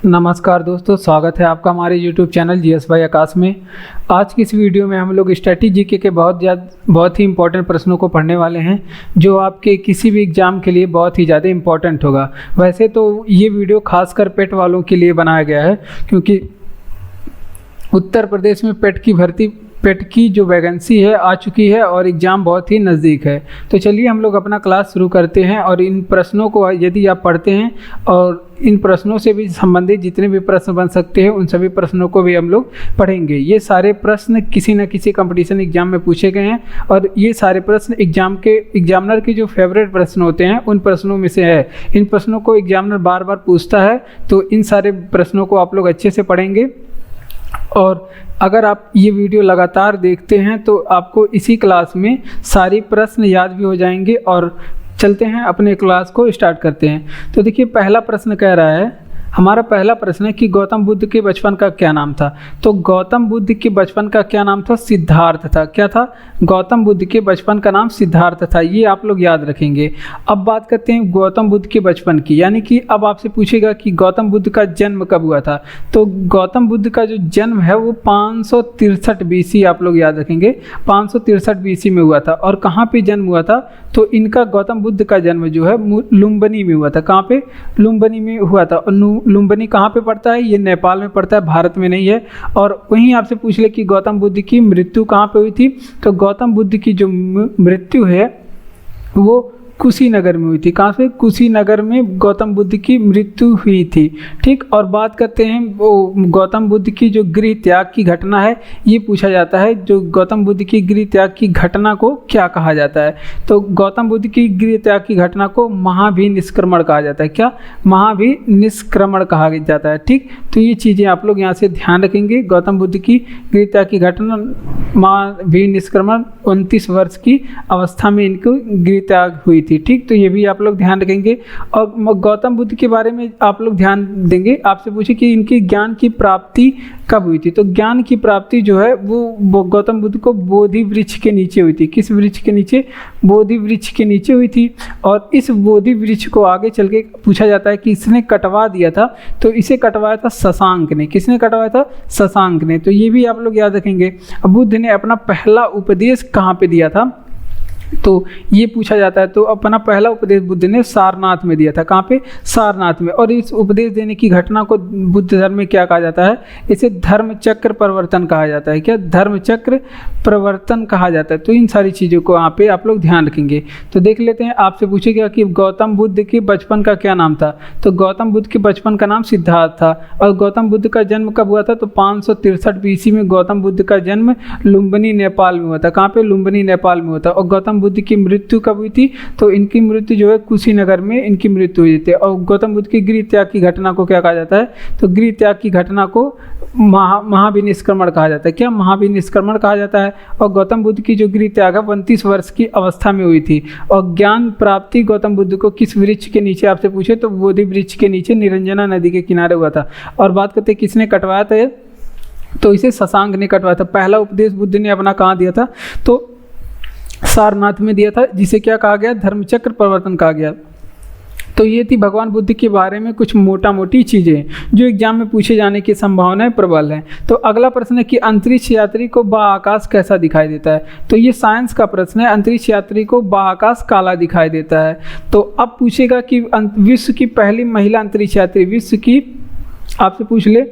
नमस्कार दोस्तों, स्वागत है आपका हमारे YouTube चैनल जीएस भाई आकाश में। आज की इस वीडियो में हम लोग स्टैटिक जीके के बहुत ही इंपॉर्टेंट प्रश्नों को पढ़ने वाले हैं, जो आपके किसी भी एग्ज़ाम के लिए बहुत ही ज़्यादा इंपॉर्टेंट होगा। वैसे तो ये वीडियो खासकर पेट वालों के लिए बनाया गया है, क्योंकि उत्तर प्रदेश में पेट की जो वैकेंसी है आ चुकी है और एग्ज़ाम बहुत ही नज़दीक है। तो चलिए हम लोग अपना क्लास शुरू करते हैं। और इन प्रश्नों को यदि आप पढ़ते हैं और इन प्रश्नों से भी संबंधित जितने भी प्रश्न बन सकते हैं उन सभी प्रश्नों को भी हम लोग पढ़ेंगे। ये सारे प्रश्न किसी न किसी कंपटीशन एग्जाम में पूछे गए हैं और ये सारे प्रश्न एग्जामिनर के जो फेवरेट प्रश्न होते हैं उन प्रश्नों में से है। इन प्रश्नों को एग्जामिनर बार बार पूछता है, तो इन सारे प्रश्नों को आप लोग अच्छे से पढ़ेंगे। और अगर आप ये वीडियो लगातार देखते हैं तो आपको इसी क्लास में सारी प्रश्न याद भी हो जाएंगे। और चलते हैं अपने क्लास को स्टार्ट करते हैं। तो देखिए, पहला प्रश्न कह रहा है, हमारा पहला प्रश्न है कि गौतम बुद्ध के बचपन का क्या नाम था। तो गौतम बुद्ध के बचपन का क्या नाम था? सिद्धार्थ था। क्या था? गौतम बुद्ध के बचपन का नाम सिद्धार्थ था। ये आप लोग याद रखेंगे। अब बात करते हैं गौतम बुद्ध के बचपन की, यानी कि अब आपसे पूछेगा कि गौतम बुद्ध का जन्म कब हुआ था। तो गौतम बुद्ध का जो जन्म है वो 563 BC आप लोग याद रखेंगे, 563 BC में हुआ था। और कहाँ पे जन्म हुआ था? तो इनका गौतम बुद्ध का जन्म जो है लुम्बिनी में हुआ था। कहाँ पे? लुम्बिनी में हुआ था। और लुम्बिनी कहाँ पे पड़ता है? ये नेपाल में पड़ता है, भारत में नहीं है। और वहीं आपसे पूछ ले कि गौतम बुद्ध की मृत्यु कहाँ पे हुई थी। तो गौतम बुद्ध की जो मृत्यु है वो कुशीनगर में हुई थी। कहाँ से? कुशीनगर में गौतम बुद्ध की मृत्यु हुई थी। ठीक। और बात करते हैं वो गौतम बुद्ध की जो गृह त्याग की घटना है, ये पूछा जाता है, जो गौतम बुद्ध की गृह त्याग की घटना को क्या कहा जाता है। तो गौतम बुद्ध की गृह त्याग की घटना को महाभिनिष्क्रमण कहा जाता है। क्या? महाभिनिष्क्रमण कहा जाता है। ठीक। तो ये चीज़ें आप लोग यहाँ से ध्यान रखेंगे। गौतम बुद्ध की गृह त्याग की घटना, महाभिनिष्क्रमण, 29 वर्ष की अवस्था में इनको गृह त्याग हुई थी। ठीक। तो ये भी आप लोग ध्यान रखेंगे। और गौतम बुद्ध के बारे में आप लोग ध्यान देंगे। आपसे पूछे कि इनकी ज्ञान की प्राप्ति कब हुई थी। तो ज्ञान की प्राप्ति जो है वो गौतम बुद्ध को बोधि वृक्ष के नीचे हुई थी। किस वृक्ष के नीचे? बोधि वृक्ष के नीचे हुई थी। और इस बोधि वृक्ष को आगे चल के पूछा जाता है कि इसने कटवा दिया था। तो इसे कटवाया था शशांक ने। किसने कटवाया था? शशांक ने। तो ये भी आप लोग याद रखेंगे। बुद्ध ने अपना पहला उपदेश कहाँ पे दिया था? तो ये पूछा जाता है। तो अपना पहला उपदेश बुद्ध ने सारनाथ में दिया था। कहाँ पे? सारनाथ में। और इस उपदेश देने की घटना को बुद्ध धर्म में क्या कहा जाता है? इसे धर्म चक्र प्रवर्तन कहा जाता है। क्या? धर्म चक्र प्रवर्तन कहा जाता है। तो इन सारी चीज़ों को यहाँ पे आप लोग ध्यान रखेंगे। तो देख लेते हैं, आपसे पूछेगा कि गौतम बुद्ध के बचपन का क्या नाम था। तो गौतम बुद्ध के बचपन का नाम सिद्धार्थ था। और गौतम बुद्ध का जन्म कब हुआ था? तो 563 BC में गौतम बुद्ध का जन्म लुम्बिनी नेपाल में हुआ था। कहाँ पे? लुम्बिनी नेपाल में हुआ था। और गौतम बुद्ध की मृत्यु कब हुई थी? तो इनकी मृत्यु जो है कुशीनगर में इनकी मृत्यु हुई थी। और गौतम बुद्ध की गृह त्याग की घटना को क्या कहा जाता है? तो गृह त्याग की घटना को महाभिनिष्क्रमण कहा जाता है। क्या? महाभिनिष्क्रमण कहा जाता है। और गौतम बुद्ध की जो गृह त्याग है 29 वर्ष की अवस्था में हुई थी। और ज्ञान प्राप्ति गौतम बुद्ध को किस वृक्ष के नीचे आपसे पूछे तो बोधि वृक्ष के नीचे निरंजना नदी के किनारे हुआ था। और बात करते हैं किसने कटवाया था? तो इसे शशांक ने कटवाया था। पहला उपदेश बुद्ध ने अपना कहाँ दिया था? तो सारनाथ में दिया था, जिसे क्या कहा गया? धर्मचक्र प्रवर्तन कहा गया। तो ये थी भगवान बुद्ध के बारे में कुछ मोटा मोटी चीज़ें जो एग्जाम में पूछे जाने की संभावनाएं प्रबल हैं। तो अगला प्रश्न है कि अंतरिक्ष यात्री को बाआकाश कैसा दिखाई देता है। तो ये साइंस का प्रश्न है। अंतरिक्ष यात्री को बाआकाश काला दिखाई देता है। तो अब पूछेगा कि विश्व की पहली महिला अंतरिक्ष यात्री, विश्व की आपसे पूछ ले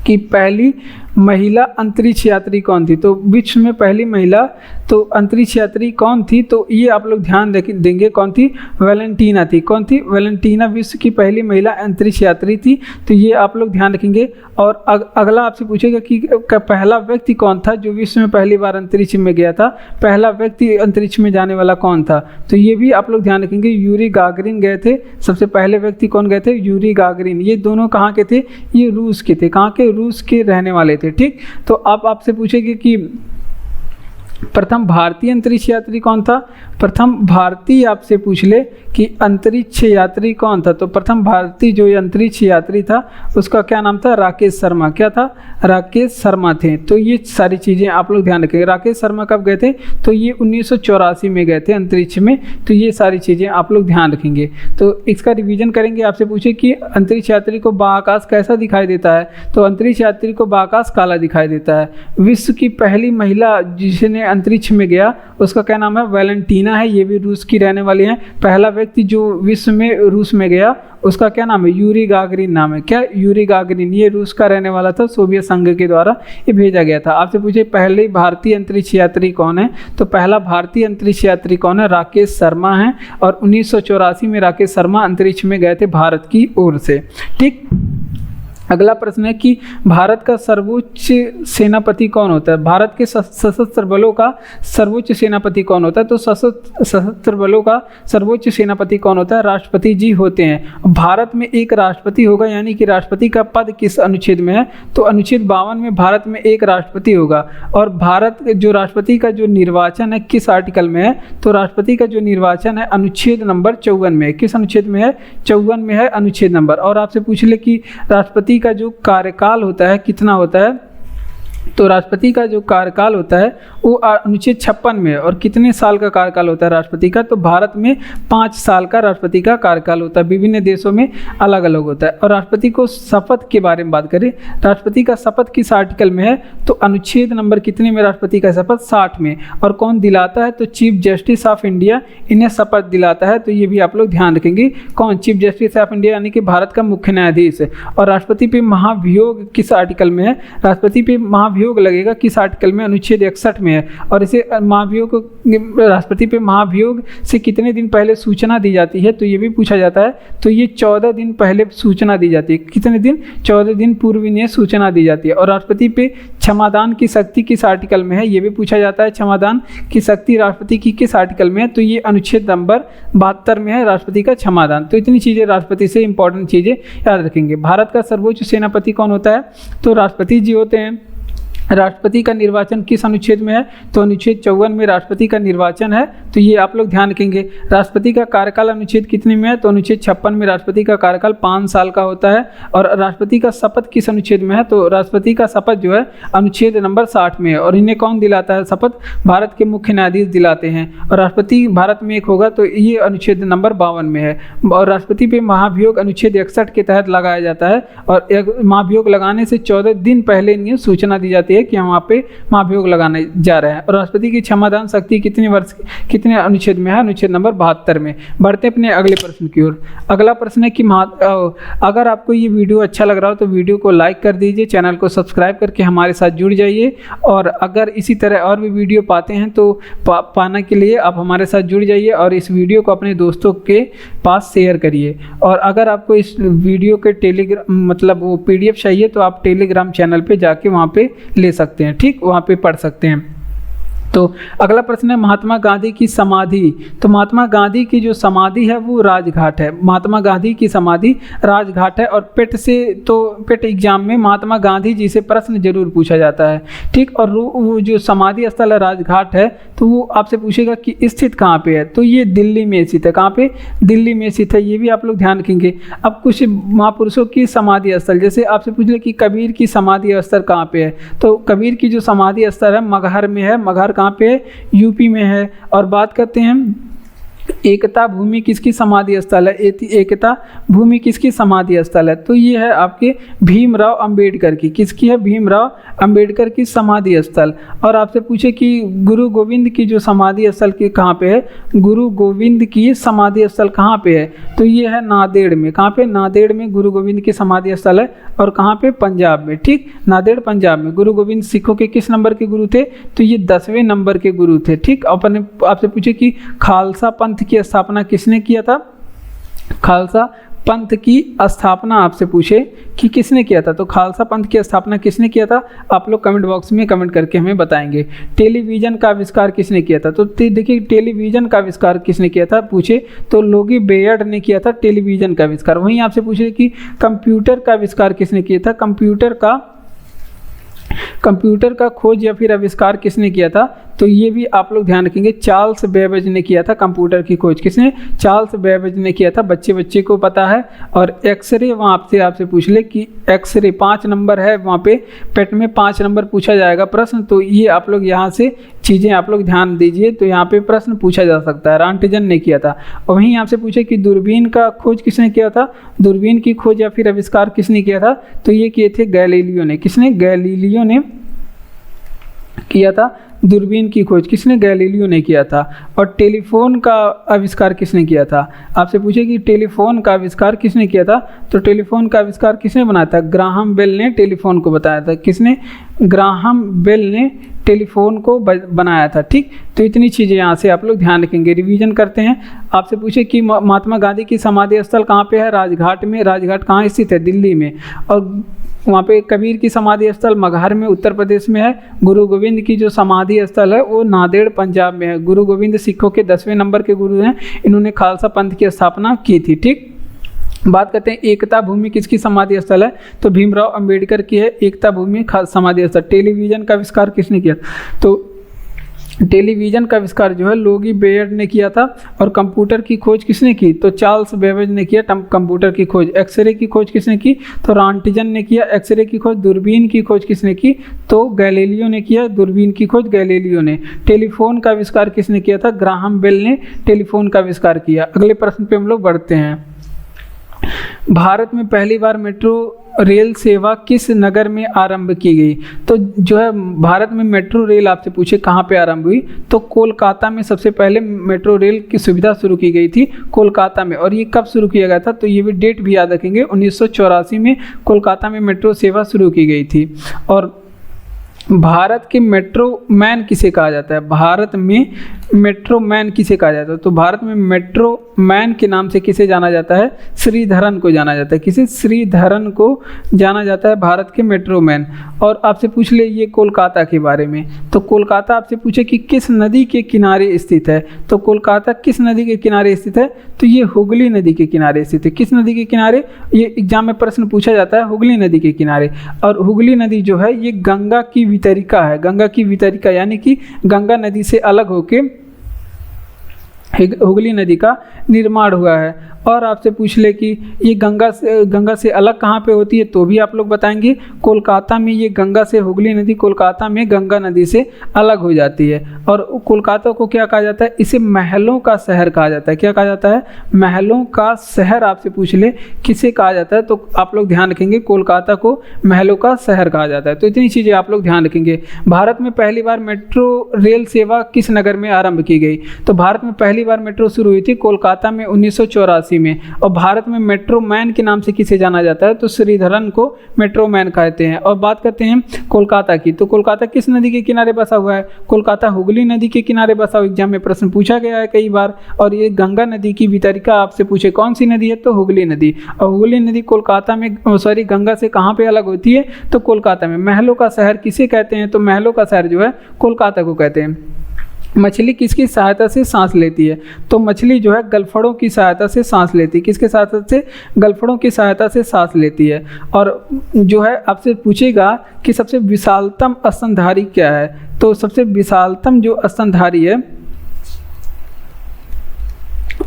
कि पहली महिला अंतरिक्ष यात्री कौन थी। तो विश्व में पहली महिला तो अंतरिक्ष यात्री कौन थी? तो ये आप लोग ध्यान देंगे। कौन थी? वैलेंटीना थी। कौन थी? वैलेंटीना विश्व की पहली महिला अंतरिक्ष यात्री थी। तो ये आप लोग ध्यान रखेंगे। और अगला आपसे पूछेगा कि पहला व्यक्ति कौन था जो विश्व में पहली बार अंतरिक्ष में गया था। पहला व्यक्ति अंतरिक्ष में जाने वाला कौन था? तो ये भी आप लोग ध्यान रखेंगे। यूरी गागरिन गए थे। सबसे पहले व्यक्ति कौन गए थे? Yuri Gagarin. ये दोनों कहाँ के थे? ये रूस के थे। कहाँ के? रूस के रहने वाले थे। ठीक। तो अब आपसे पूछेंगे कि प्रथम भारतीय अंतरिक्ष यात्री कौन था? प्रथम भारतीय आपसे पूछ ले कि अंतरिक्ष यात्री कौन था, तो प्रथम भारतीय जो अंतरिक्ष यात्री था उसका क्या नाम था? राकेश शर्मा। क्या था? राकेश शर्मा थे। तो ये सारी चीज़ें आप लोग ध्यान रखेंगे। राकेश शर्मा कब गए थे? तो ये 1984 में गए थे अंतरिक्ष में। तो ये सारी चीज़ें आप लोग ध्यान रखेंगे। तो इसका रिवीजन करेंगे। आपसे पूछे कि अंतरिक्ष यात्री को बाआकाश कैसा दिखाई देता है, तो अंतरिक्ष यात्री को बाआकाश काला दिखाई देता है। विश्व की पहली महिला जिसने अंतरिक्ष में गया उसका क्या नाम है? वैलेंटीना है। ये भी रूस की रहने वाली है। पहला व्यक्ति जो विश्व में रूस में गया उसका क्या नाम है? यूरी गागरिन नाम है। क्या? Yuri Gagarin. ये रूस का रहने वाला था, सोवियत संघ के द्वारा ये भेजा गया था। आपसे पूछे पहले भारतीय अंतरिक्ष यात्री कौन है, तो पहला भारतीय अंतरिक्ष यात्री कौन है? राकेश शर्मा है। और 1984 में राकेश शर्मा अंतरिक्ष में गए थे भारत की ओर से। ठीक। अगला प्रश्न है कि भारत का सर्वोच्च सेनापति कौन होता है? भारत के सशस्त्र बलों का सर्वोच्च सेनापति कौन होता है? तो सशस्त्र बलों का सर्वोच्च सेनापति कौन होता है? राष्ट्रपति जी होते हैं। भारत में एक राष्ट्रपति होगा, यानी कि राष्ट्रपति का पद किस अनुच्छेद में है? तो अनुच्छेद 52 में भारत में एक राष्ट्रपति होगा। और भारत जो राष्ट्रपति का जो निर्वाचन है किस आर्टिकल में है? तो राष्ट्रपति का जो निर्वाचन है अनुच्छेद नंबर 54 में है। किस अनुच्छेद में है? 54 में है अनुच्छेद नंबर। और आपसे पूछ ले कि राष्ट्रपति का जो कार्यकाल होता है कितना होता है? तो राष्ट्रपति का जो कार्यकाल होता है वो अनुच्छेद 56 में है। और कितने साल का कार्यकाल होता है राष्ट्रपति का? तो भारत में 5 साल का राष्ट्रपति का कार्यकाल होता है। विभिन्न देशों में अलग अलग होता है। और राष्ट्रपति को शपथ के बारे में बात करें, राष्ट्रपति का शपथ किस आर्टिकल में है? तो अनुच्छेद नंबर कितने में राष्ट्रपति का शपथ? 60 में। और कौन दिलाता है? तो चीफ जस्टिस ऑफ इंडिया इन्हें शपथ दिलाता है। तो ये भी आप लोग ध्यान रखेंगे। कौन? चीफ जस्टिस ऑफ इंडिया यानी कि भारत का मुख्य न्यायाधीश। और राष्ट्रपति पे महाभियोग किस आर्टिकल में है? राष्ट्रपति पे महाभियोग लगेगा किस आर्टिकल में? अनुच्छेद 61 में है। और इसे महाभियोग, राष्ट्रपति पे महाभियोग से कितने दिन पहले सूचना दी जाती है? तो ये भी पूछा जाता है। तो ये 14 दिन पहले सूचना दी जाती है। कितने दिन? 14 दिन पूर्व इन्हें सूचना दी जाती है। और राष्ट्रपति पे क्षमादान की शक्ति किस आर्टिकल में है? ये भी पूछा जाता है। क्षमादान की शक्ति राष्ट्रपति की किस आर्टिकल में है? तो ये अनुच्छेद नंबर 72 में है राष्ट्रपति का क्षमादान। तो इतनी चीज़ें राष्ट्रपति से इंपॉर्टेंट चीज़ें याद रखेंगे। भारत का सर्वोच्च सेनापति कौन होता है? तो राष्ट्रपति जी होते हैं। राष्ट्रपति का निर्वाचन किस अनुच्छेद में है? तो अनुच्छेद 54 में राष्ट्रपति का निर्वाचन है। तो ये आप लोग ध्यान रखेंगे। राष्ट्रपति का कार्यकाल अनुच्छेद कितने में है? तो अनुच्छेद 56 में राष्ट्रपति का कार्यकाल 5 साल का होता है। और राष्ट्रपति का शपथ किस अनुच्छेद में है? तो राष्ट्रपति का शपथ जो है अनुच्छेद नंबर 60 में है। और इन्हें कौन दिलाता है शपथ? भारत के मुख्य न्यायाधीश दिलाते हैं। और राष्ट्रपति भारत में एक होगा, तो ये अनुच्छेद नंबर 52 में है। और राष्ट्रपति पे महाभियोग अनुच्छेद 61 के तहत लगाया जाता है। और महाभियोग लगाने से 14 दिन पहले इन्हें सूचना दी जाती है कि हम वहाँ पे महाभियोग लगाने जा रहे हैं। और राष्ट्रपति की क्षमादान शक्ति कितने अनुच्छेद में है? अनुच्छेद नंबर 72 में। बढ़ते अपने अगले प्रश्न की ओर। अगला प्रश्न है कि अगर आपको ये वीडियो अच्छा लग रहा हो तो वीडियो को लाइक कर दीजिए, चैनल को सब्सक्राइब करके हमारे साथ जुड़ जाइए। और अगर इसी तरह और भी वीडियो पाते हैं तो पाने के लिए आप हमारे साथ जुड़ जाइए और इस वीडियो को अपने दोस्तों के पास शेयर करिए। और अगर आपको इस वीडियो के टेलीग्राम मतलब वो PDF चाहिए तो आप टेलीग्राम चैनल पे जाके वहाँ पे ले सकते हैं। ठीक, वहाँ पे पढ़ सकते हैं। तो अगला प्रश्न है महात्मा गांधी की समाधि। तो महात्मा गांधी की जो समाधि है वो राजघाट है। महात्मा गांधी की समाधि राजघाट है। और पेट एग्जाम में महात्मा गांधी जी से प्रश्न जरूर पूछा जाता है। ठीक। और वो जो समाधि स्थल है राजघाट है तो वो आपसे पूछेगा कि स्थित कहाँ पे है? तो ये दिल्ली में स्थित है। कहाँ पे? दिल्ली में स्थित है। ये भी आप लोग ध्यान रखेंगे। अब कुछ महापुरुषों की समाधि स्थल, जैसे आपसे पूछ ले कि कबीर की समाधि स्थल कहाँ पे है? तो कबीर की जो समाधि स्थल है मगहर में है। मगहर कहाँ पे? यूपी में है। और बात करते हैं एकता भूमि किसकी समाधि स्थल है? एकता भूमि किसकी समाधि स्थल है? तो ये है आपके भीमराव अंबेडकर की। किसकी है? भीमराव अंबेडकर की समाधि स्थल। और आपसे पूछे कि गुरु गोविंद की जो समाधि स्थल की कहाँ पे है? गुरु गोविंद की समाधि स्थल कहाँ पे है? तो ये है नांदेड़ में। कहाँ पे? नांदेड़ में गुरु गोविंद की समाधि स्थल है। और कहाँ पे? पंजाब में। ठीक, नांदेड़ पंजाब में। गुरु गोविंद सिखों के किस नंबर के गुरु थे? तो ये 10वें नंबर के गुरु थे। ठीक। अपने आपसे पूछे कि खालसा पंथ की स्थापना किसने किया था? खालसा पंथ की स्थापना आपसे पूछे कि किसने किया था, तो खालसा पंथ की स्थापना किसने किया था? आप लोग कमेंट बॉक्स में कमेंट करके हमें बताएंगे। टेलीविज़न का आविष्कार किसने किया था? तो देखिए टेलीविज़न का आविष्कार किसने किया था पूछे तो लोगी बेयर्ड ने किया था टेलीविज़न का आविष्कार। वहीं आपसे पूछे कि कंप्यूटर का आविष्कार किसने किया था? कंप्यूटर का खोज या फिर आविष्कार किसने किया था? तो ये भी आप लोग ध्यान रखेंगे, चार्ल्स बेबेज ने किया था कंप्यूटर की खोज। किसने? चार्ल्स बेबेज ने किया था। बच्चे को पता है। और एक्सरे वहाँ से आपसे पूछ ले कि एक्सरे 5 नंबर है, वहाँ पे पेट में 5 नंबर पूछा जाएगा प्रश्न, तो ये आप लोग यहाँ से चीज़ें आप लोग ध्यान दीजिए, तो यहाँ पे प्रश्न पूछा जा सकता है। रॉन्टिजन ने किया था। और वहीं आपसे पूछे कि दूरबीन का खोज किसने किया था? दूरबीन की खोज या फिर आविष्कार किसने किया था? तो ये किए थे गैलीलियो ने। किसने? गैलीलियो ने किया था। दूरबीन की खोज किसने? गैलीलियो ने किया था। और टेलीफोन का आविष्कार किसने किया था? आपसे पूछे कि टेलीफोन का आविष्कार किसने किया था? तो टेलीफोन का आविष्कार किसने बनाया था? ग्राहम बेल ने टेलीफोन को बताया था। किसने? ग्राहम बेल ने टेलीफोन को बनाया था। ठीक, तो इतनी चीज़ें यहाँ से आप लोग ध्यान रखेंगे। रिवीजन करते हैं। आपसे पूछे कि महात्मा गांधी की समाधि स्थल कहाँ पे है? राजघाट में। राजघाट कहाँ स्थित है? दिल्ली में। और वहाँ पे कबीर की समाधि स्थल मगहर में उत्तर प्रदेश में है। गुरु गोविंद की जो समाधि स्थल है वो नांदेड़ पंजाब में है। गुरु गोविंद सिखों के 10वें नंबर के गुरु हैं। इन्होंने खालसा पंथ की स्थापना की थी। ठीक, बात करते हैं एकता भूमि किसकी समाधि स्थल है? तो भीमराव अंबेडकर की है एकता भूमि समाधि स्थल। टेलीविज़न का आविष्कार किसने किया? तो टेलीविज़न का आविष्कार जो है लोगी बेयर्ड ने किया था। और कंप्यूटर की खोज किसने की? तो चार्ल्स बेबेज ने किया कंप्यूटर की खोज। एक्सरे की खोज किसने की? तो रॉन्टिजन ने किया एक्सरे की खोज। दूरबीन की खोज किसने की? तो गैलीलियो ने किया दूरबीन की खोज। गैलीलियो ने। टेलीफोन का आविष्कार किसने किया था? ग्राहम बेल ने टेलीफोन का आविष्कार किया। अगले प्रश्न पे हम लोग बढ़ते हैं। भारत में पहली बार मेट्रो रेल सेवा किस नगर में आरंभ की गई? तो जो है भारत में मेट्रो रेल आपसे पूछे कहाँ पे आरंभ हुई? तो कोलकाता में सबसे पहले मेट्रो रेल की सुविधा शुरू की गई थी, कोलकाता में। और ये कब शुरू किया गया था? तो ये भी डेट भी याद रखेंगे, 1984 में कोलकाता में मेट्रो सेवा शुरू की गई थी। और भारत के मेट्रो मैन किसे कहा जाता है? भारत में मेट्रो मैन किसे कहा जाता है? तो भारत में मेट्रो मैन के नाम से किसे जाना जाता है? श्रीधरन को जाना जाता है। किसे? श्रीधरन को जाना जाता है भारत के मेट्रो मैन। और आपसे पूछ ले ये कोलकाता के बारे में। तो कोलकाता आपसे पूछे कि किस नदी के किनारे स्थित है? तो कोलकाता किस नदी के किनारे स्थित है? तो ये हुगली नदी के किनारे स्थित है। किस नदी के किनारे? ये एग्जाम में प्रश्न पूछा जाता है, हुगली नदी के किनारे। और हुगली नदी जो है ये गंगा की वितरिका है। गंगा की वितरिका यानी कि गंगा नदी से अलग होके हुगली नदी का निर्माण हुआ है। और आपसे पूछ ले कि ये गंगा से अलग कहाँ पे होती है? तो भी आप लोग बताएंगे कोलकाता में। ये गंगा से हुगली नदी कोलकाता में गंगा नदी से अलग हो जाती है। और कोलकाता को क्या कहा जाता है? इसे महलों का शहर कहा जाता है। क्या कहा जाता है? महलों का शहर। आपसे पूछ ले किसे कहा जाता है? तो आप लोग ध्यान रखेंगे कोलकाता को महलों का शहर कहा जाता है। तो इतनी चीज़ें आप लोग ध्यान रखेंगे। भारत में पहली बार मेट्रो रेल सेवा किस नगर में आरंभ की गई? तो भारत में पहली बार मेट्रो शुरू हुई थी कोलकाता में 1984 में। और भारत में मेट्रो मैन के नाम से किसे जाना जाता है? तो श्रीधरन को मेट्रो मैन कहते हैं। और बात करते हैं कोलकाता की। तो कोलकाता किस नदी के किनारे बसा हुआ है? कोलकाता हुगली नदी के किनारे बसा हुआ। एग्जाम में प्रश्न पूछा गया है कई बार। और ये गंगा नदी की वितरिका आपसे पूछे कौन सी नदी है? तो हुगली नदी। और हुगली नदी कोलकाता में गंगा से कहाँ पे अलग होती है? तो कोलकाता में। महलों का शहर किसे कहते हैं? तो महलों का शहर जो है कोलकाता को कहते हैं। मछली किसकी सहायता से सांस लेती है? तो मछली जो है गलफड़ों की सहायता से सांस लेती है। किसके सहायता से? गलफड़ों की सहायता से सांस लेती है। और जो है आपसे पूछेगा कि सबसे विशालतम स्तनधारी क्या है? तो सबसे विशालतम जो स्तनधारी है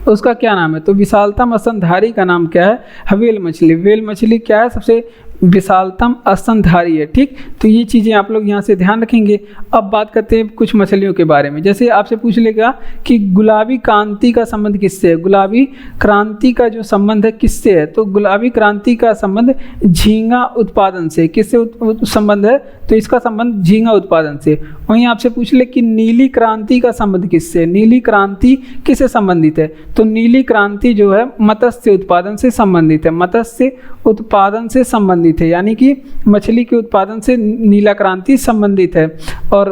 उसका क्या नाम है? तो विशालतम स्तनधारी का नाम क्या है? व्हेल मछली। व्हेल मछली क्या है? सबसे विशालतम स्तनधारी है। ठीक, तो ये चीज़ें आप लोग यहाँ से ध्यान रखेंगे। अब बात करते हैं कुछ मछलियों के बारे में। जैसे आपसे पूछ लेगा कि गुलाबी क्रांति का संबंध किससे है? गुलाबी क्रांति का जो संबंध है किससे है? तो गुलाबी क्रांति का संबंध झींगा उत्पादन से। किससे संबंध है? तो इसका संबंध झींगा उत्पादन से। वहीं आपसे पूछ ले कि नीली क्रांति का संबंध किससे? नीली क्रांति किससे संबंधित है? तो नीली क्रांति जो है मत्स्य उत्पादन से संबंधित है। मत्स्य उत्पादन से संबंधित है, यानी कि मछली के उत्पादन से नीला क्रांति संबंधित है। और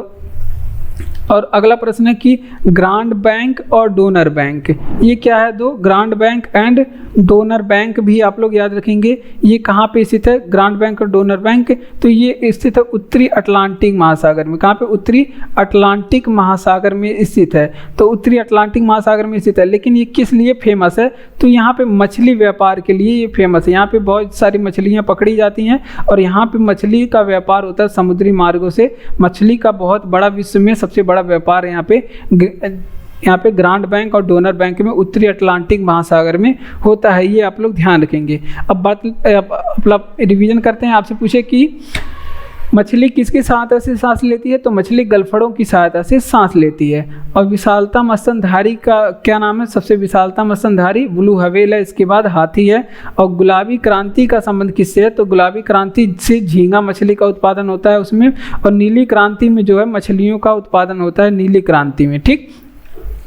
और अगला प्रश्न है कि ग्रांट बैंक और डोनर बैंक, ये क्या है दो? Grant bank and donor bank भी आप लोग याद रखेंगे। ये कहाँ पे स्थित है? ग्रांट बैंक और डोनर बैंक, तो ये स्थित है उत्तरी अटलांटिक महासागर में। कहाँ पे? उत्तरी अटलांटिक महासागर में स्थित है। तो उत्तरी अटलांटिक महासागर में स्थित है, लेकिन ये किस लिए फेमस है? तो यहाँ पे मछली व्यापार के लिए ये फेमस है। यहाँ पे बहुत सारी मछलियाँ पकड़ी जाती हैं और यहाँ पे मछली का व्यापार होता है समुद्री मार्गों से। मछली का बहुत बड़ा, विश्व में सबसे बड़ा व्यापार यहाँ पे ग्रांट बैंक और डोनर बैंक में उत्तरी अटलांटिक महासागर में होता है। ये आप लोग ध्यान रखेंगे। अब रिवीजन करते हैं। आपसे पूछे कि मछली किसकी सहायता से सांस लेती है? तो मछली गलफड़ों की सहायता से सांस लेती है। और विशालतम स्तनधारी का क्या नाम है? सबसे विशालतम स्तनधारी ब्लू व्हेल है, इसके बाद हाथी है। और गुलाबी क्रांति का संबंध किससे है? तो गुलाबी क्रांति से झींगा मछली का उत्पादन होता है उसमें, और नीली क्रांति में जो है मछलियों का उत्पादन होता है नीली क्रांति में। ठीक,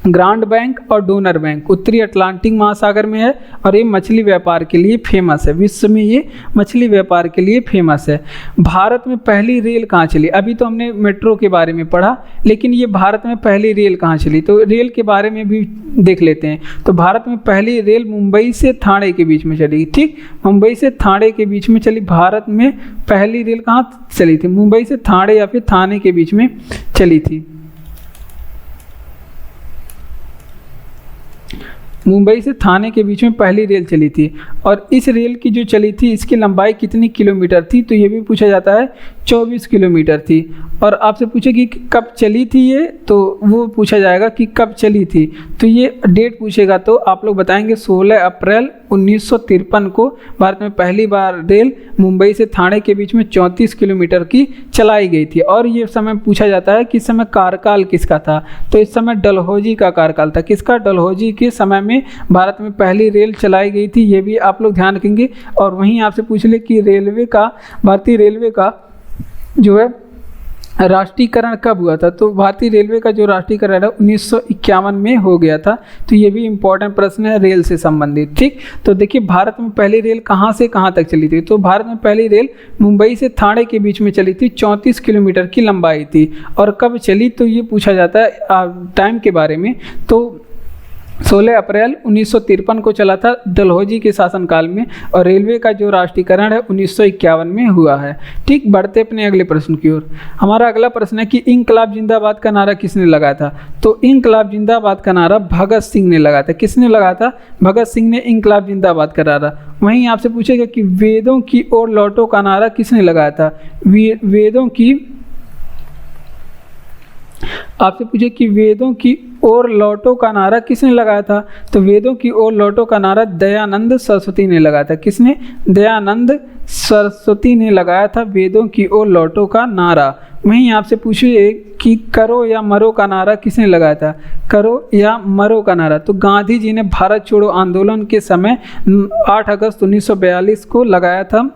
ग्रांट बैंक और डोनर बैंक उत्तरी अटलांटिक महासागर में है और ये मछली व्यापार के लिए फेमस है। विश्व में ये मछली व्यापार के लिए फेमस है। भारत में पहली रेल कहाँ चली? अभी तो हमने मेट्रो के बारे में पढ़ा, लेकिन ये भारत में पहली रेल कहाँ चली? तो रेल के बारे में भी देख लेते हैं। तो भारत में पहली रेल मुंबई से ठाणे के बीच में चली। ठीक, मुंबई से ठाणे के बीच में चली। भारत में पहली रेल कहाँ चली थी? मुंबई से ठाणे या फिर ठाणे के बीच में चली थी। मुंबई से ठाणे के बीच में पहली रेल चली थी। और इस रेल की जो चली थी, इसकी लंबाई कितनी किलोमीटर थी? तो ये भी पूछा जाता है, 24 किलोमीटर थी। और आपसे पूछेगी कि कब चली थी ये, तो वो पूछा जाएगा कि कब चली थी। तो ये डेट पूछेगा तो आप लोग बताएंगे 16 अप्रैल 1953 को भारत में पहली बार रेल मुंबई से ठाणे के बीच में 34 किलोमीटर की चलाई गई थी। और ये समय पूछा जाता है कि इस समय कार्यकाल किसका था? तो इस समय डलहौजी का कार्यकाल था। किसका? डलहौजी के समय में भारत में पहली रेल चलाई गई थी। ये भी आप लोग ध्यान रखेंगे। और वहीं आपसे पूछ ले कि रेलवे का, भारतीय रेलवे का जो है राष्ट्रीयकरण कब हुआ था? तो भारतीय रेलवे का जो राष्ट्रीयकरण है 1951 में हो गया था। तो ये भी इंपॉर्टेंट प्रश्न है रेल से संबंधित। ठीक, तो देखिए भारत में पहली रेल कहाँ से कहाँ तक चली थी? तो भारत में पहली रेल मुंबई से ठाणे के बीच में चली थी, 34 किलोमीटर की लंबाई थी। और कब चली? तो ये पूछा जाता है टाइम के बारे में। तो 16 अप्रैल 1953 को चला था डलहौजी के शासनकाल में। और रेलवे का जो राष्ट्रीयकरण है 1951 में हुआ है। ठीक, बढ़ते अपने अगले प्रश्न की ओर। हमारा अगला प्रश्न है कि इंकलाब जिंदाबाद का नारा किसने लगाया था? तो इंकलाब जिंदाबाद का नारा भगत सिंह ने लगाया था। किसने लगाया था? भगत सिंह ने इंकलाब जिंदाबाद का नारा। वहीं आपसे पूछेगा कि वेदों की ओर लौटो का नारा किसने लगाया था? वेदों की, आपसे पूछे कि वेदों की ओर लौटो का नारा किसने लगाया था? तो वेदों की ओर लौटो का नारा दयानंद सरस्वती ने लगाया था। किसने? दयानंद सरस्वती ने लगाया था वेदों की ओर लौटो का नारा। वहीं आपसे पूछिए कि करो या मरो का नारा किसने लगाया था? करो या मरो का नारा तो गांधी जी ने भारत छोड़ो आंदोलन के समय 8 अगस्त 1942 को लगाया था।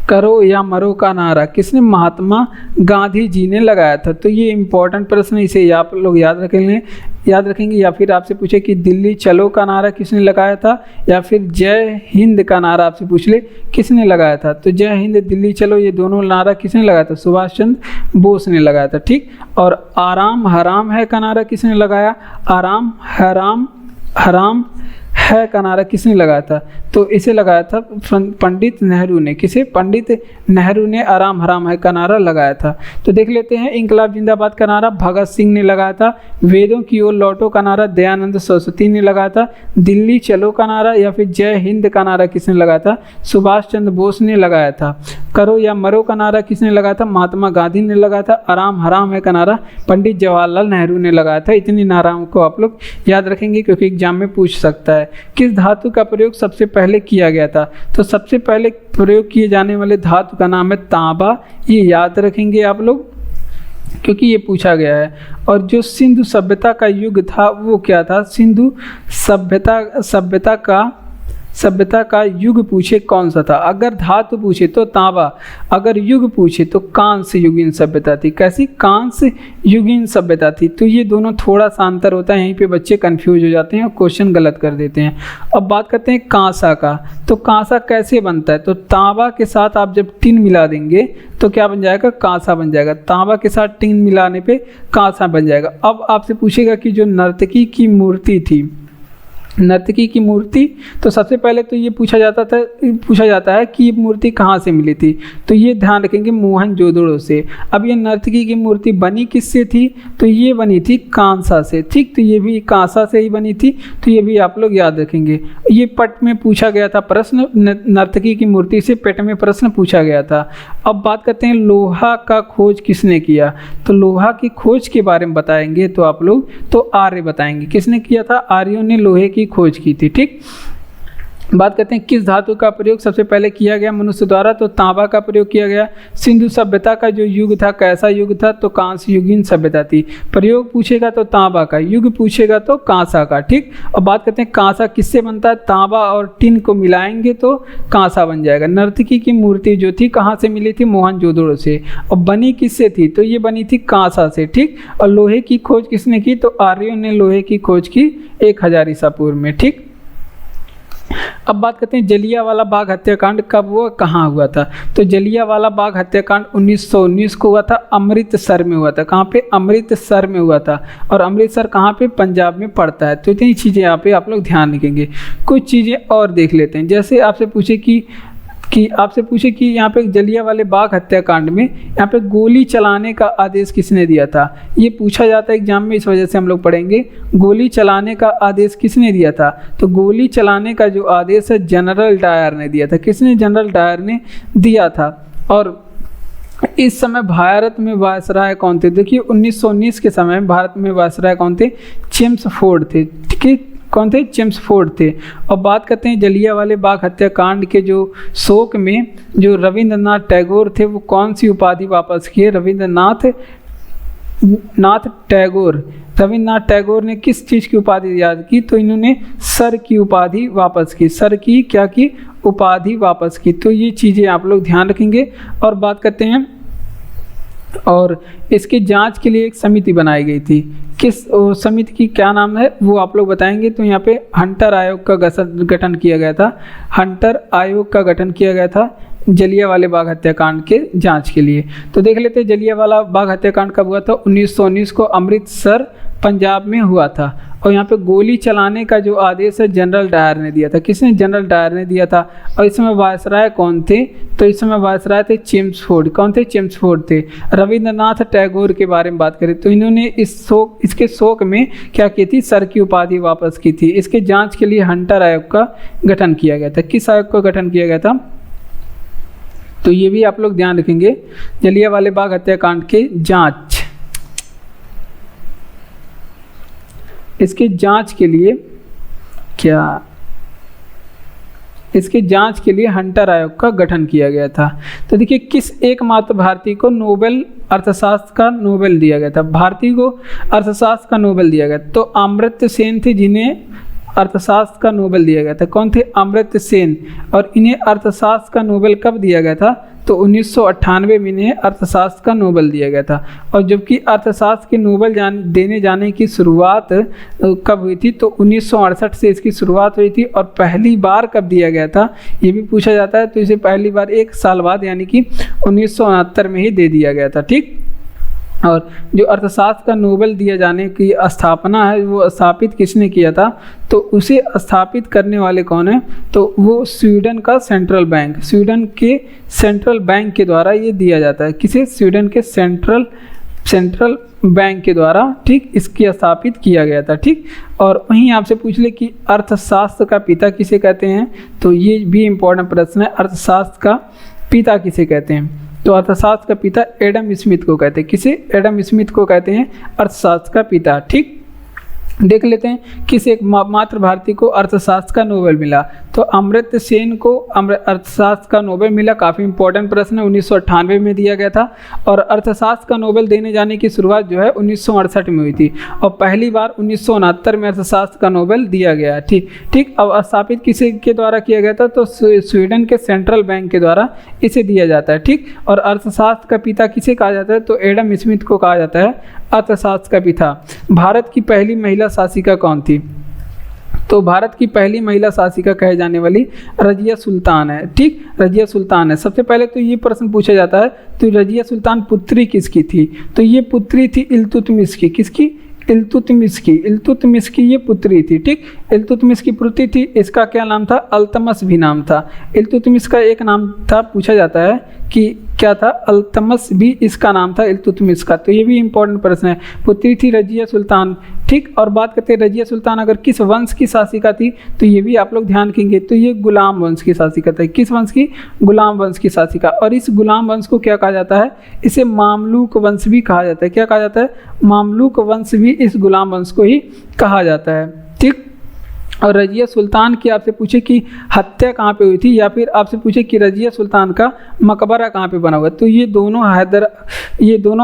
करो या मरो का नारा किसने? महात्मा गांधी जी ने लगाया था। तो ये इंपॉर्टेंट प्रश्न, इसे आप लोग याद रखेंगे। या फिर आपसे पूछे कि दिल्ली चलो का नारा किसने लगाया था? या फिर जय हिंद का नारा आपसे पूछ ले किसने लगाया था? तो जय हिंद, दिल्ली चलो, ये दोनों नारा किसने लगाया था? सुभाष चंद्र बोस ने लगाया था। ठीक, और आराम हराम है का नारा किसने लगाया? आराम हराम है का नारा किसने लगाया था? तो इसे लगाया था पंडित नेहरू ने। किसे? पंडित नेहरू ने आराम हराम है का नारा लगाया था। तो देख लेते हैं, इंकलाब जिंदाबाद का नारा भगत सिंह ने लगाया था। वेदों की ओर लौटो का नारा दयानंद सरस्वती ने लगाया था। दिल्ली चलो का नारा या फिर जय हिंद का नारा किसने लगाया था? सुभाष चंद्र बोस ने लगाया था। करो या मरो का नारा किसने लगाया था? महात्मा गांधी ने लगाया था। आराम हराम है का नारा पंडित जवाहरलाल नेहरू ने लगाया था। इतनी नाराओं को आप लोग याद रखेंगे क्योंकि एग्जाम में पूछ सकता है। किस धातु का प्रयोग सबसे पहले किया गया था? तो सबसे पहले प्रयोग किए जाने वाले धातु का नाम है तांबा। ये याद रखेंगे आप लोग क्योंकि ये पूछा गया है। और जो सिंधु सभ्यता का युग था वो क्या था? सिंधु सभ्यता का सभ्यता का युग पूछे कौन सा था। अगर धातु पूछे तो तांबा, अगर युग पूछे तो कांस्य युगीन सभ्यता थी। कैसी? कांस्य युगीन सभ्यता थी। तो ये दोनों थोड़ा सा अंतर होता है, यहीं पे बच्चे कंफ्यूज हो जाते हैं और क्वेश्चन गलत कर देते हैं। अब बात करते हैं कांसा का। तो कांसा कैसे बनता है? तो तांबा के साथ आप जब टिन मिला देंगे तो क्या बन जाएगा? कांसा बन जाएगा। तांबा के साथ टिन मिलाने पे कांसा बन जाएगा। अब आपसे पूछेगा कि जो नर्तकी की मूर्ति थी, नर्तकी की मूर्ति, तो सबसे पहले तो ये पूछा जाता है कि ये मूर्ति कहाँ से मिली थी। तो ये ध्यान रखेंगे, मोहनजोदड़ो से। अब ये नर्तकी की मूर्ति बनी किससे थी? तो ये बनी थी कांसा से। ठीक, तो ये भी कांसा से ही बनी थी। तो ये भी आप लोग याद रखेंगे। ये पट में पूछा गया था प्रश्न, नर्तकी की मूर्ति से पट में प्रश्न पूछा गया था। अब बात करते हैं लोहा का खोज किसने किया। तो लोहा की खोज के बारे में बताएंगे तो आप लोग तो आर्य बताएंगे। किसने किया था? आर्यों ने लोहे की खोज की थी। ठीक, बात करते हैं किस धातु का प्रयोग सबसे पहले किया गया मनुष्य द्वारा। तो तांबा का प्रयोग किया गया। सिंधु सभ्यता का जो युग था कैसा युग था? तो कांस्य युगीन सभ्यता थी। प्रयोग पूछेगा तो तांबा का, युग पूछेगा तो कांसा का। ठीक, अब बात करते हैं कांसा किससे बनता है? तांबा और टिन को मिलाएंगे तो कांसा बन जाएगा। नर्तकी की मूर्ति जो थी कहाँ से मिली थी? मोहनजोदड़ो से। और बनी किससे थी? तो ये बनी थी कांसा से। ठीक, और लोहे की खोज किसने की? तो आर्यों ने लोहे की खोज की 1000 ईसा पूर्व में। ठीक, अब बात करते हैं जलियांवाला बाग हत्याकांड कब हुआ, कहाँ हुआ था। तो जलियांवाला बाग हत्याकांड 1919 को हुआ था, अमृतसर में हुआ था। कहाँ पे? अमृतसर में हुआ था। और अमृतसर कहाँ पे? पंजाब में पड़ता है। तो इतनी चीज़ें यहाँ पे आप लोग ध्यान रखेंगे। कुछ चीज़ें और देख लेते हैं। जैसे आपसे पूछे कि यहाँ पे जलियांवाले बाग हत्याकांड में यहाँ पे गोली चलाने का आदेश किसने दिया था। ये पूछा जाता है एग्जाम में, इस वजह से हम लोग पढ़ेंगे। गोली चलाने का आदेश किसने दिया था? तो गोली चलाने का जो आदेश है जनरल डायर ने दिया था। किसने? जनरल डायर ने दिया था। और इस समय भारत में वायसराय कौन थे? देखिए 1919 के समय भारत में वायसराय कौन थे? चेम्सफोर्ड थे। ठीक है, कौन थे? चेम्सफोर्ड थे। और बात करते हैं जलियांवाले बाग हत्याकांड के जो शोक में जो रविंद्रनाथ टैगोर थे वो कौन सी उपाधि वापस किए? रविंद्रनाथ टैगोर ने किस चीज़ की उपाधि याद की? तो इन्होंने सर की उपाधि वापस की। सर की क्या की? उपाधि वापस की। तो ये चीज़ें आप लोग ध्यान रखेंगे। और बात करते हैं, और इसकी जांच के लिए एक समिति बनाई गई थी। किस समिति की क्या नाम है वो आप लोग बताएंगे। तो यहाँ पे हंटर आयोग का गठन किया गया था। हंटर आयोग का गठन किया गया था जलियांवाले बाग हत्याकांड के जांच के लिए। तो देख लेते हैं जलियांवाला बाग हत्याकांड कब हुआ था। 1919 को अमृतसर पंजाब में हुआ था। और यहाँ पे गोली चलाने का जो आदेश है जनरल डायर ने दिया था। किसने? जनरल डायर ने दिया था। और इस समय वायसराय कौन थे? तो इस समय वायसराय थे चेम्सफोर्ड। कौन थे? चेम्सफोर्ड थे। रविंद्रनाथ टैगोर के बारे में बात करें तो इन्होंने इसके शोक में क्या की थी? सर की उपाधि वापस की थी। इसके जाँच के लिए हंटर आयोग का गठन किया गया था। किस आयोग का गठन किया गया था? तो ये भी आप लोग ध्यान रखेंगे। जलियांवाले बाग हत्याकांड के जांच, इसके जांच के लिए इसके जांच के लिए हंटर आयोग का गठन किया गया था। तो देखिए किस एकमात्र भारतीय को नोबेल अर्थशास्त्र का नोबेल दिया गया था। भारतीय को अर्थशास्त्र का नोबेल दिया गया। तो अमर्त्य सेन थे जिन्हें अर्थशास्त्र का नोबेल दिया गया था। कौन थे? अमर्त्य सेन। और इन्हें अर्थशास्त्र का नोबेल कब दिया गया था? तो 1998 में इन्हें अर्थशास्त्र का नोबेल दिया गया था। और जबकि अर्थशास्त्र के नोबेल देने जाने की शुरुआत कब हुई थी? तो 1968 से इसकी शुरुआत हुई थी। और पहली बार कब दिया गया था ये भी पूछा जाता है। तो इसे पहली बार 1 साल बाद यानी कि 1969 में ही दे दिया गया था। ठीक, और जो अर्थशास्त्र का नोबेल दिया जाने की स्थापना है वो स्थापित किसने किया था? तो उसे स्थापित करने वाले कौन है? तो वो स्वीडन का सेंट्रल बैंक, स्वीडन के सेंट्रल बैंक के द्वारा ये दिया जाता है। किसे? स्वीडन के सेंट्रल बैंक के द्वारा। ठीक, इसकी स्थापित किया गया था। ठीक, और वहीं आपसे पूछ ले कि अर्थशास्त्र का पिता किसे कहते हैं? तो ये भी इम्पोर्टेंट प्रश्न है। अर्थशास्त्र का पिता किसे कहते हैं? तो अर्थशास्त्र का पिता एडम स्मिथ को कहते हैं। किसे? एडम स्मिथ को कहते हैं अर्थशास्त्र का पिता। ठीक, देख लेते हैं किस एक मात्र भारतीय को अर्थशास्त्र का नोबेल मिला। तो अमर्त्य सेन को अर्थशास्त्र का नोबेल मिला। काफ़ी इंपॉर्टेंट प्रश्न है, 1998 में दिया गया था। और अर्थशास्त्र का नोबेल देने जाने की शुरुआत जो है 1968 में हुई थी और पहली बार 1969 में अर्थशास्त्र का नोबेल दिया गया। ठीक। अब स्थापित किसी के द्वारा किया गया था, तो स्वीडन के सेंट्रल बैंक के द्वारा इसे दिया जाता है। ठीक। और अर्थशास्त्र का पिता किसे कहा जाता है, तो एडम स्मिथ को कहा जाता है अर्थशास्त्र का पिता। भारत की पहली महिला शासिका कौन थी, तो भारत की पहली महिला शासिका कहे जाने वाली रजिया सुल्तान है। ठीक, रजिया सुल्तान है। सबसे पहले तो ये प्रश्न पूछा जाता है, तो रजिया सुल्तान पुत्री किसकी थी, तो ये पुत्री थी इल्तुतमिश की। किसकी, इल्तुतमिश की। इल्तुतमिश की ये पुत्री थी। ठीक, इल्तुतमिश की पुत्री थी। इसका क्या नाम था, अल्तमश भी नाम था। इल्तुतमिश का एक नाम था, पूछा जाता है कि क्या था, अल्तमश भी इसका नाम था इल्तुतमिश का। तो ये भी इंपॉर्टेंट प्रश्न है। पुत्री थी रजिया सुल्तान। ठीक, और बात करते हैं रजिया सुल्तान अगर किस वंश की शासिका थी, तो ये भी आप लोग ध्यान रखेंगे, तो ये गुलाम वंश की शासिका थी। किस वंश की, गुलाम वंश की शासिका। और इस गुलाम वंश को क्या कहा जाता है, इसे मामलूक वंश भी कहा जाता है। क्या कहा जाता है, मामलूक वंश भी इस गुलाम वंश को ही कहा जाता है। ठीक, और रजिया सुल्तान की आपसे पूछे कि हत्या कहाँ पे हुई थी, या फिर आपसे पूछे कि रजिया सुल्तान का मकबरा कहाँ पे बना हुआ है, तो ये दोनों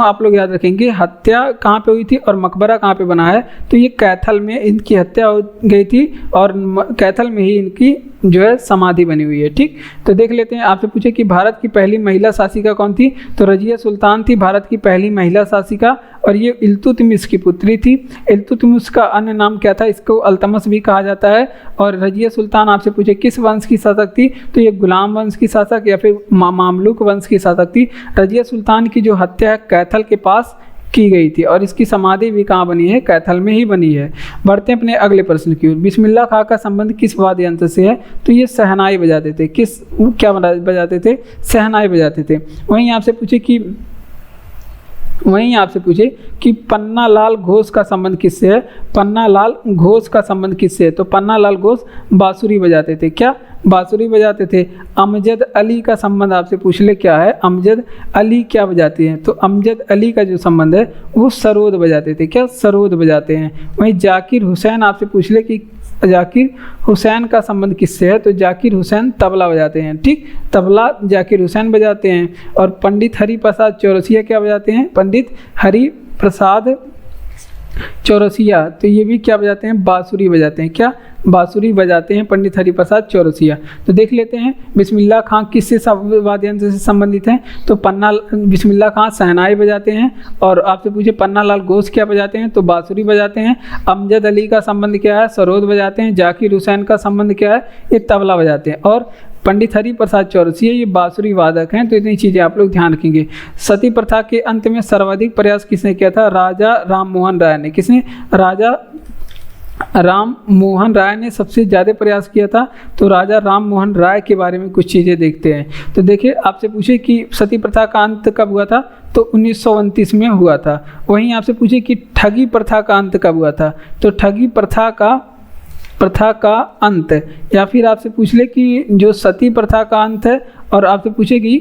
आप लोग याद रखेंगे। हत्या कहाँ पे हुई थी और मकबरा कहाँ पे बना है, तो ये कैथल में इनकी हत्या हो गई थी और कैथल में ही इनकी जो है समाधि बनी हुई है। ठीक, तो देख लेते हैं। आपसे पूछे कि भारत की पहली महिला शासिका कौन थी, तो रजिया सुल्तान थी भारत की पहली महिला शासिका और ये इल्तुतमिश की पुत्री थी। इल्तुतमिश का अन्य नाम क्या था, इसको अल्तमश भी कहा जाता है। और रजिया सुल्तान आपसे पूछे किस वंश की शासक थी, तो ये गुलाम वंश की शासक या फिर मामलूक वंश की शासक थी। रजिया सुल्तान की जो हत्या है कैथल के पास की गई थी और इसकी समाधि भी कहाँ बनी है, कैथल में ही बनी है। बढ़ते हैं अपने अगले प्रश्न की ओर। बिस्मिल्लाह खां का संबंध किस वाद्य यंत्र से है, तो ये सहनाई बजाते थे। क्या बजाते थे, सहनाई बजाते थे। वहीं आपसे पूछे कि पन्नालाल घोष का संबंध किससे है, पन्नालाल घोष का संबंध किससे है, तो पन्नालाल घोष बांसुरी बजाते थे। क्या, बांसुरी बजाते थे। अमजद अली का संबंध आपसे पूछ ले क्या है, अमजद अली क्या बजाते हैं, तो अमजद अली का जो संबंध है वो सरोद बजाते थे। क्या, सरोद बजाते हैं। वहीं जाकिर हुसैन आपसे पूछ ले कि जाकिर हुसैन का संबंध किससे है, तो जाकिर हुसैन तबला बजाते हैं। ठीक, तबला जाकिर हुसैन बजाते हैं। और पंडित हरि प्रसाद चौरसिया क्या बजाते हैं, पंडित हरि प्रसाद चौरसिया, तो ये भी क्या बजाते हैं, बांसुरी बजाते हैं। क्या, बांसुरी बजाते हैं पंडित हरि प्रसाद चौरसिया। तो देख लेते हैं बिस्मिल्लाह खां किससे वाद्य यंत्र से संबंधित हैं, तो बिस्मिल्लाह खां सहनाई बजाते हैं। और आपसे पूछे पन्नालाल घोष क्या बजाते हैं, तो बांसुरी बजाते हैं। अमजद अली का संबंध क्या है, सरोद बजाते हैं। जाकिर हुसैन का संबंध क्या है, ये तबला बजाते हैं। और पंडित हरि प्रसाद चौरसिया ये बांसुरी वादक हैं। तो इतनी चीज़ें आप लोग ध्यान रखेंगे। सती प्रथा के अंत में सर्वाधिक प्रयास किसने किया था, राजा राम मोहन राय ने। किसने, राजा राम मोहन राय ने सबसे ज़्यादा प्रयास किया था। तो राजा राम मोहन राय के बारे में कुछ चीज़ें देखते हैं। तो देखिए, आपसे पूछे कि सती प्रथा का अंत कब हुआ था, तो 1929 में हुआ था। वहीं आपसे पूछे कि ठगी प्रथा का अंत कब हुआ था, तो ठगी प्रथा का अंत, या फिर आपसे पूछ ले कि जो सती प्रथा का अंत है, और आपसे पूछे कि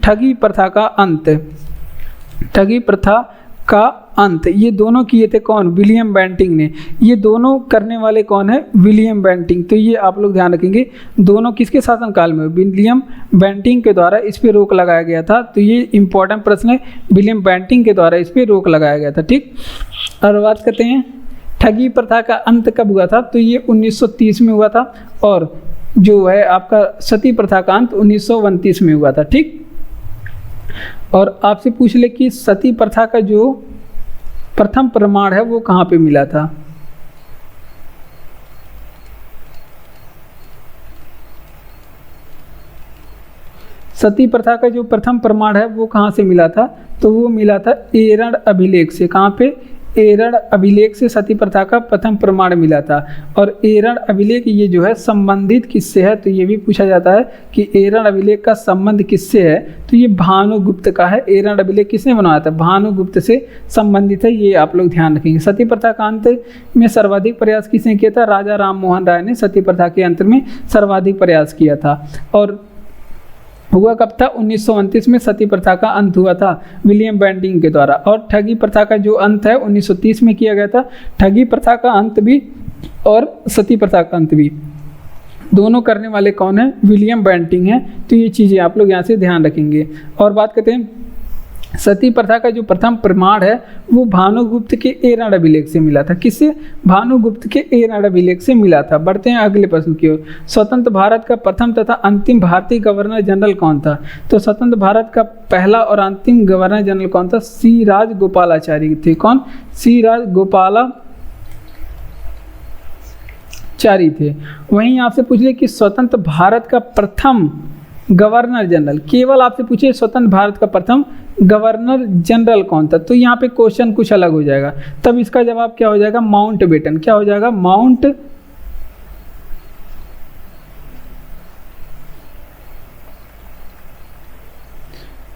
ठगी प्रथा का अंत, ठगी प्रथा का अंत, ये दोनों किए थे कौन, विलियम बेंटिंक ने। ये दोनों करने वाले कौन है, विलियम बेंटिंक। तो ये आप लोग ध्यान रखेंगे, दोनों किसके शासनकाल में, विलियम बेंटिंक के द्वारा इस पर रोक लगाया गया था। तो ये इंपॉर्टेंट प्रश्न है, विलियम बेंटिंक के द्वारा इस पर रोक लगाया गया था। ठीक, और बात करते हैं ठगी प्रथा का अंत कब हुआ था, तो ये 1930 में हुआ था। और जो है आपका सती प्रथा का अंत 1929 में हुआ था। ठीक, और आपसे पूछ ले कि सती प्रथा का जो प्रथम प्रमाण है वो कहाँ पे मिला था, सती प्रथा का जो प्रथम प्रमाण है वो कहाँ से मिला था, तो वो मिला था एरण अभिलेख से। कहाँ पे, एरण अभिलेख से सती प्रथा का प्रथम प्रमाण मिला था। और एरण अभिलेख ये जो है संबंधित किससे है, तो ये भी पूछा जाता है कि एरण अभिलेख का संबंध किससे है, तो ये भानुगुप्त का है। एरण अभिलेख किसने बनाया था, भानुगुप्त से संबंधित है। ये आप लोग ध्यान रखेंगे। सती प्रथा का अंत में सर्वाधिक प्रयास किसने किया था, राजा राम मोहन राय ने सती प्रथा के अंत में सर्वाधिक प्रयास किया था। और हुआ कब था? 1929 में सती प्रथा का अंत हुआ था विलियम बेंटिंक के द्वारा। और ठगी प्रथा का जो अंत है 1930 में किया गया था। ठगी प्रथा का अंत भी और सती प्रथा का अंत भी दोनों करने वाले कौन है? विलियम बेंटिंक हैं। तो ये चीज़ें आप लोग यहाँ से ध्यान रखेंगे। और बात करते हैं सती प्रथा का जो प्रथम प्रमाण है वो भानुगुप्त के एरण अभिलेख से मिला था। किससे? भानुगुप्त के एरण अभिलेख से मिला था। बढ़ते हैं अगले प्रश्न की ओर। स्वतंत्र भारत का प्रथम तथा अंतिम भारतीय गवर्नर जनरल कौन था? तो स्वतंत्र भारत का पहला और अंतिम गवर्नर जनरल कौन था? सी राजगोपालाचारी थे। कौन? सी राजगोपालाचारी थे। वहीं आपसे पूछ ले कि स्वतंत्र भारत का प्रथम गवर्नर जनरल, केवल आपसे पूछे स्वतंत्र भारत का प्रथम गवर्नर जनरल कौन था, तो यहाँ पे क्वेश्चन कुछ अलग हो जाएगा। तब इसका जवाब क्या हो जाएगा? माउंटबेटन। क्या हो जाएगा?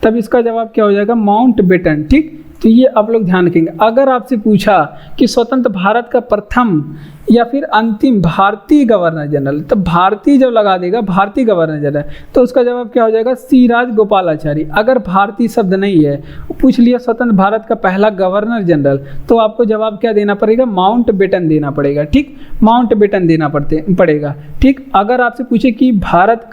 तब इसका जवाब क्या हो जाएगा? माउंटबेटन। ठीक, तो ये आप लोग ध्यान रखेंगे। अगर आपसे पूछा कि स्वतंत्र भारत का प्रथम या फिर अंतिम भारतीय गवर्नर जनरल, तो भारतीय जब लगा देगा भारतीय गवर्नर जनरल, तो उसका जवाब क्या हो जाएगा? सी राजगोपालाचारी। अगर भारतीय शब्द नहीं है, पूछ लिया स्वतंत्र भारत का पहला गवर्नर जनरल, तो आपको जवाब क्या देना पड़ेगा? माउंटबेटन देना पड़ेगा। ठीक, माउंटबेटन देना पड़ेगा। ठीक, अगर आपसे पूछे कि भारत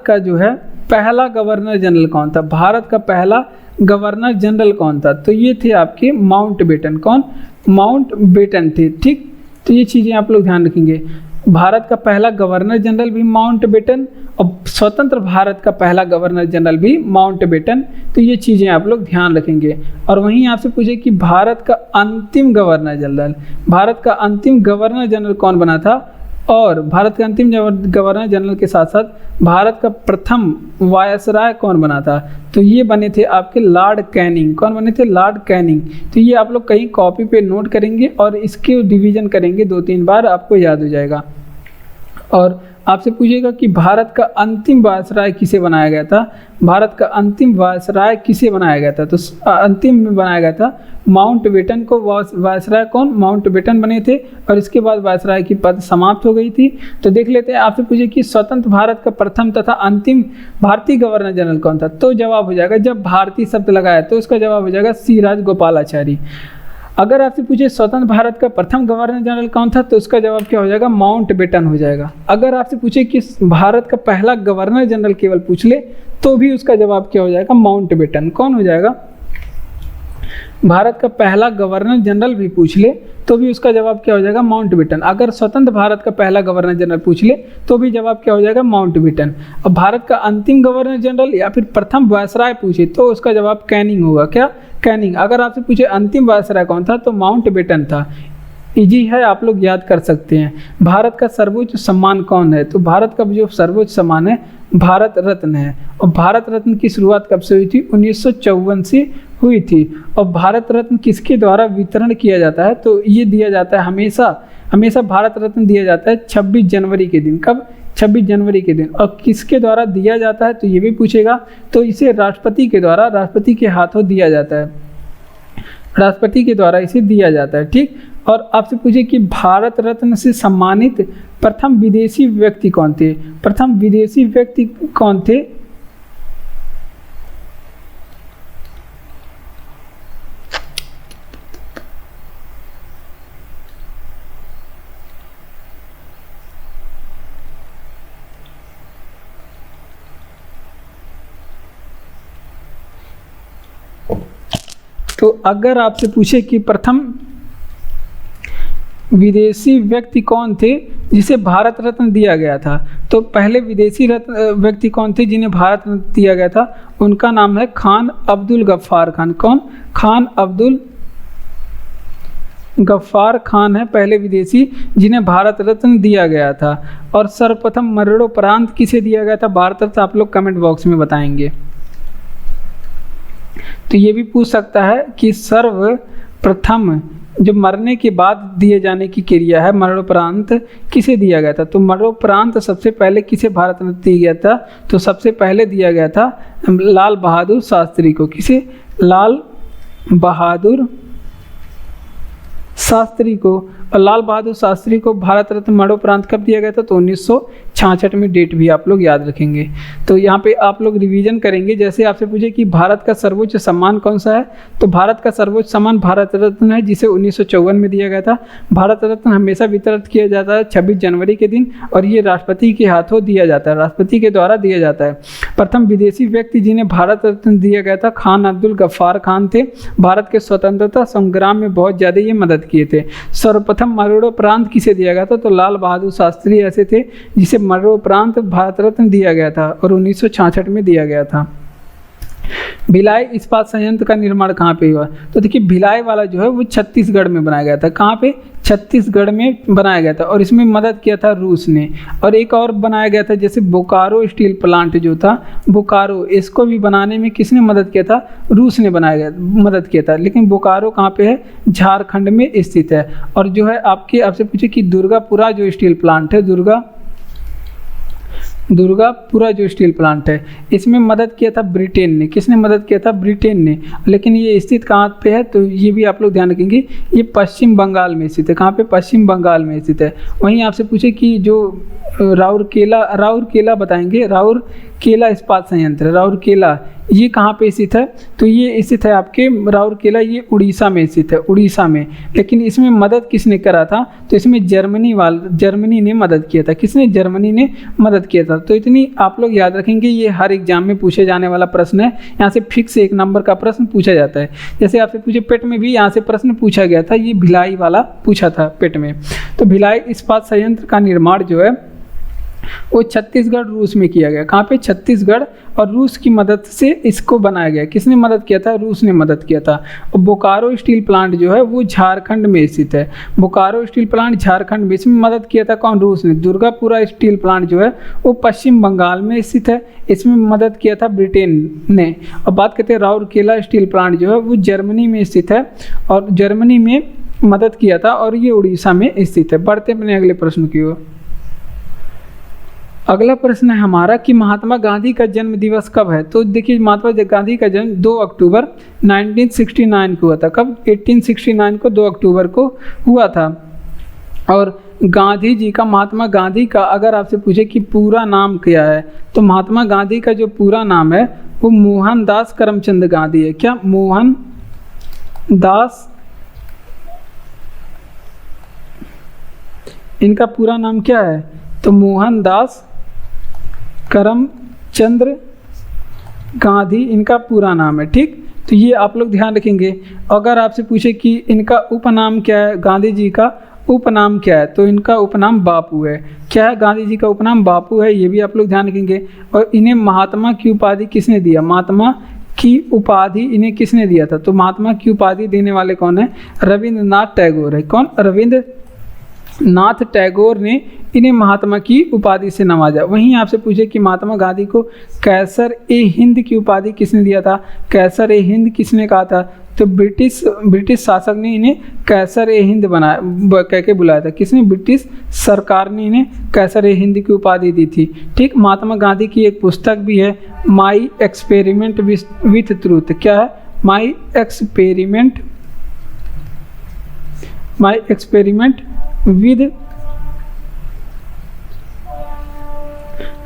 का जो है पहला गवर्नर जनरल कौन था, भारत का पहला गवर्नर जनरल कौन था, तो ये थे आपके माउंटबेटन। कौन? माउंटबेटन थे। ठीक, तो ये चीज़ें आप लोग ध्यान रखेंगे। भारत का पहला गवर्नर जनरल भी माउंटबेटन और स्वतंत्र भारत का पहला गवर्नर जनरल भी माउंटबेटन। तो ये चीज़ें आप लोग ध्यान रखेंगे। और वहीं आपसे पूछे कि भारत का अंतिम गवर्नर जनरल कौन बना था, और भारत के अंतिम गवर्नर जनरल के साथ साथ भारत का प्रथम वायसराय कौन बना था, तो ये बने थे आपके लॉर्ड कैनिंग। कौन बने थे? Lord Canning. तो ये आप लोग कहीं कॉपी पे नोट करेंगे और इसके डिवीजन करेंगे 2-3 बार, आपको याद हो जाएगा। और आपसे पूछेगा कि भारत का अंतिम वायसराय किसे बनाया गया था, भारत का अंतिम वायसराय किसे बनाया गया था, तो अंतिम में बनाया गया था माउंटबेटन को। वायसराय कौन? माउंटबेटन बने थे। और इसके बाद वायसराय की पद समाप्त हो गई थी। तो देख लेते हैं, आपसे पूछे कि स्वतंत्र भारत का प्रथम तथा अंतिम भारतीय गवर्नर जनरल कौन था, तो जवाब हो जाएगा, जब भारतीय शब्द लगाया तो उसका जवाब हो जाएगा सी राजगोपालाचारी। अगर आपसे पूछे स्वतंत्र भारत का प्रथम गवर्नर जनरल कौन था, तो उसका जवाब क्या हो जाएगा? माउंटबेटन हो जाएगा। अगर आपसे पूछे कि भारत का पहला गवर्नर जनरल केवल पूछ ले, तो भी उसका जवाब क्या हो जाएगा? माउंटबेटन। कौन हो जाएगा? भारत का पहला गवर्नर जनरल भी पूछ ले तो भी उसका जवाब क्या हो जाएगा? माउंटबेटन। अगर स्वतंत्र भारत का पहला गवर्नर जनरल पूछ ले तो भी जवाब क्या हो जाएगा? माउंटबेटन। अब भारत का अंतिम गवर्नर जनरल या फिर प्रथम वायसराय पूछे तो उसका जवाब कैनिंग होगा। क्या? कैनिंग। अगर आपसे पूछे अंतिम वायसराय कौन था, तो माउंटबेटन था। इजी है, आप लोग याद कर सकते हैं। भारत का सर्वोच्च सम्मान कौन है, तो भारत का जो सर्वोच्च सम्मान है भारत रत्न है। और भारत रत्न की शुरुआत कब से हुई थी? 1954 से हुई थी। और भारत रत्न किसके द्वारा वितरण किया जाता है, तो ये दिया जाता है हमेशा भारत रत्न दिया जाता है 26 जनवरी के दिन। कब? 26 जनवरी के दिन। और किसके द्वारा दिया जाता है, तो ये भी पूछेगा। तो इसे राष्ट्रपति के द्वारा, राष्ट्रपति के हाथों दिया जाता है, राष्ट्रपति के द्वारा इसे दिया जाता है। ठीक। और आपसे पूछे कि भारत रत्न से सम्मानित प्रथम विदेशी व्यक्ति कौन थे, प्रथम विदेशी व्यक्ति कौन थे? तो अगर आपसे पूछे कि प्रथम विदेशी व्यक्ति कौन थे जिसे भारत रत्न दिया गया था, तो पहले विदेशी व्यक्ति कौन थे जिन्हें भारत रत्न दिया गया था? उनका नाम है खान अब्दुल गफ्फार खान। कौन? खान अब्दुल गफ्फार खान है पहले विदेशी जिन्हें भारत रत्न दिया गया था। और सर्वप्रथम मरणोपरांत किसे दिया गया था भारत रत्न, आप लोग कमेंट बॉक्स में बताएंगे। तो ये भी पूछ सकता है कि सर्वप्रथम जो मरने के बाद दिए जाने की क्रिया है मरणोपरांत किसे दिया गया था, तो मरणोपरांत सबसे पहले किसे भारत रत्न दिया गया था, तो सबसे पहले दिया गया था लाल बहादुर शास्त्री को। किसे? लाल बहादुर शास्त्री को। और लाल बहादुर शास्त्री को भारत रत्न मरणोपरांत कब दिया गया था, तो 1966 में। डेट भी आप लोग याद रखेंगे। तो यहाँ पे आप लोग रिवीजन करेंगे। जैसे आपसे पूछे कि भारत का सर्वोच्च सम्मान कौन सा है, तो भारत का सर्वोच्च सम्मान भारत रत्न है, जिसे 1954 में दिया गया था। भारत रत्न हमेशा वितरित किया जाता है 26 जनवरी के दिन, और ये राष्ट्रपति के हाथों दिया जाता है, राष्ट्रपति के द्वारा दिया जाता है। प्रथम विदेशी व्यक्ति जिन्हें भारत रत्न दिया गया था खान अब्दुल गफ्फार खान थे। भारत के स्वतंत्रता संग्राम में बहुत ज़्यादा ये मदद किए थे। सर्वप्रथम मरणोपरांत किसे दिया गया था, तो लाल बहादुर शास्त्री ऐसे थे जिसे मरणोपरांत भारत रत्न दिया गया था और 1966 में दिया गया था। भिलाई इस्पात संयंत्र का निर्माण कहाँ पे हुआ, तो देखिए भिलाई वाला जो है वो छत्तीसगढ़ में बनाया गया था। कहाँ पे, छत्तीसगढ़ में बनाया गया था, और इसमें मदद किया था रूस ने। और एक और बनाया गया था जैसे बोकारो स्टील प्लांट जो था, बोकारो, इसको भी बनाने में किसने मदद किया था, रूस ने मदद किया था। लेकिन बोकारो कहाँ पे है, झारखंड में स्थित है। और जो है आपसे पूछे कि दुर्गापुरा जो स्टील प्लांट है, दुर्गापुरा जो स्टील प्लांट है, इसमें मदद किया था ब्रिटेन ने। किसने मदद किया था, ब्रिटेन ने। लेकिन ये स्थित कहाँ पे है, तो ये भी आप लोग ध्यान रखेंगे, ये पश्चिम बंगाल में स्थित है। कहाँ पे, पश्चिम बंगाल में स्थित है। वहीं आपसे पूछे कि जो राउरकेला बताएंगे, राउरकेला इस्पात संयंत्र, राउरकेला ये कहाँ पे स्थित है, तो ये स्थित है आपके राउरकेला, ये उड़ीसा में स्थित है, उड़ीसा में। लेकिन इसमें मदद किसने करा था, तो इसमें जर्मनी ने मदद किया था। किसने, जर्मनी ने मदद किया था। तो इतनी आप लोग याद रखेंगे, ये हर एग्जाम में पूछे जाने वाला प्रश्न है। यहाँ से फिक्स 1 नंबर का प्रश्न पूछा जाता है। जैसे आपसे पूछे पेट में भी यहाँ से प्रश्न पूछा गया था, ये भिलाई वाला पूछा था पेट में। तो भिलाई इस्पात संयंत्र का निर्माण जो है वो छत्तीसगढ़ रूस में किया गया। कहाँ पे, छत्तीसगढ़, और रूस की मदद से इसको बनाया गया। किसने मदद किया था, रूस ने मदद किया था। और बोकारो स्टील प्लांट जो है वो झारखंड में स्थित है। बोकारो स्टील प्लांट झारखंड में, इसमें मदद किया था कौन, रूस ने। दुर्गापुरा स्टील प्लांट जो है वो पश्चिम बंगाल में स्थित है, इसमें मदद किया था ब्रिटेन ने। और बात करते हैं राउरकेला स्टील प्लांट जो है वो जर्मनी में स्थित है, और जर्मनी में मदद किया था, और ये उड़ीसा में स्थित है। बढ़ते अपने अगले प्रश्न की ओर। अगला प्रश्न है हमारा कि महात्मा गांधी का जन्म दिवस कब है। तो देखिए महात्मा गांधी का जन्म 2 अक्टूबर 1969 को हुआ था। कब, 1869 को 2 अक्टूबर को हुआ था। और गांधी जी का, महात्मा गांधी का अगर आपसे पूछे कि पूरा नाम क्या है, तो महात्मा गांधी का जो पूरा नाम है वो मोहनदास करमचंद गांधी है। क्या, मोहनदास, इनका पूरा नाम क्या है, तो मोहनदास करमचंद्र गांधी इनका पूरा नाम है। ठीक, तो ये आप लोग ध्यान रखेंगे। अगर आपसे पूछे कि इनका उपनाम क्या है, गांधी जी का उपनाम क्या है, तो इनका उपनाम बापू है। क्या है, गांधी जी का उपनाम बापू है, ये भी आप लोग ध्यान रखेंगे। और इन्हें महात्मा की उपाधि किसने दिया, महात्मा की उपाधि इन्हें किसने दिया था, तो महात्मा की उपाधि देने वाले कौन है, रविंद्रनाथ टैगोर है। कौन, रविंद्रनाथ टैगोर ने इन्हें महात्मा की उपाधि से नवाजा। वहीं आपसे पूछे कि महात्मा गांधी को कैसर ए हिंद की उपाधि किसने दिया था, कैसर ए हिंद किसने कहा था, तो ब्रिटिश शासक ने इन्हें कैसर ए हिंद कह के बुलाया था। किसने, ब्रिटिश सरकार ने इन्हें कैसर ए हिंद की उपाधि दी थी। ठीक, महात्मा गांधी की एक पुस्तक भी है, माई एक्सपेरिमेंट विथ ट्रूथ। क्या है, माई एक्सपेरिमेंट विद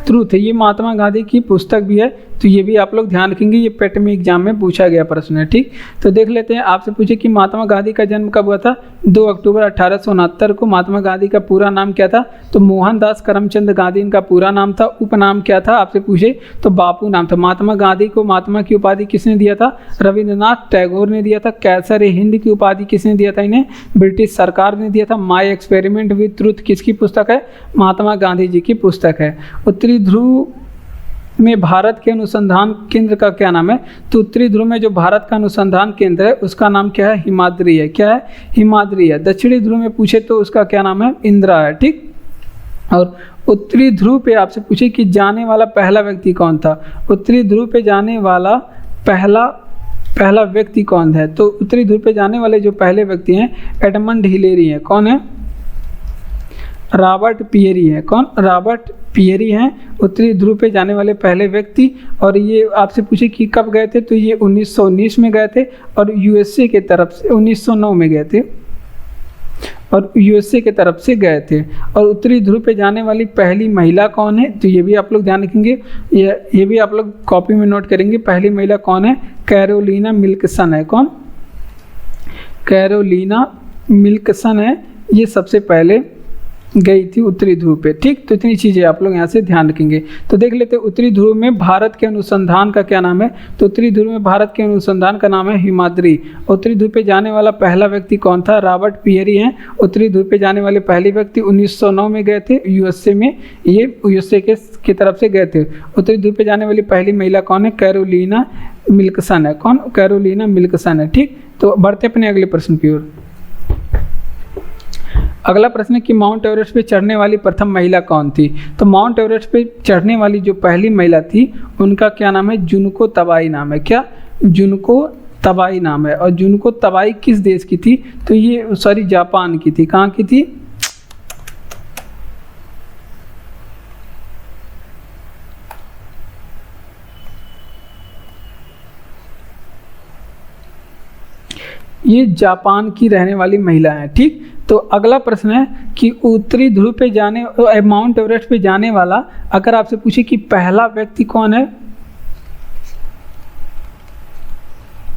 ट्रूथ है, ये महात्मा गांधी की पुस्तक भी है। तो ये भी आप लोग ध्यान रखेंगे, ये पेट में एग्जाम में पूछा गया प्रश्न है। ठीक, तो देख लेते हैं। आपसे पूछे कि महात्मा गांधी का जन्म कब हुआ था, 2 अक्टूबर 1869 को। महात्मा गांधी का पूरा नाम क्या था, तो मोहनदास करमचंद गांधी इनका पूरा नाम था। उपनाम क्या था आपसे पूछे, तो बापू नाम था। महात्मा गांधी को महात्मा की उपाधि किसने दिया था, रविंद्रनाथ टैगोर ने दिया था। कैसर ए हिंद की उपाधि किसने दिया था, इन्हें ब्रिटिश सरकार ने दिया था। माई एक्सपेरिमेंट विद ट्रूथ किसकी पुस्तक है, महात्मा गांधी जी की पुस्तक है। उत्तरी ध्रुव में भारत के अनुसंधान केंद्र का क्या नाम है, तो उत्तरी ध्रुव में जो भारत का अनुसंधान केंद्र है उसका नाम क्या है, हिमाद्री है। क्या है, हिमाद्री है। दक्षिणी ध्रुव में पूछे तो उसका क्या नाम है, इंदिरा है। ठीक, और उत्तरी ध्रुव पे आपसे पूछे कि जाने वाला पहला व्यक्ति कौन था, उत्तरी ध्रुव पे जाने वाला पहला व्यक्ति कौन है, तो उत्तरी ध्रुव पे जाने वाले जो पहले व्यक्ति हैं एडमंड हिलेरी हैं। कौन है, रॉबर्ट पियरी है। कौन, रॉबर्ट पियरी हैं उत्तरी ध्रुव पे जाने वाले पहले व्यक्ति। और ये आपसे पूछे कि कब गए थे, तो ये 1919 में गए थे, और यूएसए के तरफ से 1909 में गए थे। और यूएसए की तरफ से गए थे। और उत्तरी ध्रुव पे जाने वाली पहली महिला कौन है, तो ये भी आप लोग ध्यान रखेंगे, ये भी आप लोग कॉपी में नोट करेंगे। पहली महिला कौन है, कैरोलिना विल्सन है। कौन, कैरोलिना विल्सन है, ये सबसे पहले गई थी उत्तरी ध्रुव पे। ठीक, तो इतनी चीज़ें आप लोग यहाँ से ध्यान रखेंगे। तो देख लेते हैं उत्तरी ध्रुव में भारत के अनुसंधान का क्या नाम है, तो उत्तरी ध्रुव में भारत के अनुसंधान का नाम है हिमाद्री। उत्तरी ध्रुव पे जाने वाला पहला व्यक्ति कौन था, रॉबर्ट पियरी हैं। उत्तरी ध्रुव पे जाने वाले पहले व्यक्ति 1909 में गए थे यूएसए में, ये यूएसए की तरफ से गए थे। उत्तरी ध्रुव पे जाने वाली पहली महिला कौन है, कैरोलिना विल्सन है। कौन, कैरोलिना विल्सन है। ठीक, तो बढ़ते अपने अगले प्रश्न की ओर। अगला प्रश्न है कि माउंट एवरेस्ट पे चढ़ने वाली प्रथम महिला कौन थी, तो माउंट एवरेस्ट पे चढ़ने वाली जो पहली महिला थी उनका क्या नाम है, जुनको तबाई नाम है। क्या, जुनको तबाई नाम है। और जुनको तबाई किस देश की थी, तो ये सॉरी जापान की थी। कहाँ की थी, ये जापान की रहने वाली महिला है। ठीक, तो अगला प्रश्न है कि उत्तरी ध्रुव पे जाने, माउंट एवरेस्ट पे जाने वाला, अगर आपसे पूछे कि पहला व्यक्ति कौन है,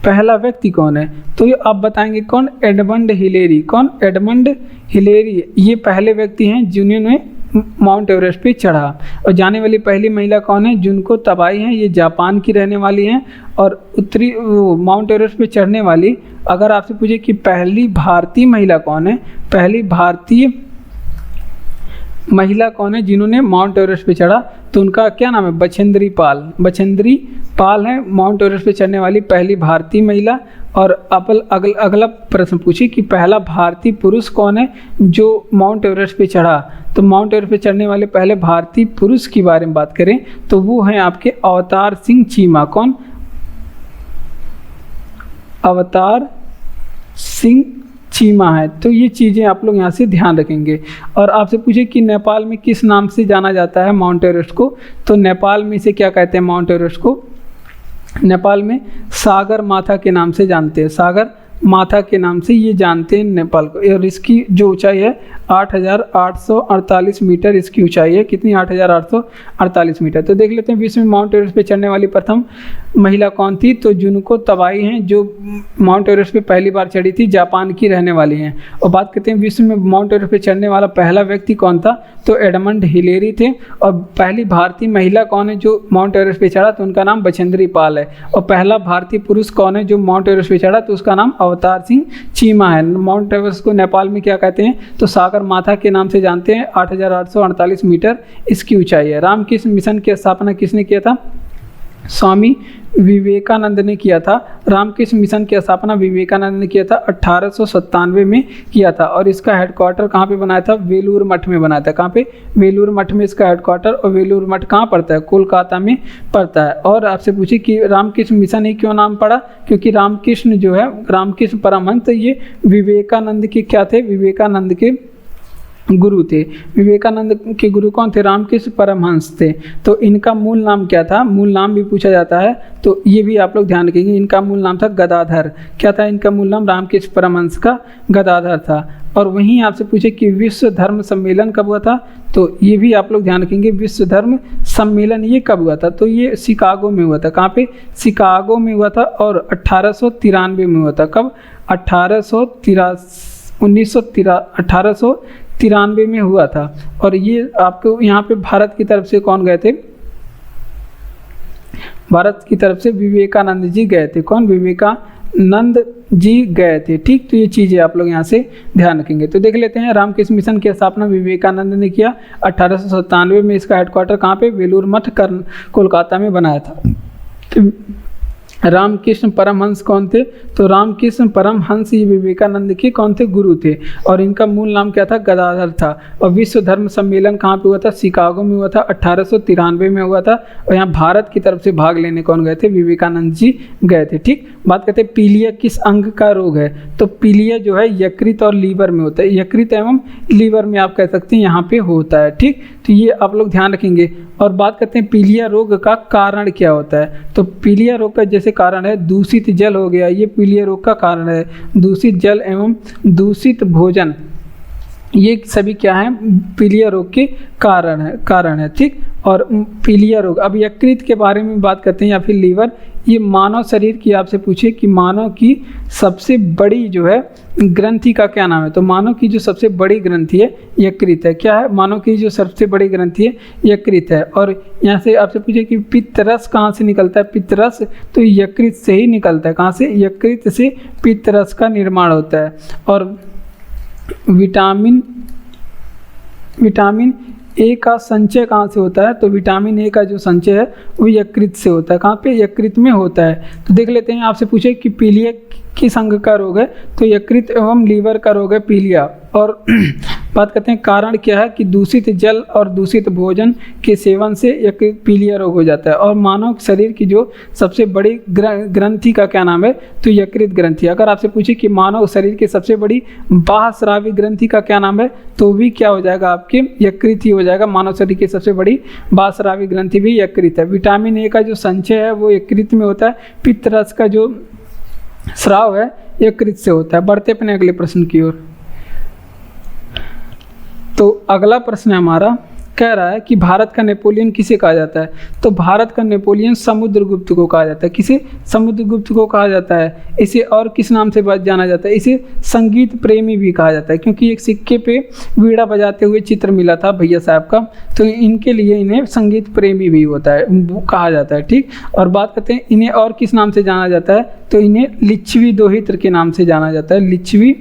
पहला व्यक्ति कौन है, तो ये आप बताएंगे कौन, एडमंड हिलेरी। कौन, एडमंड हिलेरी, ये पहले व्यक्ति हैं जिन्होंने माउंट एवरेस्ट पे चढ़ा। और जाने वाली पहली महिला कौन है, जुनको तबाई हैं, ये जापान की रहने वाली हैं। और उत्तरी माउंट एवरेस्ट पे चढ़ने वाली, अगर आपसे पूछे कि पहली भारतीय महिला कौन है, पहली भारतीय महिला कौन है जिन्होंने माउंट एवरेस्ट पे चढ़ा, तो उनका क्या नाम है, बछेंद्री पाल। बछेंद्री पाल है माउंट एवरेस्ट पे चढ़ने वाली पहली भारतीय महिला। और अगला प्रश्न पूछिए कि पहला भारतीय पुरुष कौन है जो माउंट एवरेस्ट पे चढ़ा, तो माउंट एवरेस्ट पे चढ़ने वाले पहले भारतीय पुरुष के बारे में बात करें तो वो हैं आपके अवतार सिंह चीमा। कौन, अवतार सिंह चीमा है। तो ये चीज़ें आप लोग यहाँ से ध्यान रखेंगे। और आपसे पूछे कि नेपाल में किस नाम से जाना जाता है माउंट एवरेस्ट को, तो नेपाल में इसे क्या कहते हैं, माउंट एवरेस्ट को नेपाल में सागर माथा के नाम से जानते हैं। सागर माथा के नाम से ये जानते हैं नेपाल को। और इसकी जो ऊंचाई है 8,848 मीटर इसकी ऊंचाई है। कितनी, 8,848 मीटर। तो देख लेते हैं विश्व में माउंट एवरेस्ट पे चढ़ने वाली प्रथम महिला कौन थी, तो जुनको तबाई हैं जो माउंट एवरेस्ट पे पहली बार चढ़ी थी, जापान की रहने वाली हैं। और बात करते हैं विश्व में माउंट एवरेस्ट पे चढ़ने वाला पहला व्यक्ति कौन था, तो एडमंड हिलेरी थे। और पहली भारतीय महिला कौन है जो माउंट एवरेस्ट पे चढ़ा, तो उनका नाम बछेंद्री पाल है। और पहला भारतीय पुरुष कौन है जो माउंट एवरेस्ट पे चढ़ा, तो उसका नाम अवतार सिंह चीमा है। माउंट एवरेस्ट को नेपाल में क्या कहते हैं, तो सागर माथा के नाम से जानते हैं। 8,848 मीटर इसकी ऊंचाई है। रामकृष्ण मिशन की स्थापना किसने किया था, स्वामी विवेकानंद ने किया था। रामकृष्ण मिशन की स्थापना विवेकानंद ने किया था 1897 में किया था। और इसका हेडक्वार्टर कहाँ पे बनाया था, वेलूर मठ में बनाया था। कहाँ पे, वेलूर मठ में इसका हेडक्वार्टर। और वेलूर मठ कहाँ पड़ता है, कोलकाता में पड़ता है। और आपसे पूछे कि रामकृष्ण मिशन ही क्यों नाम पड़ा, क्योंकि रामकृष्ण जो है, रामकृष्ण परमहंस ये विवेकानंद के क्या थे, विवेकानंद के गुरु थे। विवेकानंद के गुरु कौन थे, रामकृष्ण परमहंस थे। तो इनका मूल नाम क्या था, मूल नाम भी पूछा जाता है, तो ये भी आप लोग ध्यान रखेंगे। इनका मूल नाम था गदाधर। क्या था इनका मूल नाम, रामकृष्ण परमहंस का गदाधर था। और वहीं आपसे पूछे कि विश्व धर्म सम्मेलन कब हुआ था, तो ये भी आप लोग ध्यान रखेंगे। विश्व धर्म सम्मेलन ये कब हुआ था, तो ये शिकागो में हुआ था। कहाँ पे, शिकागो में हुआ था। और 1893 में हुआ था। कब, 1893 में हुआ था। और ये आपको यहाँ पे भारत की तरफ से कौन गए थे, भारत की तरफ से विवेकानंद जी गए थे। कौन, विवेकानंद जी गए थे। ठीक, तो ये चीज़ें आप लोग यहाँ से ध्यान रखेंगे। तो देख लेते हैं रामकृष्ण मिशन की स्थापना विवेकानंद ने किया 1897 में। इसका हेडक्वार्टर कहाँ पे, वेलूर मठ कोलकाता में बनाया था। तो रामकृष्ण परमहंस कौन थे, तो रामकृष्ण परमहंस ये विवेकानंद के कौन थे, गुरु थे। और इनका मूल नाम क्या था, गदाधर था। और विश्व धर्म सम्मेलन कहाँ पे हुआ था, शिकागो में हुआ था। 1893 में हुआ था। और यहाँ भारत की तरफ से भाग लेने कौन गए थे, विवेकानंद जी गए थे। ठीक, बात करते हैं पीलिया किस अंग का रोग है, तो पीलिया जो है यकृत और लीवर में होता है। यकृत एवं लीवर में आप कह सकते हैं यहाँ पे होता है। ठीक, तो ये आप लोग ध्यान रखेंगे। और बात करते हैं पीलिया रोग का कारण क्या होता है, तो पीलिया रोग का जैसे कारण है दूषित जल हो गया, ये पीलिया रोग का कारण है। दूषित जल एवं दूषित भोजन, ये सभी क्या है, पीलिया रोग के कारण है। ठीक, और पीलिया रोग, अब यकृत के बारे में बात करते हैं या फिर लीवर। ये मानव शरीर की आपसे पूछे कि मानव की सबसे बड़ी जो है ग्रंथि का क्या नाम है, तो मानव की जो सबसे बड़ी ग्रंथि है यकृत है। क्या है, मानव की जो सबसे बड़ी ग्रंथि है यकृत है। और यहाँ से आपसे पूछे कि पित्तरस कहाँ से निकलता है, पित्तरस तो यकृत से ही निकलता है। कहाँ से, यकृत से पित्तरस का निर्माण होता है। और विटामिन ए का संचय कहाँ से होता है, तो विटामिन ए का जो संचय है वो यकृत से होता है। कहाँ पे, यकृत में होता है। तो देख लेते हैं, आपसे पूछे कि पीलिया किस अंग का रोग है, तो यकृत एवं लीवर का रोग है पीलिया। और बात करते हैं कारण क्या है, कि दूषित जल और दूषित भोजन के सेवन से यकृत पीलिया रोग हो जाता है। और मानव शरीर की जो सबसे बड़ी ग्रंथि का क्या नाम है, तो यकृत ग्रंथि। अगर आपसे पूछे कि मानव शरीर की सबसे बड़ी बाह्यस्रावी ग्रंथि का क्या नाम है, तो भी क्या हो जाएगा, आपके यकृत ही हो जाएगा। मानव शरीर की सबसे बड़ी बाह्यस्रावी ग्रंथि भी यकृत है। विटामिन ए का जो संचय है वो यकृत में होता है। पित्तरस का जो स्राव है यकृत से होता है। बढ़ते अपने अगले प्रश्न की ओर। तो अगला प्रश्न है हमारा, कह रहा है कि भारत का नेपोलियन किसे कहा जाता है, तो भारत का नेपोलियन समुद्रगुप्त को कहा जाता है। किसे, समुद्रगुप्त को कहा जाता है। इसे और किस नाम से जाना जाता है, इसे संगीत प्रेमी भी कहा जाता है, क्योंकि एक सिक्के पे वीणा बजाते हुए चित्र मिला था भैया साहब का, तो इनके लिए इन्हें संगीत प्रेमी भी होता है, कहा जाता है। ठीक, और बात करते हैं इन्हें और किस नाम से जाना जाता है, तो इन्हें लिच्छवी दोहित्र के नाम से जाना जाता है। लिच्छवी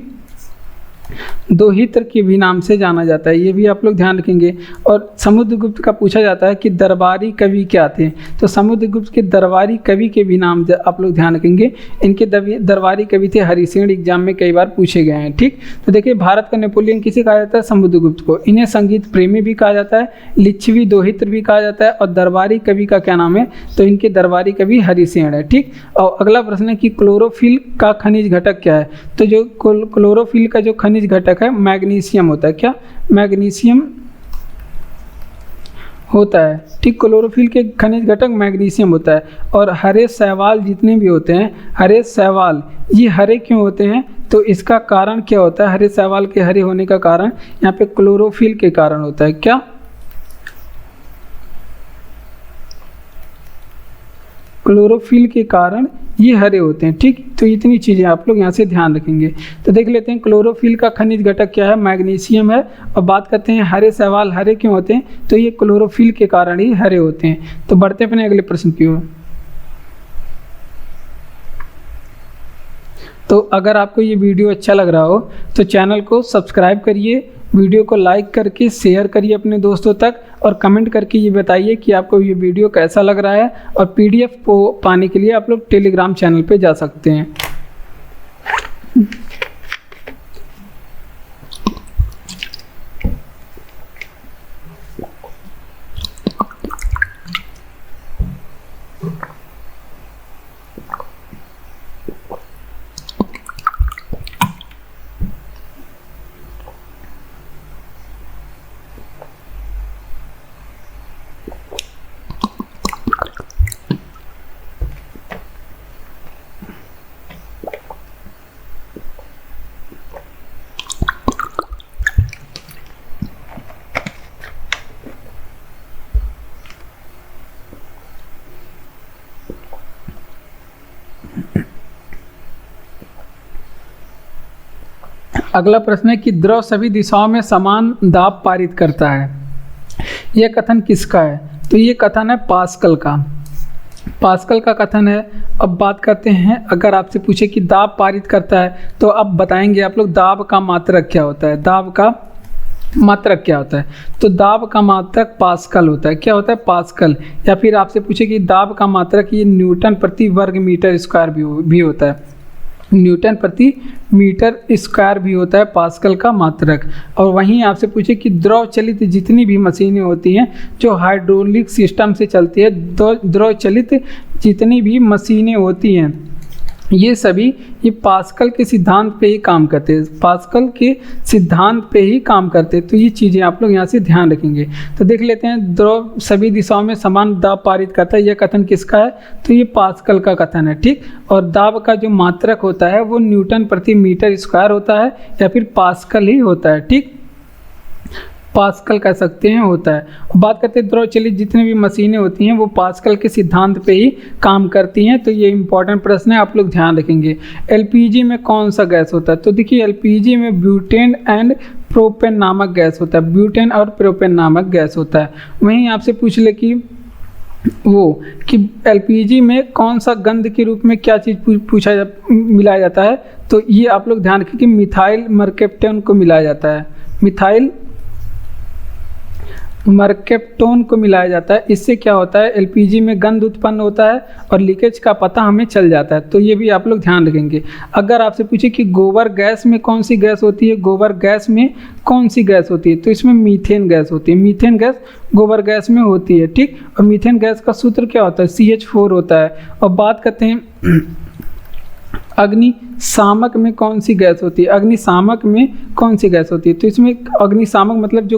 दोहित्र के भी नाम से जाना जाता है, ये भी आप लोग ध्यान रखेंगे। और समुद्रगुप्त का पूछा जाता है कि दरबारी कवि क्या थे, तो समुद्रगुप्त के दरबारी कवि के भी नाम आप लोग ध्यान रखेंगे। इनके दरबारी कवि थे हरिसेन, एग्जाम में कई बार पूछे गए हैं। ठीक, तो देखिए भारत का नेपोलियन किसे कहा जाता है, समुद्रगुप्त को। इन्हें संगीत प्रेमी भी कहा जाता है, लिच्छवी दोहित्र भी कहा जाता है, और दरबारी कवि का क्या नाम है, तो इनके दरबारी कवि हरिसेन है। ठीक, और अगला प्रश्न है कि क्लोरोफिल का खनिज घटक क्या है, तो जो क्लोरोफिल का जो खनिज घटक है मैग्नीशियम होता है। क्या, मैग्नीशियम होता है। ठीक, क्लोरोफिल के खनिज घटक मैग्नीशियम होता है। और हरे शैवाल जितने भी होते हैं, हरे शैवाल, ये हरे क्यों होते हैं, तो इसका कारण क्या होता है, हरे शैवाल के हरे होने का कारण यहाँ पे क्लोरोफिल के कारण होता है। क्या, क्लोरोफिल के कारण ये हरे होते हैं। ठीक, तो इतनी चीज़ें आप लोग यहाँ से ध्यान रखेंगे। तो देख लेते हैं क्लोरोफिल का खनिज घटक क्या है, मैग्नीशियम है। और बात करते हैं हरे शैवाल हरे क्यों होते हैं, तो ये क्लोरोफिल के कारण ही हरे होते हैं। तो बढ़ते अपने अगले प्रश्न की ओर। तो अगर आपको ये वीडियो अच्छा लग रहा हो तो चैनल को सब्सक्राइब करिए, वीडियो को लाइक करके शेयर करिए अपने दोस्तों तक, और कमेंट करके ये बताइए कि आपको ये वीडियो कैसा लग रहा है। और पीडीएफ को पाने के लिए आप लोग टेलीग्राम चैनल पे जा सकते हैं। अगला प्रश्न है कि द्रव सभी दिशाओं में समान दाब पारित करता है, यह कथन किसका है, तो ये कथन है पास्कल का। पास्कल का कथन है। अब बात करते हैं, अगर आपसे पूछे कि दाब पारित करता है तो अब बताएंगे आप लोग दाब का मात्रक क्या होता है, दाब का मात्रक क्या होता है, तो दाब का मात्रक पास्कल होता है। क्या होता है, पास्कल। या फिर आपसे पूछे कि दाब का मात्रक ये न्यूटन प्रति वर्ग मीटर स्क्वायर भी होता है, न्यूटन प्रति मीटर स्क्वायर भी होता है पास्कल का मात्रक। और वहीं आपसे पूछे कि द्रव चलित जितनी भी मशीनें होती हैं जो हाइड्रोलिक सिस्टम से चलती है, द्रव चलित जितनी भी मशीनें होती हैं ये सभी ये पास्कल के सिद्धांत पे ही काम करते हैं, पास्कल के सिद्धांत पे ही काम करते हैं। तो ये चीज़ें आप लोग यहाँ से ध्यान रखेंगे। तो देख लेते हैं, द्रव सभी दिशाओं में समान दाब पारित करता है, यह कथन किसका है, तो ये पास्कल का कथन है। ठीक, और दाब का जो मात्रक होता है वो न्यूटन प्रति मीटर स्क्वायर होता है या फिर पास्कल ही होता है। ठीक, पास्कल कह सकते हैं होता है। बात करते हैं द्रव चलित जितनी भी मशीनें होती हैं वो पास्कल के सिद्धांत पे ही काम करती हैं। तो ये इंपॉर्टेंट प्रश्न है, आप लोग ध्यान रखेंगे। एलपीजी में कौन सा गैस होता है? तो देखिए एलपीजी में ब्यूटेन एंड प्रोपेन नामक गैस होता है, ब्यूटेन और प्रोपेन नामक गैस होता है। वहीं आपसे पूछ ले कि एलपीजी में कौन सा गंध के रूप में क्या चीज़ मिलाया जाता है? तो ये आप लोग ध्यान रखें कि मिथाइल मर्केप्टोन को मिलाया जाता है, मिथाइल मर्केप्टोन को मिलाया जाता है। इससे क्या होता है, एलपीजी में गंध उत्पन्न होता है और लीकेज का पता हमें चल जाता है। तो ये भी आप लोग ध्यान रखेंगे। अगर आपसे पूछे कि गोबर गैस में कौन सी गैस होती है, गोबर गैस में कौन सी गैस होती है, तो इसमें मीथेन गैस होती है। मीथेन गैस गोबर गैस में होती है, ठीक। और मीथेन गैस का सूत्र क्या होता है, CH4 होता है। और बात करते हैं अग्निशामक में कौन सी गैस होती है, अग्निशामक में कौन सी गैस होती है? तो इसमें अग्निशामक मतलब जो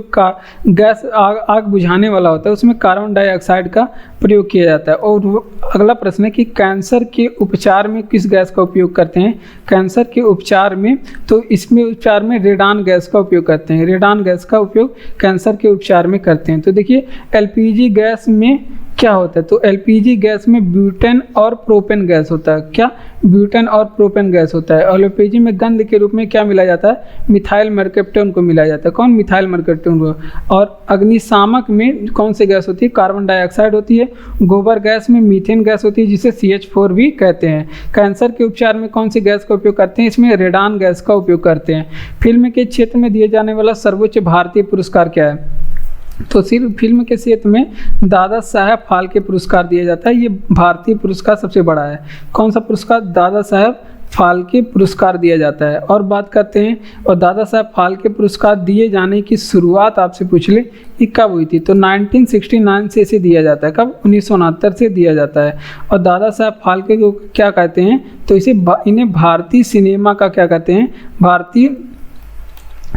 गैस आग बुझाने वाला होता है उसमें कार्बन डाइऑक्साइड का प्रयोग किया जाता है। और अगला प्रश्न है कि कैंसर के उपचार में किस गैस का उपयोग करते हैं? कैंसर के उपचार में, तो इसमें उपचार में रेडान गैस का उपयोग करते हैं, रेडान गैस का उपयोग कैंसर के उपचार में करते हैं। तो देखिए एलपीजी गैस में क्या होता है, तो एलपीजी गैस में ब्यूटेन और प्रोपेन गैस होता है। क्या? ब्यूटेन और प्रोपेन गैस होता है। और एलपीजी में गंध के रूप में क्या मिलाया जाता है, मिथाइल मर्केप्टोन को मिलाया जाता है। कौन? मिथाइल मर्केप्टोन को। और अग्निशामक में कौन सी गैस होती है, कार्बन डाइऑक्साइड होती है। गोबर गैस में मीथेन गैस होती है जिसे CH4 भी कहते हैं। कैंसर के उपचार में कौन सी गैस का उपयोग करते हैं, इसमें रेडान गैस का उपयोग करते हैं। फिल्म के क्षेत्र में दिए जाने वाला सर्वोच्च भारतीय पुरस्कार क्या है? तो सिर्फ फिल्म के क्षेत्र में दादा साहब फाल्के पुरस्कार दिया जाता है। ये भारतीय पुरस्कार सबसे बड़ा है। कौन सा पुरस्कार? दादा साहब फाल्के पुरस्कार दिया जाता है। और बात करते हैं, और दादा साहब फाल्के पुरस्कार दिए जाने की शुरुआत आपसे पूछ ले कि कब हुई थी, तो 1969 से इसे दिया जाता है। कब? 1969 से दिया जाता है। और दादा साहब फाल्के को क्या कहते हैं, तो इन्हें भारतीय सिनेमा का क्या कहते हैं, भारतीय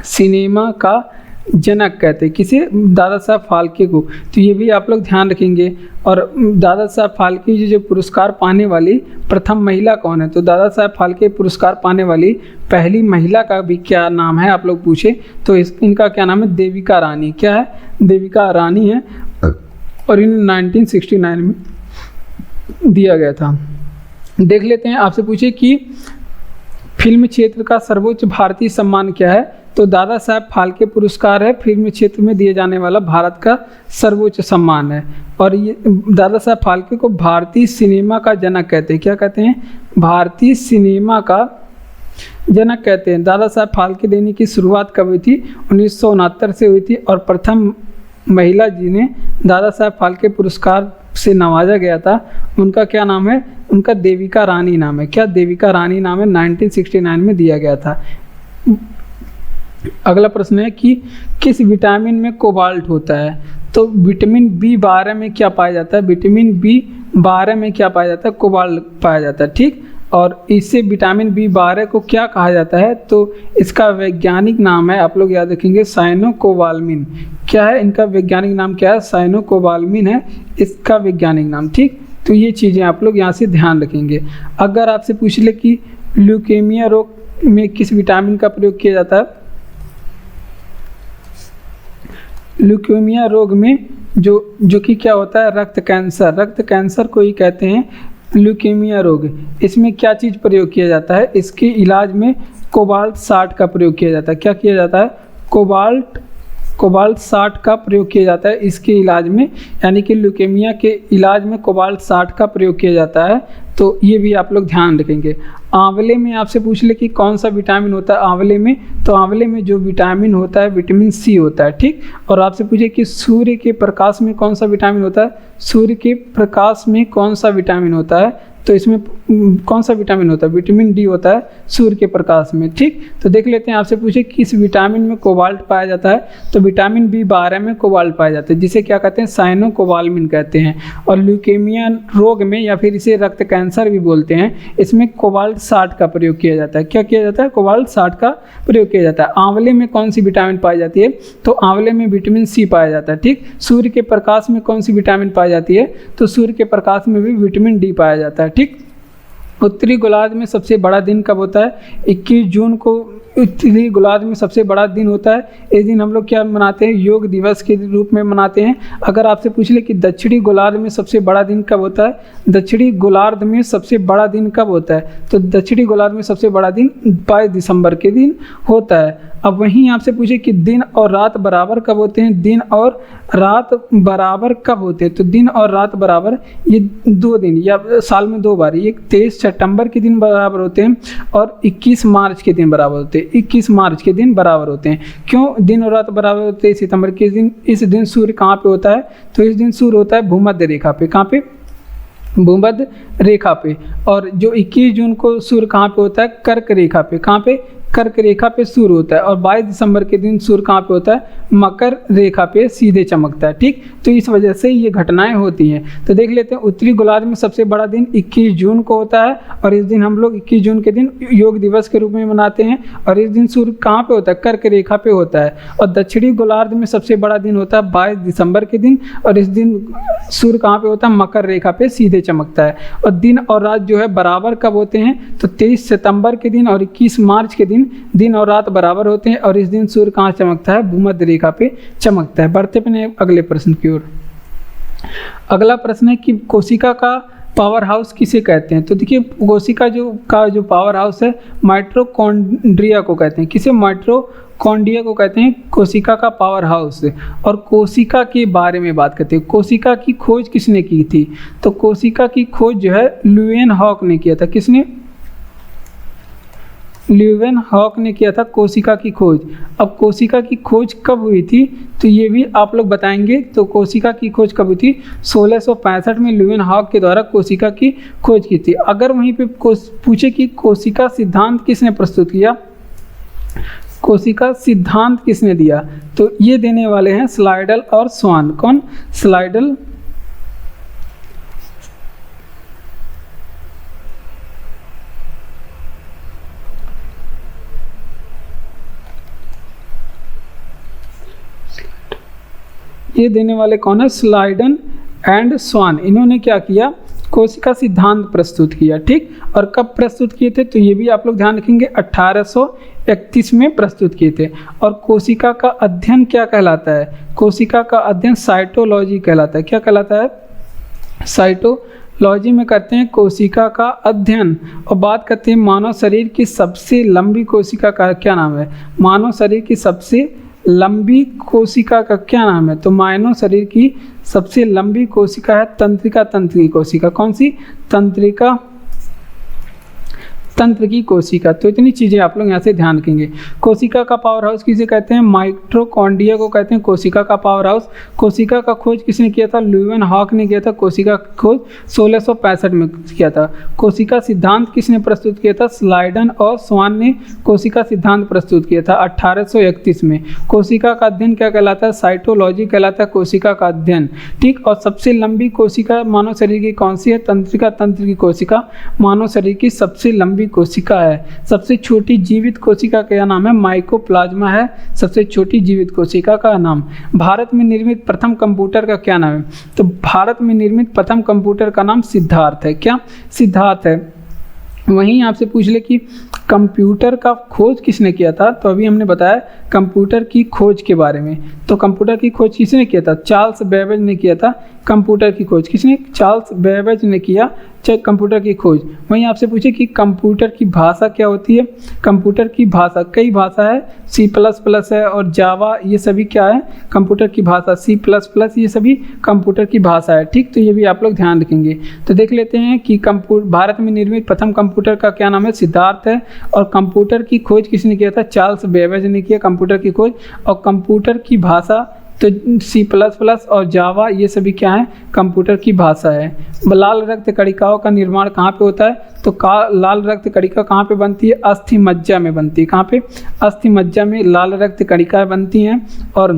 सिनेमा का जनक कहते हैं। किसे? दादा साहब फाल्के को। तो ये भी आप लोग ध्यान रखेंगे। और दादा साहब फाल्के जो पुरस्कार पाने वाली प्रथम महिला कौन है, तो दादा साहब फाल्के पुरस्कार पाने वाली पहली महिला का भी क्या नाम है आप लोग पूछे, तो इनका क्या नाम है, देविका रानी। क्या है? देविका रानी है। और इन्हें 1969 में दिया गया था। देख लेते हैं, आपसे पूछे कि फिल्म क्षेत्र का सर्वोच्च भारतीय सम्मान क्या है, तो दादा साहब फाल्के पुरस्कार है, फिल्म क्षेत्र में दिए जाने वाला भारत का सर्वोच्च सम्मान है। और ये दादा साहब फाल्के को भारतीय सिनेमा का जनक कहते हैं। क्या कहते हैं? भारतीय सिनेमा का जनक कहते हैं। दादा साहब फाल्के देने की शुरुआत कब हुई थी? 1969 से हुई थी। और प्रथम महिला जिन्हें दादा साहब फाल्के पुरस्कार से नवाजा गया था उनका क्या नाम है, उनका देविका रानी नाम है। क्या? देविका रानी नाम है, 1969 में दिया गया था। अगला प्रश्न है कि किस विटामिन में कोबाल्ट होता है, तो विटामिन B12 में क्या पाया जाता है, विटामिन B12 में क्या पाया जाता है, कोबाल्ट पाया जाता है, ठीक। और इससे विटामिन B12 को क्या कहा जाता है, तो इसका वैज्ञानिक नाम है, आप लोग याद रखेंगे, साइनोकोबाल्मिन। क्या है इनका वैज्ञानिक नाम? क्या है? साइनोकोबाल्मिन है इसका वैज्ञानिक नाम, ठीक। तो ये चीज़ें आप लोग यहाँ से ध्यान रखेंगे। अगर आपसे पूछ ले कि ल्यूकेमिया रोग में किस विटामिन का प्रयोग किया जाता है, ल्यूकेमिया रोग में जो कि क्या होता है, रक्त कैंसर को ही कहते हैं ल्यूकेमिया रोग। इसमें क्या चीज़ प्रयोग किया जाता है, इसके इलाज में कोबाल्ट 60 का प्रयोग किया जाता है। क्या किया जाता है? कोबाल्ट 60 का प्रयोग किया जाता है इसके इलाज में, यानी कि ल्यूकेमिया के इलाज में कोबाल्ट 60 का प्रयोग किया जाता है। तो ये भी आप लोग ध्यान रखेंगे। आंवले में आपसे पूछ ले कि कौन सा विटामिन होता है आंवले में, तो आंवले में जो विटामिन होता है विटामिन C होता है, ठीक। और आपसे पूछे कि सूर्य के प्रकाश में कौन सा विटामिन होता है, सूर्य के प्रकाश में कौन सा विटामिन होता है, तो इसमें कौन सा विटामिन होता है, विटामिन D होता है सूर्य के प्रकाश में, ठीक। तो देख लेते हैं, आपसे पूछे किस विटामिन में कोबाल्ट पाया जाता है, तो विटामिन B12 में कोबाल्ट पाया जाता है, जिसे क्या कहते हैं, साइनोकोबाल्मिन कहते हैं। और ल्यूकेमिया रोग में, या फिर इसे रक्त कैंसर भी बोलते हैं, इसमें कोबाल्ट 60 का प्रयोग किया जाता है। क्या किया जाता है? कोबाल्ट 60 का प्रयोग किया जाता है। आंवले में कौन सी विटामिन पाई जाती है, तो आंवले में विटामिन C पाया जाता है, ठीक। सूर्य के प्रकाश में कौन सी विटामिन पाई जाती है, तो सूर्य के प्रकाश में भी विटामिन D पाया जाता है, ठीक। उत्तरी गोलार्ध में सबसे बड़ा दिन कब होता है, 21 जून को उत्तरी गोलार्ध में सबसे बड़ा दिन होता है। इस दिन हम लोग क्या मनाते हैं, योग दिवस के रूप में मनाते हैं। अगर आपसे पूछ ले कि दक्षिणी गोलार्ध में सबसे बड़ा दिन कब होता है, दक्षिणी गोलार्ध में सबसे बड़ा दिन कब होता है, तो दक्षिणी गोलार्ध में सबसे बड़ा दिन 22 दिसंबर के दिन होता है। अब वहीं आपसे पूछे कि दिन और रात बराबर कब होते हैं, दिन और रात बराबर कब होते हैं, तो दिन और रात बराबर ये 2 दिन या साल में 2 बार, ये 23 सितंबर के दिन बराबर होते हैं और 21 मार्च के दिन बराबर होते हैं। 21 मार्च के दिन बराबर होते हैं। क्यों दिन और रात बराबर होते हैं सितंबर के दिन? इस दिन सूर्य कहाँ पे होता है, तो इस दिन सूर्य होता है भूमध्य रेखा पे। कहाँ पे? भूमध्य रेखा पे। और जो 21 जून को सूर्य कहाँ पे होता है, कर्क रेखा पे। कहाँ पे? कर्क रेखा पे सूर्य होता है। और 22 दिसंबर के दिन सूर्य कहाँ पे होता है, मकर रेखा पे सीधे चमकता है। ठीक, तो इस वजह से ये घटनाएं होती हैं। तो देख लेते हैं, उत्तरी गोलार्ध में सबसे बड़ा दिन 21 जून को होता है और इस दिन हम लोग 21 जून के दिन योग दिवस के रूप में मनाते हैं। और इस दिन सूर्य कहाँ पे होता है, कर्क रेखा पे होता है। और दक्षिणी गोलार्ध में सबसे बड़ा दिन होता है 22 दिसंबर के दिन और इस दिन सूर्य कहाँ पे होता है, मकर रेखा पे सीधे चमकता है। और दिन और रात जो है बराबर कब होते हैं, तो 23 सितंबर के दिन और 21 मार्च के दिन और रात बराबर होते हैं। और इस दिन सूर्य कहाँ चमकता है, भूमध्य रेखा पे चमकता है। बढ़ते अपने अगले प्रश्न की ओर। अगला प्रश्न है कि कोशिका का पावर हाउस किसे कहते हैं। तो देखिए, कोशिका जो पावर हाउस है, माइटोकॉन्ड्रिया को कहते हैं। किसे? माइटोकॉन्ड्रिया को कहते हैं कोशिका का पावर हाउस। और कोशिका के बारे में बात करते हैं, कोशिका की खोज किसने की थी, तो कोशिका की खोज जो है ल्यूवेनहॉक ने किया था। किसने? ल्यूवेनहॉक ने किया था कोशिका की खोज। अब कोशिका की खोज कब हुई थी, तो ये भी आप लोग बताएंगे। तो कोशिका की खोज कब हुई थी, 1665 में ल्यूवेनहॉक के द्वारा कोशिका की खोज की थी। अगर वहीं पे पूछे कि कोशिका सिद्धांत किसने प्रस्तुत किया, कोशिका सिद्धांत किसने दिया, तो ये देने वाले हैं स्लाइडल और स्वान। कौन? स्लाइडल ये देने वाले कौन है, स्लाइडन एंड स्वान। इन्होंने क्या किया, कोशिका सिद्धांत प्रस्तुत किया। ठीक, और कब प्रस्तुत किए थे, तो ये भी आप लोग ध्यान रखेंगे, 1831 में प्रस्तुत किए थे। और कोशिका का अध्ययन क्या कहलाता है, कोशिका का अध्ययन साइटोलॉजी कहलाता है। क्या कहलाता है, साइटोलॉजी में करते हैं कोशिका का अध्ययन। और बात करते हैं मानव शरीर की सबसे लंबी कोशिका का क्या नाम है, मानव शरीर की सबसे लंबी कोशिका का क्या नाम है, तो मानव शरीर की सबसे लंबी कोशिका है तंत्रिका तंत्र की कोशिका। कौन सी? तंत्रिका तंत्र की कोशिका। तो इतनी चीज़ें आप लोग यहाँ से ध्यान रखेंगे। कोशिका का पावर हाउस किसे कहते हैं, माइटोकॉन्ड्रिया को कहते हैं कोशिका का पावर हाउस। कोशिका का खोज किसने किया था, ल्यूवेनहॉक ने किया था। कोशिका का खोज 1665 में किया था। कोशिका सिद्धांत किसने प्रस्तुत किया था, स्लाइडन और स्वान ने कोशिका सिद्धांत प्रस्तुत किया था 1831 में। कोशिका का अध्ययन क्या कहलाता है, साइटोलॉजी कहलाता है कोशिका का अध्ययन। ठीक, और सबसे लंबी कोशिका मानव शरीर की कौन सी है, तंत्रिका तंत्र की कोशिका मानव शरीर की सबसे लंबी कोशिका है। सबसे छोटी जीवित कोशिका का नाम है माइकोप्लाज्मा है, सबसे छोटी जीवित कोशिका का नाम। भारत में निर्मित प्रथम कंप्यूटर का क्या नाम है, तो भारत में निर्मित प्रथम कंप्यूटर का नाम सिद्धार्थ है। क्या? सिद्धार्थ है। वहीं आपसे पूछ ले कि कंप्यूटर का खोज किसने किया था, तो अभी हमने बताया कंप्यूटर की खोज के बारे में। तो कंप्यूटर की खोज किसने किया था, चार्ल्स बेबेज ने किया था। कंप्यूटर की खोज किसने, चार्ल्स बेबेज ने किया कंप्यूटर की खोज। वहीं आपसे पूछे कि कंप्यूटर की भाषा क्या होती है, कंप्यूटर की भाषा कई भाषा है, C++ है और जावा, ये सभी क्या है, कंप्यूटर की भाषा। C++, ये सभी कंप्यूटर की भाषा है। ठीक, तो ये भी आप लोग ध्यान रखेंगे। तो देख लेते हैं कि भारत में निर्मित प्रथम कंप्यूटर का क्या नाम है, सिद्धार्थ है। और कंप्यूटर की खोज किसने किया था, चार्ल्स बेबेज ने किया कंप्यूटर की खोज। और कंप्यूटर की भाषा तो C++ और जावा, ये सभी क्या है, कंप्यूटर की भाषा है। लाल रक्त कणिकाओं का निर्माण कहाँ पे होता है, तो लाल रक्त कणिका कहाँ पे बनती है, अस्थि मज्जा में बनती है। कहाँ पे, अस्थि मज्जा में लाल रक्त कणिकाएं बनती हैं। और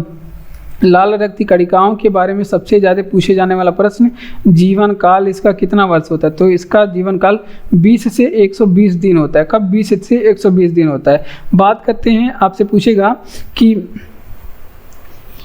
लाल रक्त कणिकाओं के बारे में सबसे ज़्यादा पूछे जाने वाला प्रश्न, जीवन काल इसका कितना वर्ष होता है, तो इसका जीवन काल 20 से 120 दिन होता है। कब, 20 से 120 दिन होता है। बात करते हैं, आपसे पूछेगा कि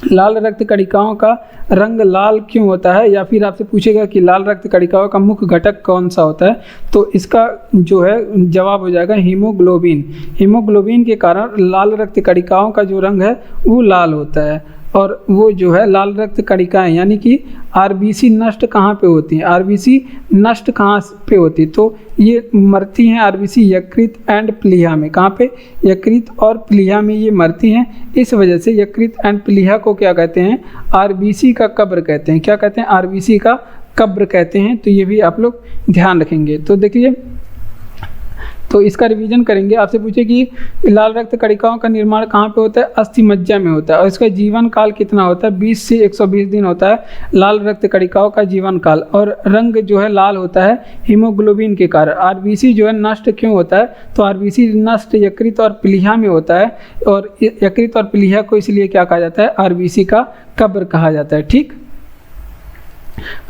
लाल रक्त कणिकाओं का रंग लाल क्यों होता है, या फिर आपसे पूछेगा कि लाल रक्त कणिकाओं का मुख्य घटक कौन सा होता है, तो इसका जो है जवाब हो जाएगा हीमोग्लोबिन। हीमोग्लोबिन के कारण लाल रक्त कणिकाओं का जो रंग है वो लाल होता है। और वो जो है लाल रक्त कणिकाएं यानी कि आरबीसी नष्ट कहाँ पे होती हैं, आरबीसी नष्ट कहाँ पे होती है, तो ये मरती हैं आरबीसी यकृत एंड प्लीहा में। कहाँ पे, यकृत और प्लीहा में ये मरती हैं। इस वजह से यकृत एंड प्लीहा को क्या कहते हैं, आरबीसी का कब्र कहते हैं। क्या कहते हैं, आरबीसी का कब्र कहते हैं। तो ये भी आप लोग ध्यान रखेंगे। तो देखिए, तो इसका रिवीजन करेंगे। आपसे पूछे कि लाल रक्त कणिकाओं का निर्माण कहाँ पे होता है, अस्थि मज्जा में होता है। और इसका जीवन काल कितना होता है, 20 से 120 दिन होता है लाल रक्त कणिकाओं का जीवन काल। और रंग जो है लाल होता है हीमोग्लोबिन के कारण। आरबीसी जो है नष्ट क्यों होता है, तो आरबीसी नष्ट यकृत और प्लीहा में होता है। और यकृत और प्लीहा को इसलिए क्या कहा जाता है, आरबीसी का कब्र कहा जाता है। ठीक।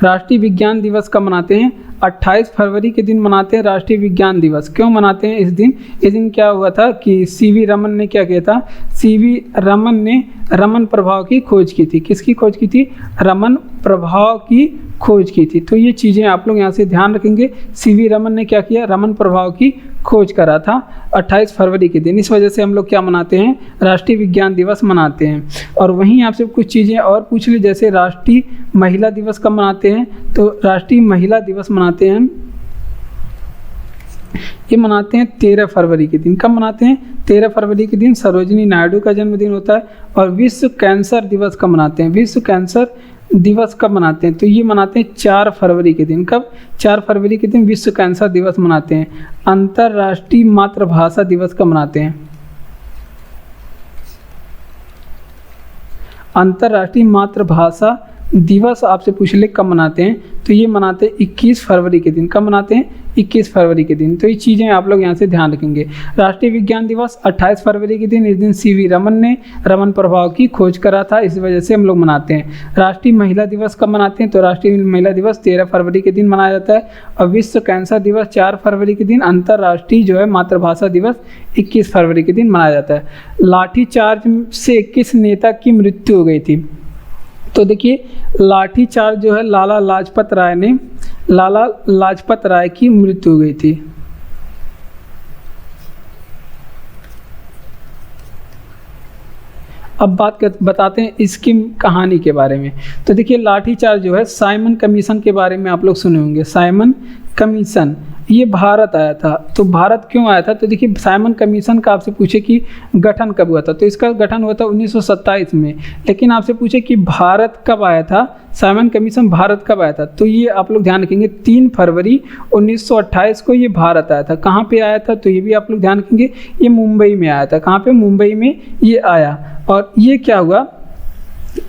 राष्ट्रीय विज्ञान दिवस कब मनाते हैं, 28 फरवरी के दिन मनाते हैं राष्ट्रीय विज्ञान दिवस। क्यों मनाते हैं इस दिन, इस दिन क्या हुआ था कि सीवी रमन ने क्या किया था, सीवी रमन ने रमन प्रभाव की खोज की थी। किसकी खोज की थी, रमन प्रभाव की खोज की थी। तो ये चीज़ें आप लोग यहाँ से ध्यान रखेंगे। सीवी रमन ने क्या किया, रमन प्रभाव की खोज करा था 28 फरवरी के दिन। इस वजह से हम लोग क्या मनाते हैं, राष्ट्रीय विज्ञान दिवस मनाते हैं। और वहीं आपसे कुछ चीज़ें और पूछ ली, जैसे राष्ट्रीय महिला दिवस कब मनाते हैं, तो राष्ट्रीय महिला दिवस मनाते हैं, ये मनाते हैं 13 फरवरी के दिन। कब मनाते हैं, 13 फरवरी के दिन सरोजिनी नायडू का जन्मदिन होता है। और विश्व कैंसर दिवस कब मनाते हैं, विश्व कैंसर दिवस कब मनाते हैं, तो ये मनाते हैं 4 फरवरी के दिन। कब, 4 फरवरी के दिन विश्व कैंसर दिवस मनाते हैं। अंतर्राष्ट्रीय मातृभाषा दिवस कब मनाते हैं, अंतर्राष्ट्रीय मातृभाषा दिवस आपसे पूछ ले कब मनाते हैं, तो ये मनाते हैं 21 फरवरी के दिन। कब मनाते हैं, 21 फरवरी के दिन। तो ये चीज़ें आप लोग यहाँ से ध्यान रखेंगे। राष्ट्रीय विज्ञान दिवस 28 फरवरी के दिन, इस दिन सीवी रमन ने रमन प्रभाव की खोज करा था, इस वजह से हम लोग मनाते हैं। राष्ट्रीय महिला दिवस कब मनाते हैं, तो राष्ट्रीय महिला दिवस 13 फरवरी के दिन मनाया जाता है। और विश्व कैंसर दिवस 4 फरवरी के दिन। अंतर्राष्ट्रीय जो है मातृभाषा दिवस 21 फरवरी के दिन मनाया जाता है। लाठीचार्ज से किस नेता की मृत्यु हो गई थी, तो देखिए लाठीचार्ज जो है लाला लाजपत राय की मृत्यु हो गई थी। अब बताते हैं इसकी कहानी के बारे में। तो देखिए लाठीचार्ज जो है साइमन कमीशन के बारे में आप लोग सुने होंगे। साइमन कमीशन ये भारत आया था। तो भारत क्यों आया था, तो देखिए साइमन कमीशन का आपसे पूछे कि गठन कब हुआ था, तो इसका गठन हुआ था 1927 में। लेकिन आपसे पूछे कि भारत कब आया था, साइमन कमीशन भारत कब आया था, तो ये आप लोग ध्यान रखेंगे 3 फरवरी 1928 को ये भारत आया था। कहाँ पे आया था, तो ये भी आप लोग ध्यान रखेंगे, ये मुंबई में आया था। कहाँ पे, मुंबई में ये आया। और ये क्या हुआ,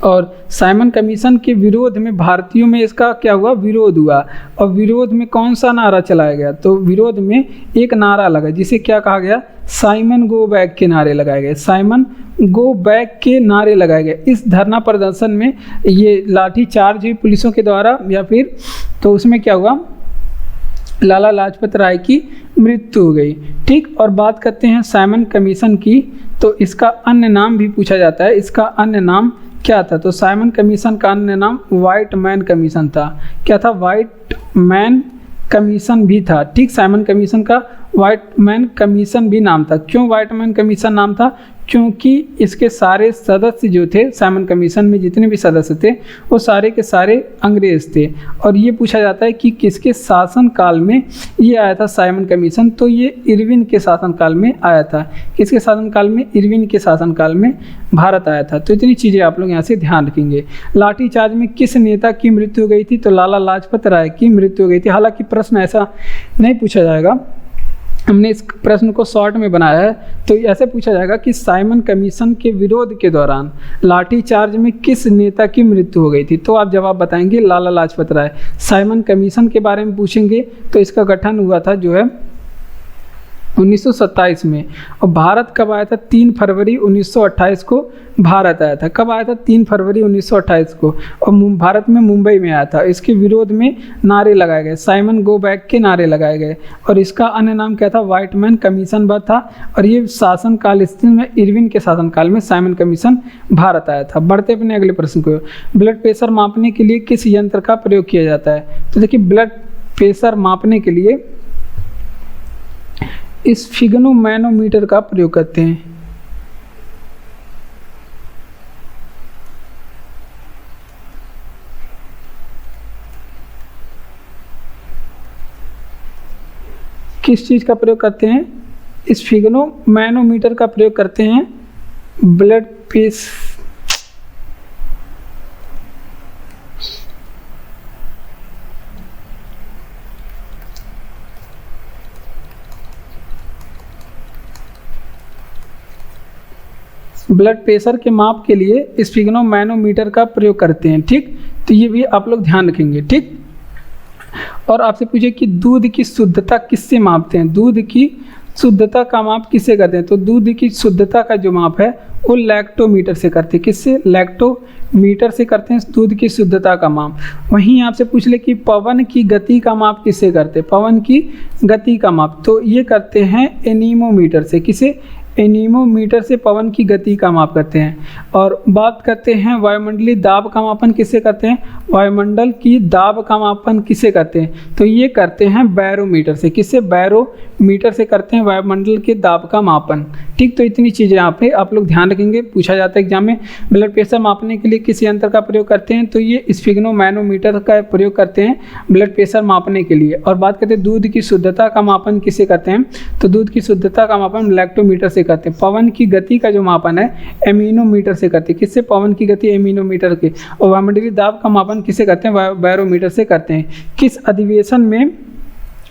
और साइमन कमीशन के विरोध में भारतीयों में इसका क्या हुआ, विरोध हुआ। और विरोध में कौन सा नारा चलाया गया, तो विरोध में एक नारा लगा जिसे क्या कहा गया, साइमन गो बैक के नारे लगाए गए। साइमन गो बैक के नारे लगाए गए। इस धरना प्रदर्शन में ये लाठीचार्ज हुई पुलिसों के द्वारा या फिर, तो उसमें क्या हुआ, लाला लाजपत राय की मृत्यु हो गई। ठीक। और बात करते हैं साइमन कमीशन की, तो इसका अन्य नाम भी पूछा जाता है। इसका अन्य नाम क्या था, तो साइमन कमीशन का अन्य नाम व्हाइट मैन कमीशन था। क्या था, व्हाइट मैन कमीशन भी था। ठीक। साइमन कमीशन का व्हाइट मैन कमीशन भी नाम था। क्यों व्हाइट मैन कमीशन नाम था, क्योंकि इसके सारे सदस्य जो थे, साइमन कमीशन में जितने भी सदस्य थे वो सारे के सारे अंग्रेज थे। और ये पूछा जाता है कि किसके शासनकाल में ये आया था साइमन कमीशन, तो ये इरविन के शासनकाल में आया था। किसके शासनकाल में, इरविन के शासनकाल में भारत आया था। तो इतनी चीज़ें आप लोग यहाँ से ध्यान रखेंगे। लाठीचार्ज में किस नेता की मृत्यु हो गई थी, तो लाला लाजपत राय की मृत्यु हो गई थी। हालांकि प्रश्न ऐसा नहीं पूछा जाएगा, हमने इस प्रश्न को शॉर्ट में बनाया है। तो ऐसे पूछा जाएगा कि साइमन कमीशन के विरोध के दौरान लाठीचार्ज में किस नेता की मृत्यु हो गई थी, तो आप जवाब बताएंगे लाला लाजपत राय। साइमन कमीशन के बारे में पूछेंगे तो इसका गठन हुआ था जो है 1927 में। और भारत कब आया था? 3 फरवरी 1928 को भारत आया था। कब आया था? 3 फरवरी 1928 को। और भारत में मुंबई में आया था। इसके विरोध में नारे लगाए गए, साइमन गो बैक के नारे लगाए गए। और इसका अन्य नाम क्या था? व्हाइट मैन कमीशन था। और ये शासनकाल स्थिति में इरविन के शासनकाल में साइमन कमीशन भारत आया था। बढ़ते अपने अगले प्रश्न को। ब्लड प्रेशर मापने के लिए किस यंत्र का प्रयोग किया जाता है? तो देखिए, ब्लड प्रेशर मापने के लिए स्फिग्नोमैनोमीटर का प्रयोग करते हैं। किस चीज का प्रयोग करते हैं? स्फिग्नोमैनोमीटर का प्रयोग करते हैं ब्लड प्रेशर के माप के लिए स्फिग्नोमैनोमीटर का प्रयोग करते हैं। ठीक, तो ये भी आप लोग ध्यान रखेंगे। ठीक, और आपसे पूछे कि दूध की शुद्धता किससे मापते हैं? दूध की शुद्धता का माप किससे करते हैं? तो दूध की शुद्धता का जो माप है वो लैक्टोमीटर से करते हैं। किससे? लैक्टोमीटर से करते हैं दूध की शुद्धता का माप। वहीं आपसे पूछ ले कि पवन की गति का माप किससे करते हैं? पवन की गति का माप तो ये करते हैं एनीमोमीटर से। किसे? एनीमोमीटर से पवन की गति का माप करते हैं। और बात करते हैं वायुमंडलीय दाब का मापन किससे करते हैं? वायुमंडल की दाब का मापन किससे करते हैं? तो ये करते हैं बैरोमीटर से। किससे? बैरोमीटर से करते हैं वायुमंडल के दाब का मापन। ठीक, तो इतनी चीज़ें यहाँ पे आप लोग ध्यान रखेंगे, पूछा जाता है एग्जाम में। ब्लड प्रेशर मापने के लिए किस यंत्र का प्रयोग करते हैं? तो ये स्फिग्नोमैनोमीटर का प्रयोग करते हैं ब्लड प्रेशर मापने के लिए। और बात करते हैं दूध की शुद्धता का मापन किससे करते हैं? तो दूध की शुद्धता का मापन लैक्टोमीटर से करते हैं। पवन की गति का जो मापन है एमिनोमीटर से करते हैं। किससे? पवन की गति एमिनोमीटर के। और वायुमंडलीय दाब का मापन किससे करते हैं? बैरोमीटर से करते हैं। किस अधिवेशन में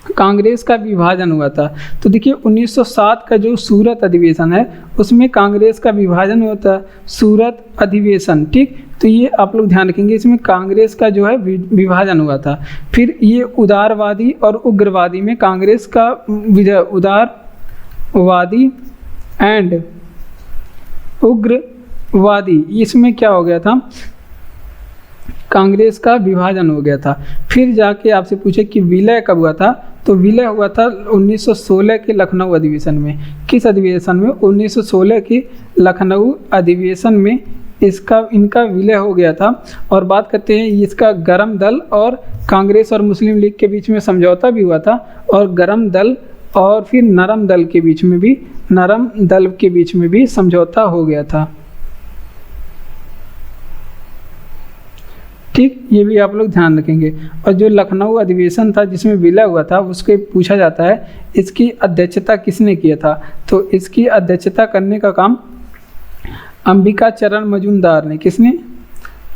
कांग्रेस का विभाजन हुआ था? तो देखिए, 1907 का जो सूरत अधिवेशन है उसमें कांग्रेस का विभाजन हुआ था। सूरत अधिवेशन। ठीक, तो ये आप लोग ध्यान रखेंगे, इसमें कांग्रेस का जो है विभाजन हुआ था। फिर ये उदारवादी और उग्रवादी में कांग्रेस का उदारवादी एंड उग्रवादी, इसमें क्या हो गया था? कांग्रेस का विभाजन हो गया था। फिर जाके आपसे पूछे कि विलय कब हुआ था? तो विलय हुआ था 1916 के लखनऊ अधिवेशन में। किस अधिवेशन में? 1916 के लखनऊ अधिवेशन में इनका विलय हो गया था। और बात करते हैं इसका गरम दल और कांग्रेस और मुस्लिम लीग के बीच में समझौता भी हुआ था। और गरम दल और फिर नरम दल के बीच में भी समझौता हो गया था। ठीक, ये भी आप लोग ध्यान रखेंगे। और जो लखनऊ अधिवेशन था जिसमें विलय हुआ था उसके पूछा जाता है इसकी अध्यक्षता किसने किया था? तो इसकी अध्यक्षता करने का काम अंबिका चरण मजूमदार ने। किसने?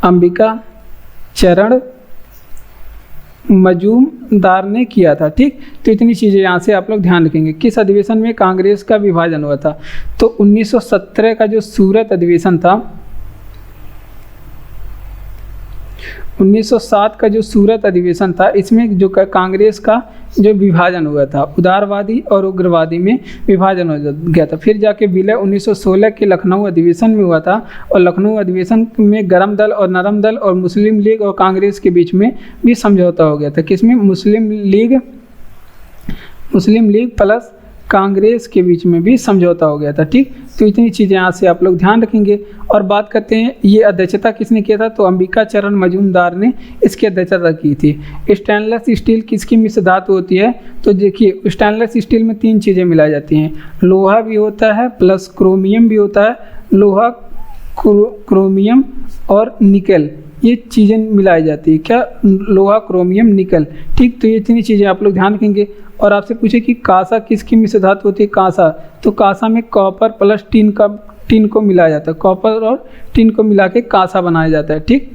अंबिका चरण मजूमदार ने किया था। ठीक, तो इतनी चीज़ें यहाँ से आप लोग ध्यान रखेंगे। किस अधिवेशन में कांग्रेस का विभाजन हुआ था? तो 1917 का जो सूरत अधिवेशन था, 1907 का जो सूरत अधिवेशन था, इसमें जो कांग्रेस का जो विभाजन हुआ था, उदारवादी और उग्रवादी में विभाजन हो गया था। फिर जाके विलय 1916 के लखनऊ अधिवेशन में हुआ था। और लखनऊ अधिवेशन में गरम दल और नरम दल और मुस्लिम लीग और कांग्रेस के बीच में भी समझौता हो गया था। किसमें? मुस्लिम लीग प्लस कांग्रेस के बीच में भी समझौता हो गया था। ठीक, तो इतनी चीज़ें यहाँ से आप लोग ध्यान रखेंगे। और बात करते हैं ये अध्यक्षता किसने किया था? तो अंबिका चरण मजूमदार ने इसकी अध्यक्षता की थी। स्टेनलेस स्टील किसकी मिश्र धातु होती है? तो देखिए, स्टेनलेस स्टील में 3 चीज़ें मिलाई जाती हैं। लोहा भी होता है प्लस क्रोमियम भी होता है। लोहा, क्रोमियम और निकल, ये चीज़ें मिलाई जाती है। क्या? लोहा, क्रोमियम, निकल। ठीक, तो ये इतनी चीज़ें आप लोग ध्यान रखेंगे। और आपसे पूछे कि कांसा किसकी मिश्र धातु होती है? कांसा, तो कांसा में कॉपर प्लस टिन को मिलाया जाता है। कॉपर और टिन को मिला के कांसा बनाया जाता है। ठीक,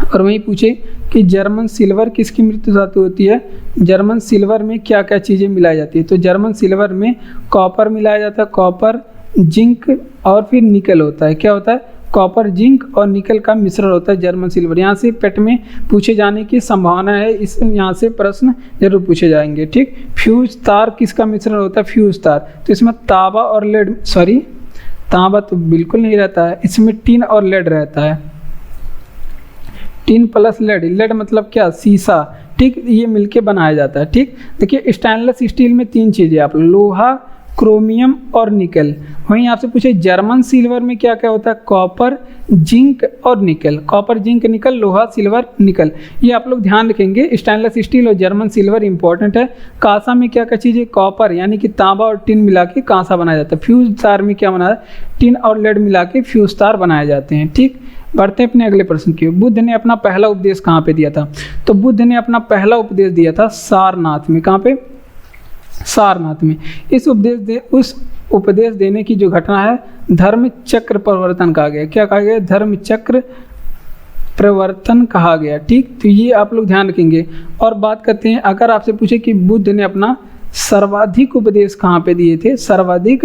और वहीं पूछे कि जर्मन सिल्वर किसकी मिश्र धातु होती है? जर्मन सिल्वर में क्या क्या चीज़ें मिलाई जाती है? तो जर्मन सिल्वर में कॉपर मिलाया जाता है, कॉपर, जिंक और फिर निकल होता है। क्या होता है? कॉपर, जिंक और निकल का मिश्रण होता है, जर्मन सिल्वर। यहाँ से पेट में पूछे जाने की संभावना है, इस यहाँ से प्रश्न जरूर पूछे जाएंगे, ठीक। फ्यूज तार किसका मिश्रण होता है? फ्यूज तार। तो इसमें तांबा और लेड, सॉरी तांबा तो बिल्कुल नहीं रहता है, इसमें टिन और लेड रहता है। टिन प्लस लेड, लेड मतलब क्या? शीशा, ठीक। ये मिलके बनाया जाता है, ठीक। देखिए स्टेनलेस स्टील में 3 चीज़ें, आप लोहा, क्रोमियम और निकल। वहीं आपसे पूछे जर्मन सिल्वर में क्या क्या होता है? कॉपर, जिंक और निकल। कॉपर, जिंक, निकल, लोहा, सिल्वर, निकल, ये आप लोग ध्यान रखेंगे। स्टेनलेस स्टील और जर्मन सिल्वर इंपॉर्टेंट है। कांसा में क्या क्या चीज़ है? कॉपर यानी कि तांबा और टिन मिला के कांसा बनाया जाता है। फ्यूज तार में क्या बनाया? टिन और लेड मिला के फ्यूज तार बनाए जाते हैं, ठीक। बढ़ते हैं अपने अगले प्रश्न की। बुद्ध ने अपना पहला उपदेश कहाँ पे दिया था? तो बुद्ध ने अपना पहला उपदेश दिया था सारनाथ में। कहाँ पे? सारनाथ में। उस उपदेश देने की जो घटना है धर्म चक्र परिवर्तन कहा गया। क्या कहा गया? धर्म चक्र परिवर्तन कहा गया, ठीक। तो ये आप लोग ध्यान रखेंगे। और बात करते हैं, अगर आपसे पूछे कि बुद्ध ने अपना सर्वाधिक उपदेश कहाँ पे दिए थे? सर्वाधिक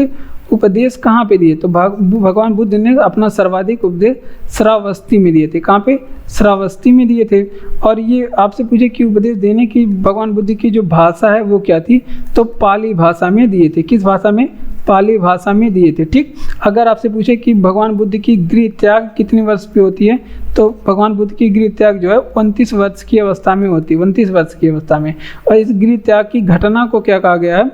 उपदेश कहाँ पे दिए? तो भगवान बुद्ध ने अपना सर्वाधिक उपदेश श्रावस्ती में दिए थे। कहाँ पे? श्रावस्ती में दिए थे। और ये आपसे पूछे कि उपदेश देने की भगवान बुद्ध की जो भाषा है वो क्या थी? तो पाली भाषा में दिए थे। किस भाषा में? पाली भाषा में दिए थे, ठीक। अगर आपसे पूछे कि भगवान बुद्ध की गृह त्याग कितने वर्ष पे होती है? तो भगवान बुद्ध की गृह त्याग जो है 29 वर्ष की अवस्था में होती है, 29 वर्ष की अवस्था में। और इस गृह त्याग की घटना को क्या कहा गया है?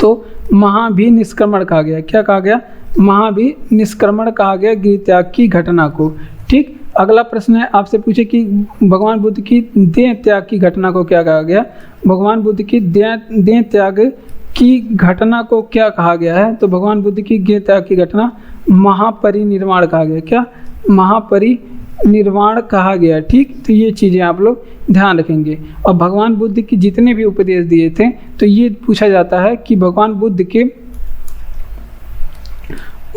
तो महाभिनिष्क्रमण कहा गया। क्या कहा गया? महाभिनिष्क्रमण कहा गया गृह त्याग की घटना को, ठीक। अगला प्रश्न है, आपसे पूछे कि भगवान बुद्ध की देह त्याग की घटना को क्या कहा गया? भगवान बुद्ध की देह त्याग की घटना को क्या कहा गया है? तो भगवान बुद्ध की देह त्याग की घटना महापरिनिर्वाण कहा गया। क्या? महापरिनिर्वाण कहा गया, ठीक। तो ये चीज़ें आप लोग ध्यान रखेंगे। और भगवान बुद्ध की जितने भी उपदेश दिए थे तो ये पूछा जाता है कि भगवान बुद्ध के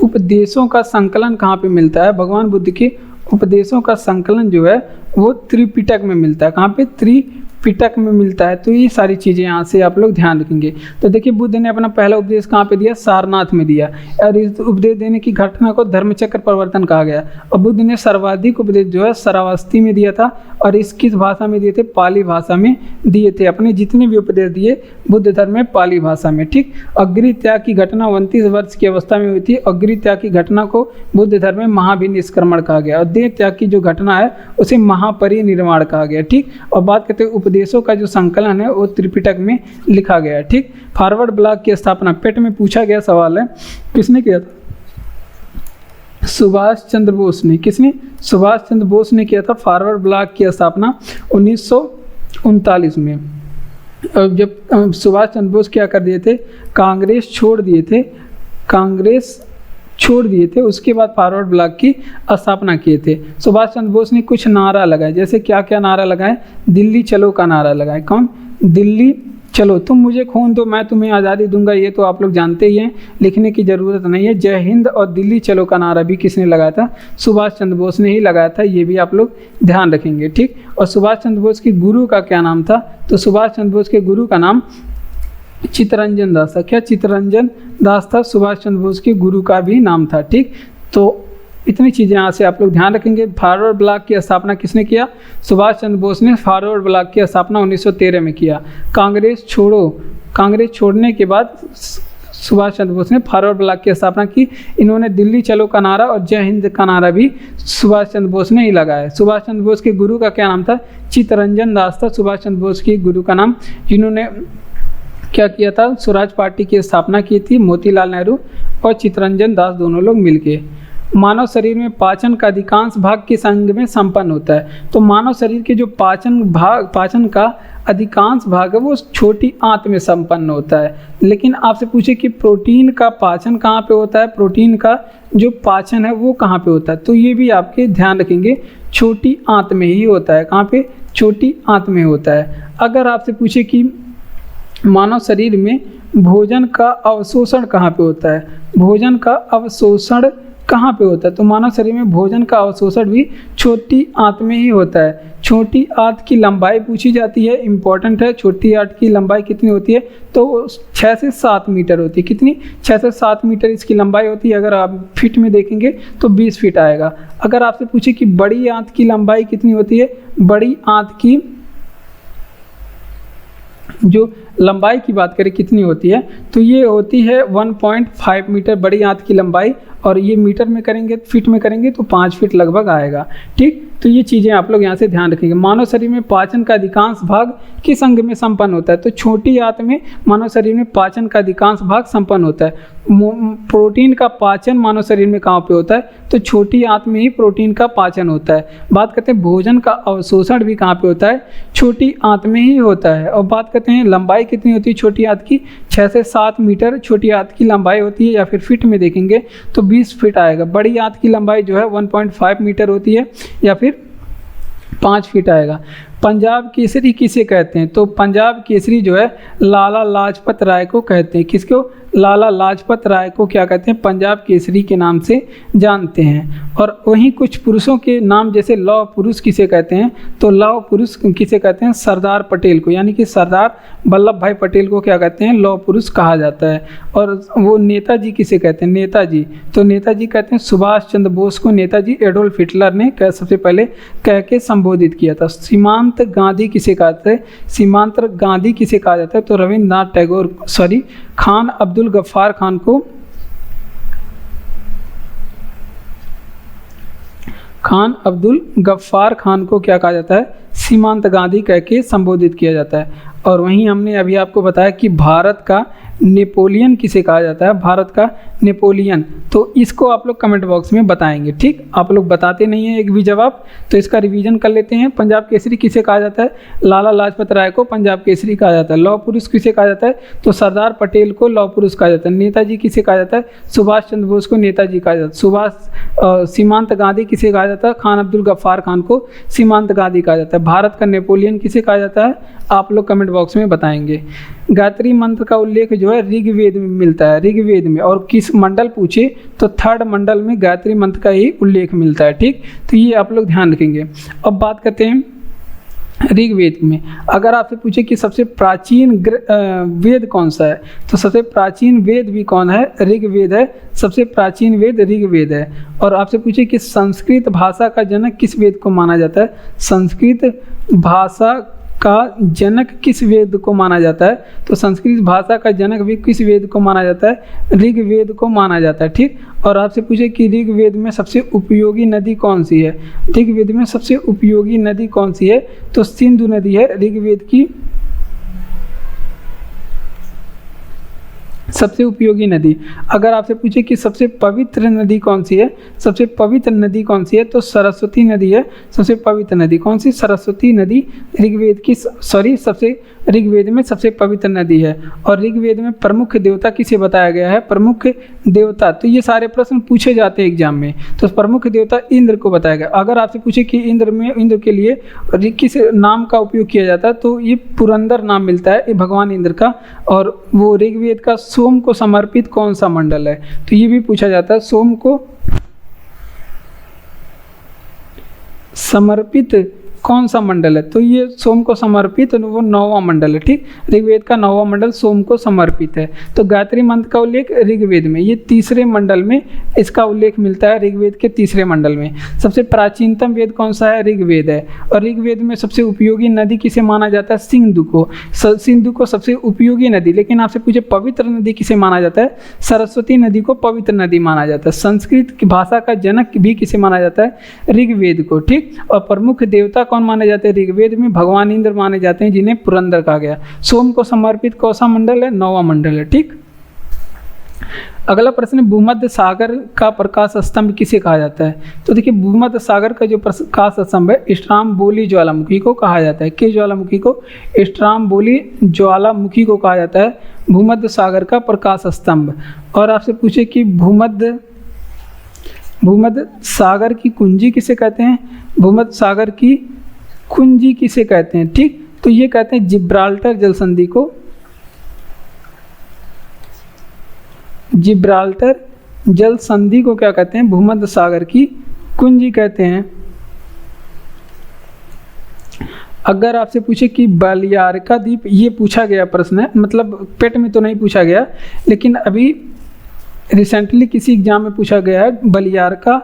उपदेशों का संकलन कहाँ पे मिलता है? भगवान बुद्ध के उपदेशों का संकलन जो है वो त्रिपिटक में मिलता है। कहाँ पे? त्रिपिटक में मिलता है। तो ये सारी चीज़ें यहाँ से आप लोग ध्यान रखेंगे। तो देखिए बुद्ध ने अपना पहला उपदेश कहाँ पे दिया? सारनाथ में दिया। और इस उपदेश देने की घटना को धर्मचक्र परिवर्तन कहा गया। और बुद्ध ने सर्वाधिक उपदेश जो है श्रावस्ती में दिया था। और इस किस भाषा में दिए थे? पाली भाषा में दिए थे। अपने जितने भी उपदेश दिए बुद्ध धर्म में पाली भाषा में, ठीक। और गृह त्याग की घटना 29 वर्ष की अवस्था में हुई थी। और गृह त्याग की घटना को बुद्ध धर्म में महाभिनिष्क्रमण कहा गया। और देह त्याग की जो घटना है उसे महापरिनिर्वाण कहा गया, ठीक। और बात करते हैं उपदेशों का जो संकलन है वो त्रिपिटक में लिखा गया है, ठीक। फॉरवर्ड ब्लॉक की स्थापना पेट में पूछा गया सवाल है, किसने किया था? सुभाष चंद्र बोस ने। किसने? सुभाष चंद्र बोस ने किया था फॉरवर्ड ब्लॉक की स्थापना 1939 में। जब सुभाष चंद्र बोस क्या कर दिए थे? कांग्रेस छोड़ दिए थे, उसके बाद फॉरवर्ड ब्लॉक की स्थापना किए थे। सुभाष चंद्र बोस ने कुछ नारा लगाए, जैसे क्या क्या नारा लगाए? दिल्ली चलो का नारा लगाए। कौन? दिल्ली चलो, तुम मुझे खून दो मैं तुम्हें आज़ादी दूंगा, ये तो आप लोग जानते ही हैं, लिखने की ज़रूरत नहीं है। जय हिंद और दिल्ली चलो का नारा भी किसने लगाया था? सुभाष चंद्र बोस ने ही लगाया था। ये भी आप लोग ध्यान रखेंगे, ठीक। और सुभाष चंद्र बोस के गुरु का क्या नाम था? तो सुभाष चंद्र बोस के गुरु का नाम चित्तरंजन दास था। क्या? चित्तरंजन दास था सुभाष चंद्र बोस के गुरु का भी नाम था, ठीक। तो इतनी चीज़ें यहाँ से आप लोग ध्यान रखेंगे। फॉरवर्ड ब्लॉक की स्थापना किसने किया? सुभाष चंद्र बोस ने फॉरवर्ड ब्लॉक की स्थापना 1913 में किया। कांग्रेस छोड़ने के बाद सुभाष चंद्र बोस ने फॉरवर्ड ब्लॉक की स्थापना की। इन्होंने दिल्ली चलो का नारा और जय हिंद का नारा भी सुभाष चंद्र बोस ने ही लगाया। सुभाष चंद्र बोस के गुरु का क्या नाम था? चित्तरंजन दास था सुभाष चंद्र बोस के गुरु का नाम, जिन्होंने क्या किया था? स्वराज पार्टी की स्थापना की थी। मोतीलाल नेहरू और चित्तरंजन दास दोनों लोग मिलके। मानव शरीर में पाचन का अधिकांश भाग किस अंग में संपन्न होता है? तो मानव शरीर के जो पाचन का अधिकांश भाग है वो छोटी आंत में संपन्न होता है। लेकिन आपसे पूछे कि प्रोटीन का पाचन कहाँ पे होता है? प्रोटीन का जो पाचन है वो कहाँ पे होता है? तो ये भी आपके ध्यान रखेंगे, छोटी आंत में ही होता है। कहाँ पे? छोटी आंत में होता है। अगर आपसे पूछे कि मानव शरीर में भोजन का अवशोषण कहाँ पे होता है? भोजन का अवशोषण कहाँ पे होता है? तो मानव शरीर में भोजन का अवशोषण भी छोटी आंत में ही होता है। छोटी आंत की लंबाई पूछी जाती है, इंपॉर्टेंट है। छोटी आंत की लंबाई कितनी होती है? तो 6 से 7 मीटर होती है। कितनी? 6 से 7 मीटर इसकी लंबाई होती है। अगर आप फीट में देखेंगे तो 20 फीट आएगा। अगर आपसे पूछे कि बड़ी आंत की लंबाई कितनी होती है, बड़ी आंत की जो लंबाई की बात करें कितनी होती है, तो ये होती है 1.5 मीटर बड़ी आंत की लंबाई। और ये मीटर में करेंगे, फीट में करेंगे तो 5 फीट लगभग आएगा। ठीक, तो ये चीज़ें आप लोग यहाँ से ध्यान रखेंगे। मानव शरीर में पाचन का अधिकांश भाग किस अंग में संपन्न होता है? तो छोटी आंत में मानव शरीर में पाचन का अधिकांश भाग संपन्न होता है। प्रोटीन का पाचन मानव शरीर में कहाँ पे होता है? तो छोटी आंत में ही प्रोटीन का पाचन होता है। बात करते हैं भोजन का अवशोषण भी कहाँ पे होता है? छोटी आंत में ही होता है। और बात करते हैं लंबाई कितनी होती है छोटी आंत की? 6 से 7 मीटर छोटी आंत की लंबाई होती है, या फिर फीट में देखेंगे तो 20 फीट आएगा। बड़ी आंत की लंबाई जो है 1.5 मीटर होती है, या फिर 5 फीट आएगा। पंजाब केसरी किसे कहते हैं? तो पंजाब केसरी जो है लाला लाजपत राय को कहते हैं। किसको? लाला लाजपत राय को क्या कहते हैं? पंजाब केसरी के नाम से जानते हैं। और वहीं कुछ पुरुषों के नाम, जैसे लौह पुरुष किसे कहते हैं? तो लौह पुरुष किसे कहते हैं? सरदार पटेल को, यानी कि सरदार वल्लभ भाई पटेल को क्या कहते हैं? लौह पुरुष कहा जाता है। और वो नेताजी किसे कहते हैं? नेताजी, तो नेताजी कहते हैं सुभाष चंद्र बोस को नेताजी एडोल्फ हिटलर ने सबसे पहले कह के संबोधित किया था। सीमांत गांधी किसे कहते हैं? सीमांत गांधी किसे कहा जाता है? तो रविंद्रनाथ टैगोर, सॉरी, खान अब्दुल गफ्फार खान को, खान अब्दुल गफ्फार खान को क्या कहा जाता है? सीमांत गांधी कह के संबोधित किया जाता है। और वहीं हमने अभी आपको बताया कि भारत का नेपोलियन किसे कहा जाता है? भारत का नेपोलियन, तो इसको आप लोग कमेंट बॉक्स में बताएंगे। ठीक, आप लोग बताते नहीं हैं एक भी जवाब, तो इसका रिवीजन कर लेते हैं। पंजाब केसरी किसे कहा जाता है? लाला लाजपत राय को पंजाब केसरी कहा जाता है। लौह पुरुष किसे कहा जाता है? तो सरदार पटेल को लौह पुरुष कहा जाता है। नेताजी किसे कहा जाता है? सुभाष चंद्र बोस को नेताजी कहा जाता है। सीमांत गांधी किसे कहा जाता है? खान अब्दुल गफ्फार खान को सीमांत गांधी कहा जाता है। भारत का नेपोलियन किसे कहा जाता है? आप लोग कमेंट बॉक्स में बताएंगे। गायत्री मंत्र का उल्लेख जो है ऋग्वेद में मिलता है, ऋग्वेद में। और किस मंडल पूछे तो 3rd मंडल में गायत्री मंत्र का ही उल्लेख मिलता है। ठीक, तो ये आप लोग ध्यान रखेंगे। अब बात करते हैं ऋग्वेद में। अगर आपसे पूछे कि सबसे प्राचीन वेद कौन सा है, तो सबसे प्राचीन वेद भी कौन है? ऋग्वेद है। सबसे प्राचीन वेद ऋग्वेद है। और आपसे पूछे कि संस्कृत भाषा का जनक किस वेद को माना जाता है? संस्कृत भाषा का जनक किस वेद को माना जाता है? तो संस्कृत भाषा का जनक भी किस वेद को माना जाता है? ऋग्वेद को माना जाता है। ठीक, और आपसे पूछे कि ऋग्वेद में सबसे उपयोगी नदी कौन सी है? ऋग्वेद में सबसे उपयोगी नदी कौन सी है? तो सिंधु नदी है ऋग्वेद की सबसे उपयोगी नदी। अगर आपसे पूछे कि सबसे पवित्र नदी कौन सी है? सबसे पवित्र नदी कौन सी है? तो सरस्वती नदी है सबसे पवित्र नदी। कौन सी? सरस्वती नदी ऋग्वेद की, सॉरी, सबसे ऋग्वेद में सबसे पवित्र नदी है। और ऋग्वेद में प्रमुख देवता किसे बताया गया है? प्रमुख देवता, तो ये सारे प्रश्न पूछे जाते हैं एग्जाम में। तो प्रमुख देवता इंद्र को बताया गया। अगर आपसे पूछे कि इंद्र के लिए किस नाम का उपयोग किया जाता है, तो ये पुरंदर नाम मिलता है, ये भगवान इंद्र का। और वो ऋग्वेद का सोम को समर्पित कौन सा मंडल है? तो ये भी पूछा जाता है, सोम को समर्पित कौन सा मंडल है? तो ये सोम को समर्पित वो 9वां मंडल है। ठीक, ऋग्वेद का 9वां मंडल सोम को समर्पित है। तो गायत्री मंत्र का उल्लेख ऋग्वेद में, ये 3रे मंडल में इसका उल्लेख मिलता है, ऋग्वेद के 3रे मंडल में। सबसे प्राचीनतम वेद कौन सा है? ऋग्वेद है। और ऋग्वेद में सबसे उपयोगी नदी किसे माना जाता है? सिंधु को। सिंधु को सबसे उपयोगी नदी। लेकिन आपसे पूछे पवित्र नदी किसे माना जाता है? सरस्वती नदी को पवित्र नदी माना जाता है। संस्कृत की भाषा का जनक भी किसे माना जाता है? ऋग्वेद को। ठीक, और प्रमुख देवता कौन माने जाते हैं? ऋग्वेद में भगवान इंद्र माने जाते हैं, जिन्हें पुरंदर कहा गया। सोम को समर्पित कौन सा मंडल है? 9वां मंडल है। ठीक, अगला प्रश्न, भूमध्य सागर का प्रकाश स्तंभ किसे कहा जाता है? तो देखिए, भूमध्य सागर का जो प्रकाश स्तंभ है स्ट्राम्बोली ज्वालामुखी को कहा जाता है। किस ज्वालामुखी को? स्ट्राम्बोली ज्वालामुखी को कहा जाता है भूमध्य सागर का प्रकाश स्तंभ। और आपसे पूछे कि भूमध्य सागर की कुंजी किसे कहते हैं? भूमध्य सागर की कुंजी किसे कहते हैं? ठीक, तो ये कहते हैं जिब्राल्टर जलसंधि को, जिब्राल्टर जल संधि को क्या कहते हैं? भूमध्य सागर की कुंजी कहते हैं। अगर आपसे पूछे कि बलियारका द्वीप, ये पूछा गया प्रश्न है, मतलब पेट में तो नहीं पूछा गया, लेकिन अभी रिसेंटली किसी एग्जाम में पूछा गया है, बलियारका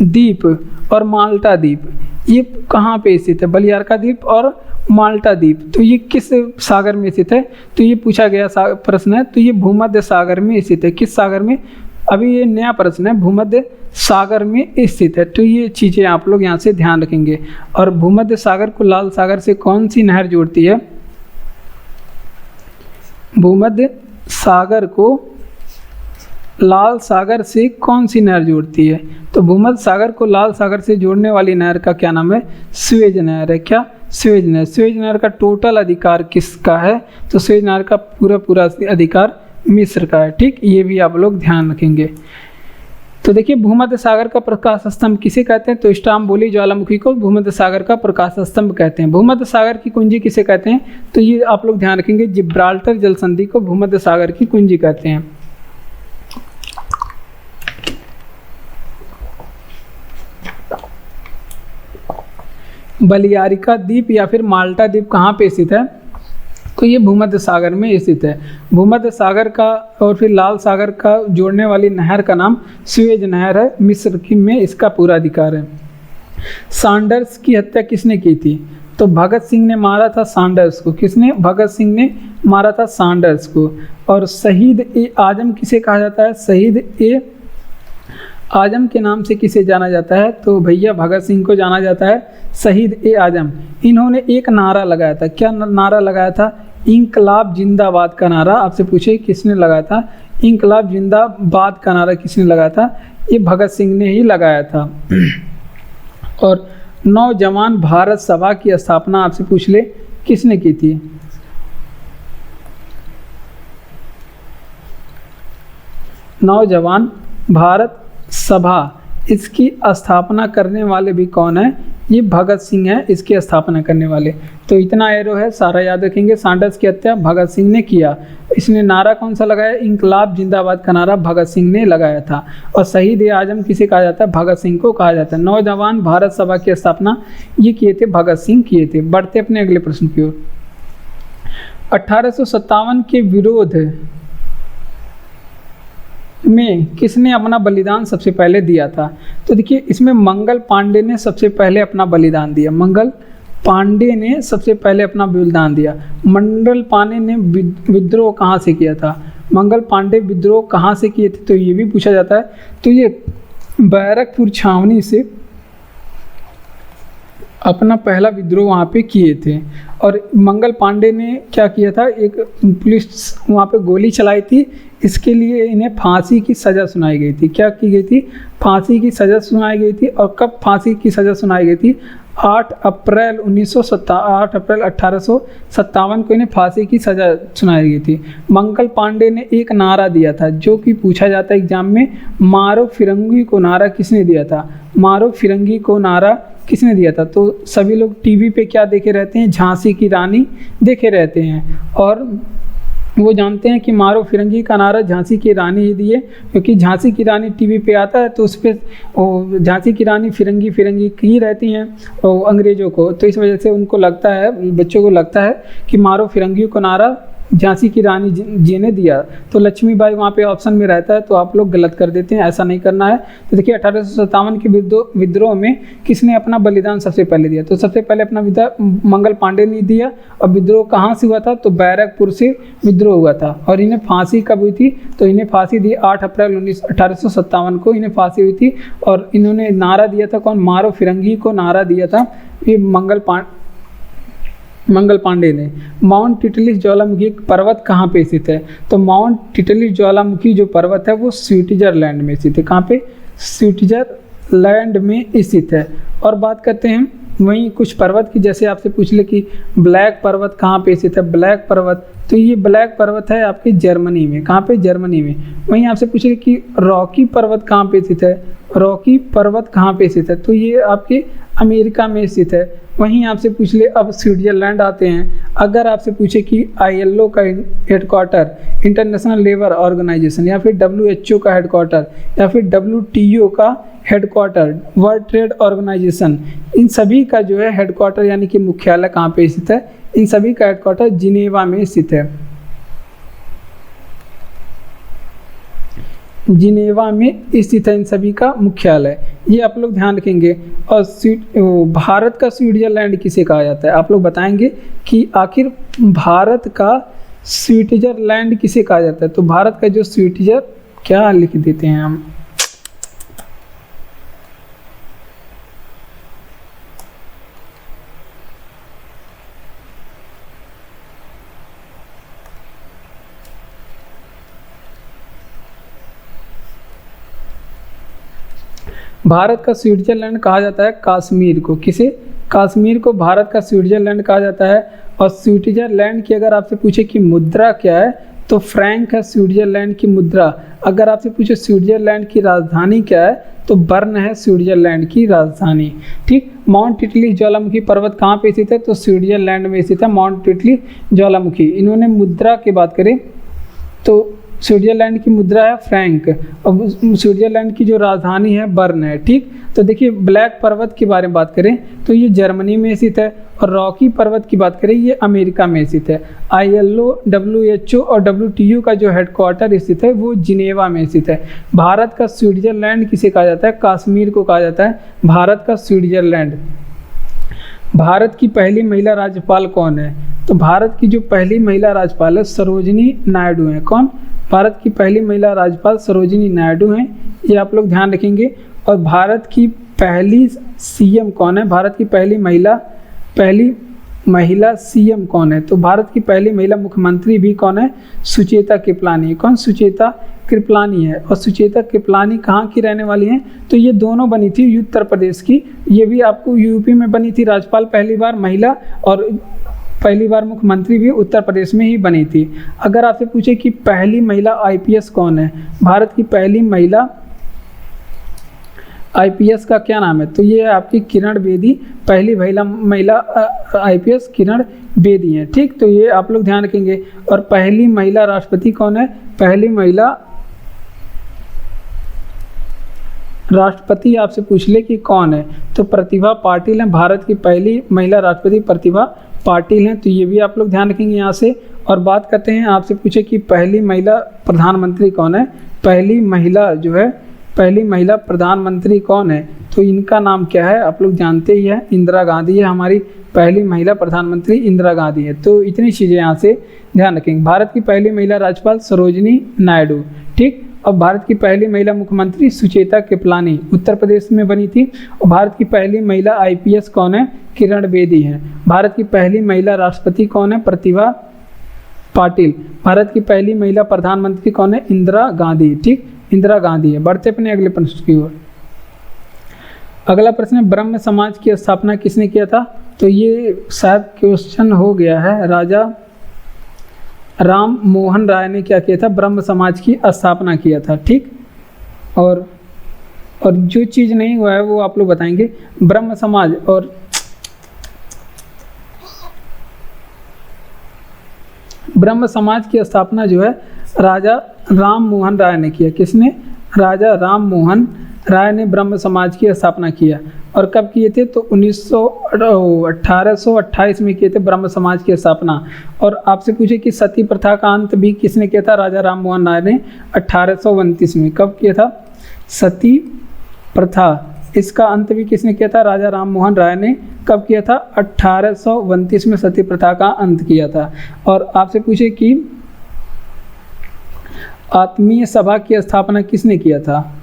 द्वीप और माल्टा द्वीप ये कहाँ पे स्थित है? बलियारका द्वीप और माल्टा द्वीप, तो ये किस सागर में स्थित है? तो ये पूछा गया प्रश्न है, तो ये भूमध्य सागर में स्थित है। किस सागर में? अभी ये नया प्रश्न है, भूमध्य सागर में स्थित है। तो ये चीज़ें आप लोग यहाँ से ध्यान रखेंगे। और भूमध्य सागर को लाल सागर से कौन सी नहर जोड़ती है? भूमध्य सागर को लाल सागर से कौन सी नहर जोड़ती है? तो भूमध्य सागर को लाल सागर से जोड़ने वाली नहर का क्या नाम है? स्वेज नहर है। क्या? स्वेज नहर। स्वेज नहर का टोटल अधिकार किसका है? तो स्वेज नहर का पूरा अधिकार मिस्र का है। ठीक, ये भी आप लोग ध्यान रखेंगे। तो देखिए, भूमध्य सागर का प्रकाश स्तंभ किसे कहते हैं? तो स्ट्रोम्बोली ज्वालामुखी को भूमध्य सागर का प्रकाश स्तंभ कहते हैं। भूमध्य सागर की कुंजी किसे कहते हैं? तो ये आप लोग ध्यान रखेंगे, जिब्राल्टर जल संधि को भूमध्य सागर की कुंजी कहते हैं। बलियारिका द्वीप या फिर माल्टा द्वीप कहाँ पे स्थित है? तो ये भूमध्य सागर में स्थित है। भूमध्य सागर का और फिर लाल सागर का जोड़ने वाली नहर का नाम स्वेज नहर है। मिस्र की में इसका पूरा अधिकार है। सैंडर्स की हत्या किसने की थी? तो भगत सिंह ने मारा था सैंडर्स को। किसने? भगत सिंह ने मारा था सैंडर्स को। और शहीद ए आजम किसे कहा जाता है? शहीद ए आजम के नाम से किसे जाना जाता है? तो भैया भगत सिंह को जाना जाता है शहीद ए आजम। इन्होंने एक नारा लगाया था। क्या नारा लगाया था? इंकलाब जिंदाबाद का नारा। आपसे पूछे किसने लगाया था? इंकलाब जिंदाबाद का नारा किसने लगाया था? ये भगत सिंह ने ही लगाया था। और नौजवान भारत सभा की स्थापना आपसे पूछ ले किसने की थी? नौजवान भारत सभा, इसकी स्थापना करने वाले भी कौन है? ये भगत सिंह है इसकी स्थापना करने वाले। तो इतना एरो है, सारा याद रखेंगे। सैंडर्स की हत्या भगत सिंह ने किया। इसने नारा कौन सा लगाया? इंकलाब जिंदाबाद का नारा भगत सिंह ने लगाया था। और शहीद ए आजम किसे कहा जाता है? भगत सिंह को कहा जाता है। नौजवान भारत सभा की स्थापना ये किए थे भगत सिंह किए थे। बढ़ते अपने अगले प्रश्न की ओर। 1857 के विरोध में किसने अपना बलिदान सबसे पहले दिया था? तो देखिए, इसमें मंगल पांडे ने सबसे पहले अपना बलिदान दिया। मंगल पांडे ने सबसे पहले अपना बलिदान दिया। मंगल पांडे ने विद्रोह कहाँ से किया था? मंगल पांडे विद्रोह कहाँ से किए थे? तो ये भी पूछा जाता है। तो ये बैरकपुर छावनी से अपना पहला विद्रोह वहाँ पे किए थे। और मंगल पांडे ने क्या किया था? एक पुलिस वहाँ पे गोली चलाई थी, इसके लिए इन्हें फांसी की सज़ा सुनाई गई थी। क्या की गई थी? फांसी की सज़ा सुनाई गई थी। और कब फांसी की सज़ा सुनाई गई थी? 8 अप्रैल 1857 को इन्हें फांसी की सज़ा सुनाई गई थी। मंगल पांडे ने एक नारा दिया था जो कि पूछा जाता है एग्जाम में, मारो फिरंगी को नारा किसने दिया था? मारो फिरंगी को नारा किसने दिया था? तो सभी लोग टीवी पे क्या देखे रहते हैं? झांसी की रानी देखे रहते हैं। और वो जानते हैं कि मारो फिरंगी का नारा झांसी की रानी ही दिए, क्योंकि झांसी की रानी टीवी पे आता है तो उस पर झांसी की रानी फिरंगी फिरंगी की रहती हैं अंग्रेज़ों को। तो इस वजह से उनको लगता है, बच्चों को लगता है कि मारो फिरंगी को नारा झांसी की रानी जी ने दिया। तो लक्ष्मीबाई वहाँ पे ऑप्शन में रहता है, तो आप लोग गलत कर देते हैं, ऐसा नहीं करना है। तो देखिए, 1857 के विद्रोह में किसने अपना बलिदान सबसे पहले दिया? तो सबसे पहले अपना मंगल पांडे ने दिया। और विद्रोह कहाँ से हुआ था? तो बैरकपुर से विद्रोह हुआ था। और इन्हें फांसी कब हुई थी? तो इन्हें फांसी दी 8 अप्रैल 1857 को इन्हें फांसी हुई थी। और इन्होंने नारा दिया था कौन? मारो फिरंगी को नारा दिया था ये मंगल पांडे ने। माउंट टिटलिस ज्वालामुखी पर्वत कहाँ पे स्थित है? तो माउंट टिटलिस ज्वालामुखी जो पर्वत है वो स्विट्जरलैंड में स्थित है। कहाँ पे? स्विट्जरलैंड में स्थित है। और बात करते हैं वहीं कुछ पर्वत की, जैसे आपसे पूछ ले कि ब्लैक पर्वत कहाँ पे स्थित है? ब्लैक पर्वत, तो ये ब्लैक पर्वत है आपके जर्मनी में। कहाँ पे? जर्मनी में। वहीं आपसे पूछ ले कि रॉकी पर्वत कहाँ पे स्थित है? रॉकी पर्वत कहाँ पे स्थित है? तो ये आपके अमेरिका में स्थित है। वहीं आपसे पूछ ले, अब स्विट्जरलैंड आते हैं। अगर आपसे पूछे कि ILO का हेडक्वार्टर, इंटरनेशनल लेबर ऑर्गेनाइजेशन, या फिर WHO का हेडक्वार्टर, या फिर WTO का हेडक्वार्टर, वर्ल्ड ट्रेड ऑर्गेनाइजेशन, इन सभी का जो है हेडक्वार्टर यानी कि मुख्यालय कहाँ पे स्थित है? इन सभी का हेडक्वार्टर जिनेवा में स्थित है। जिनेवा में स्थित है इन सभी का मुख्यालय, ये आप लोग ध्यान रखेंगे। और भारत का स्विट्जरलैंड किसे कहा जाता है? आप लोग बताएंगे कि आखिर भारत का स्विट्जरलैंड किसे कहा जाता है? तो भारत का जो स्विट्जर, क्या लिख देते हैं हम, भारत का स्विट्जरलैंड कहा जाता है कश्मीर को। किसे? कश्मीर को भारत का स्विट्जरलैंड कहा जाता है। और स्विट्जरलैंड की अगर आपसे पूछे कि मुद्रा क्या है, तो फ्रैंक है स्विट्जरलैंड की मुद्रा। अगर आपसे पूछे स्विट्जरलैंड की राजधानी क्या है, तो बर्न है स्विट्जरलैंड की राजधानी। ठीक। माउंट इटली ज्वालामुखी पर्वत कहाँ पे स्थित है? तो स्विट्जरलैंड में स्थित है माउंट इटली ज्वालामुखी। इन्होंने मुद्रा की बात करें तो स्विट्जरलैंड की मुद्रा है फ्रैंक, और स्विट्जरलैंड की जो राजधानी है बर्न है। ठीक। तो देखिए, ब्लैक पर्वत के बारे में बात करें तो ये जर्मनी में स्थित है, और रॉकी पर्वत की बात करें ये अमेरिका में स्थित है। ILO, WHO और WTO का जो हेडक्वार्टर स्थित है वो जिनेवा में स्थित है। भारत का स्विट्जरलैंड किसे कहा जाता है? कश्मीर को कहा जाता है भारत का स्विट्जरलैंड। भारत की पहली महिला राज्यपाल कौन है? तो भारत की जो पहली महिला राज्यपाल है सरोजिनी नायडू है। कौन? भारत की पहली महिला राज्यपाल सरोजिनी नायडू हैं, ये आप लोग ध्यान रखेंगे। और भारत की पहली CM कौन है? भारत की पहली महिला CM कौन है? तो भारत की पहली महिला मुख्यमंत्री भी कौन है? सुचेता कृपलानी। कौन? सुचेता कृपलानी है। और सुचेता कृपलानी कहाँ की रहने वाली हैं? तो ये दोनों बनी थी उत्तर प्रदेश की। ये भी आपको UP में बनी थी राज्यपाल पहली बार महिला, और पहली बार मुख्यमंत्री भी उत्तर प्रदेश में ही बनी थी। अगर आपसे पूछे कि पहली महिला IPS कौन है? भारत की पहली महिला IPS का क्या नाम है? तो ये है आपकी किरण बेदी। पहली महिला IPS किरण बेदी हैं। ठीक। तो ये आप लोग ध्यान रखेंगे। और पहली महिला राष्ट्रपति कौन है? पहली महिला राष्ट्रपति आपसे पूछ ले कि कौन है, तो प्रतिभा पाटिल है। भारत की पहली महिला राष्ट्रपति प्रतिभा पाटिल हैं। तो ये भी आप लोग ध्यान रखेंगे यहाँ से। और बात करते हैं, आपसे पूछे कि पहली महिला प्रधानमंत्री कौन है? पहली महिला प्रधानमंत्री कौन है? तो इनका नाम क्या है? आप लोग जानते ही है, इंदिरा गांधी है। हमारी पहली महिला प्रधानमंत्री इंदिरा गांधी है। तो इतनी चीज़ें यहाँ से ध्यान रखेंगे। भारत की पहली महिला राज्यपाल सरोजिनी नायडू। ठीक। और भारत की पहली महिला मुख्यमंत्री सुचेता कृपलानी, उत्तर प्रदेश में बनी थी। और भारत की पहली महिला IPS कौन है? किरण बेदी है। भारत की पहली महिला राष्ट्रपति कौन है? प्रतिभा पाटिल। भारत की पहली महिला प्रधानमंत्री कौन है? इंदिरा गांधी। ठीक। इंदिरा गांधी है। बढ़ते अपने अगले प्रश्न की ओर। अगला प्रश्न है, ब्रह्म समाज की स्थापना किसने किया था? तो ये शायद क्वेश्चन हो गया है। राजा राम मोहन राय ने क्या किया था? ब्रह्म समाज की स्थापना किया था। ठीक। और जो चीज़ नहीं हुआ है वो आप लोग बताएंगे। ब्रह्म समाज और ब्रह्म समाज की स्थापना जो है राजा राम मोहन राय ने किया। किसने? राजा राम मोहन राय ने ब्रह्म समाज की स्थापना किया। और कब किए थे? तो 1828 में किए थे ब्रह्म समाज की स्थापना। और आपसे पूछे कि सती प्रथा का अंत भी किसने किया था? राजा राम मोहन राय ने 1829 में। कब किया था? सती प्रथा, इसका अंत भी किसने किया था? राजा राम मोहन राय ने। कब किया था? 1829 में सती प्रथा का अंत किया था। और आपसे पूछे कि आत्मीय सभा की स्थापना किसने किया था?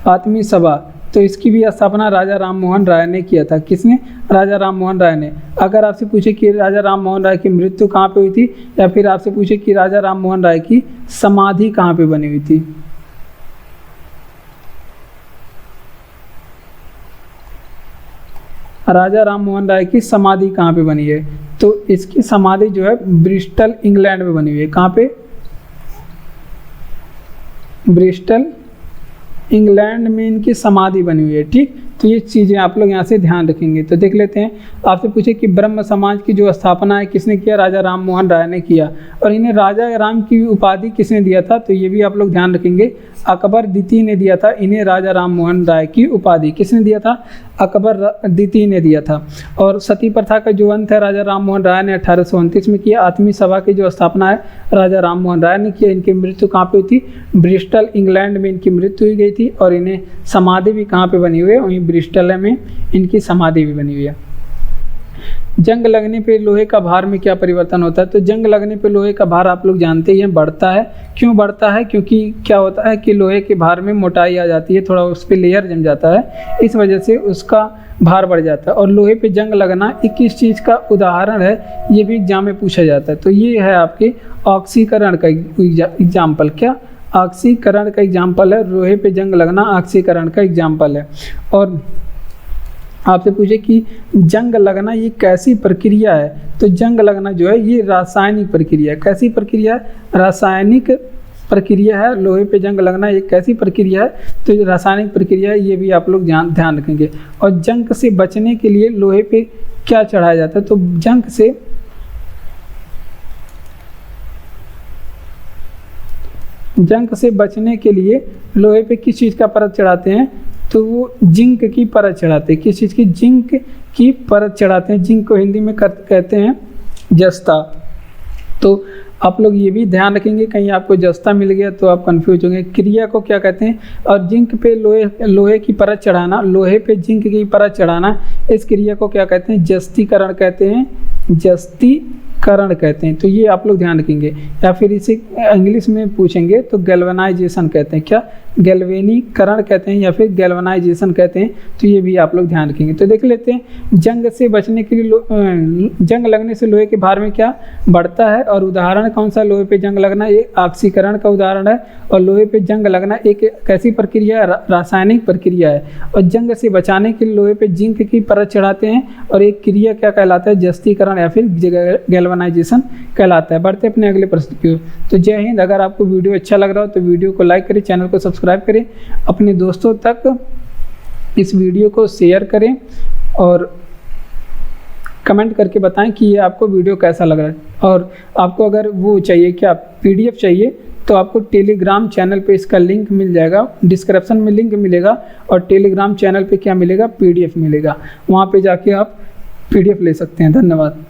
आत्मीय सभा, तो इसकी भी स्थापना राजा राम मोहन राय ने किया था। किसने? राजा राम मोहन राय ने। अगर आपसे पूछे कि राजा राम मोहन राय की मृत्यु कहाँ पे हुई थी, या फिर आपसे पूछे कि राजा राम मोहन राय की समाधि कहाँ पे बनी हुई थी? राजा राम मोहन राय की समाधि कहाँ पे बनी है? तो इसकी समाधि जो है ब्रिस्टल इंग्लैंड में बनी हुई है। कहाँ पे? ब्रिस्टल इंग्लैंड में इनकी समाधि बनी हुई है। ठीक। तो ये चीज़ें आप लोग यहाँ से ध्यान रखेंगे। तो देख लेते हैं, आपसे पूछे कि ब्रह्म समाज की जो स्थापना है किसने किया, राजा राम मोहन राय ने किया। और इन्हें राजा राम की उपाधि किसने दिया था, तो ये भी आप लोग ध्यान रखेंगे, अकबर द्वितीय ने दिया था इन्हें राजा राम मोहन राय की उपाधि। किसने दिया था, अकबर द्वितीय ने दिया था। और सती प्रथा का जो अंत है राजा राम मोहन राय ने 1829 में किया। आत्मीय सभा की जो स्थापना है राजा राम मोहन राय ने किया। इनकी मृत्यु कहाँ पे हुई थी, ब्रिस्टल इंग्लैंड में इनकी मृत्यु हुई गई थी। और इन्हें समाधि भी कहाँ पे बनी हुई है, वहीं ब्रिस्टल में इनकी समाधि भी बनी हुई है। जंग लगने पे लोहे का भार में क्या परिवर्तन होता है, तो जंग लगने पे लोहे का भार आप लोग जानते ही हैं बढ़ता है। क्यों बढ़ता है, क्योंकि क्या होता है कि लोहे के भार में मोटाई आ जाती है, थोड़ा उस पर लेयर जम जाता है, इस वजह से उसका भार बढ़ जाता है। और लोहे पे जंग लगना ये किस चीज़ का उदाहरण है, ये भी एग्जाम में पूछा जाता है। तो ये है आपके ऑक्सीकरण का एग्जाम्पल। क्या, ऑक्सीकरण का एग्जाम्पल है, लोहे पे जंग लगना ऑक्सीकरण का एग्जाम्पल है। और आपसे पूछे कि जंग लगना ये कैसी प्रक्रिया है, तो जंग लगना जो है ये रासायनिक प्रक्रिया है। कैसी प्रक्रिया है, रासायनिक प्रक्रिया है। लोहे पे जंग लगना एक कैसी प्रक्रिया है, तो ये रासायनिक प्रक्रिया है, ये भी आप लोग ध्यान रखेंगे। और जंग से बचने के लिए लोहे पे क्या चढ़ाया जाता है, तो जंग से बचने के लिए लोहे पे किस चीज़ का परत चढ़ाते हैं, तो वो जिंक की परत चढ़ाते हैं। किस चीज़ की, जिंक की परत चढ़ाते हैं। जिंक को हिंदी में कहते हैं जस्ता। तो आप लोग ये भी ध्यान रखेंगे, कहीं आपको जस्ता मिल गया तो आप कंफ्यूज होंगे। क्रिया को क्या कहते हैं, और जिंक पे लोहे की परत चढ़ाना, लोहे पे जिंक की परत चढ़ाना, इस क्रिया को क्या कहते हैं, जस्तीकरण कहते हैं, जस्तीकरण कहते हैं। तो ये आप लोग ध्यान रखेंगे। या फिर इसे इंग्लिश में पूछेंगे तो गैल्वेनाइजेशन कहते हैं। क्या, गैल्वेनीकरण कहते हैं या फिर गैल्वेनाइजेशन कहते हैं। तो ये भी आप लोग ध्यान रखेंगे। तो देख लेते हैं, जंग से बचने के लिए जंग लगने से लोहे के भार में क्या बढ़ता है, और उदाहरण कौन सा, लोहे पे जंग लगना ये ऑक्सीकरण का उदाहरण है। और लोहे पे जंग लगना एक कैसी प्रक्रिया है, रासायनिक प्रक्रिया है। और जंग से बचाने के लिए लोहे पे जिंक की परत चढ़ाते हैं, और एक क्रिया क्या कहलाता है, जस्तीकरण या फिर गैल्वेनाइजेशन कहलाता है। बढ़ते अपने अगले प्रश्न की ओर। तो जय हिंद। अगर आपको वीडियो अच्छा लग रहा हो तो वीडियो को लाइक करें, चैनल को सब्सक्राइब करें, अपने दोस्तों तक इस वीडियो को शेयर करें और कमेंट करके बताएं कि ये आपको वीडियो कैसा लग रहा है। और आपको अगर वो चाहिए, क्या PDF चाहिए, तो आपको टेलीग्राम चैनल पे इसका लिंक मिल जाएगा, डिस्क्रिप्शन में लिंक मिलेगा। और टेलीग्राम चैनल पे क्या मिलेगा, PDF मिलेगा, वहाँ पे जाके आप PDF ले सकते हैं। धन्यवाद।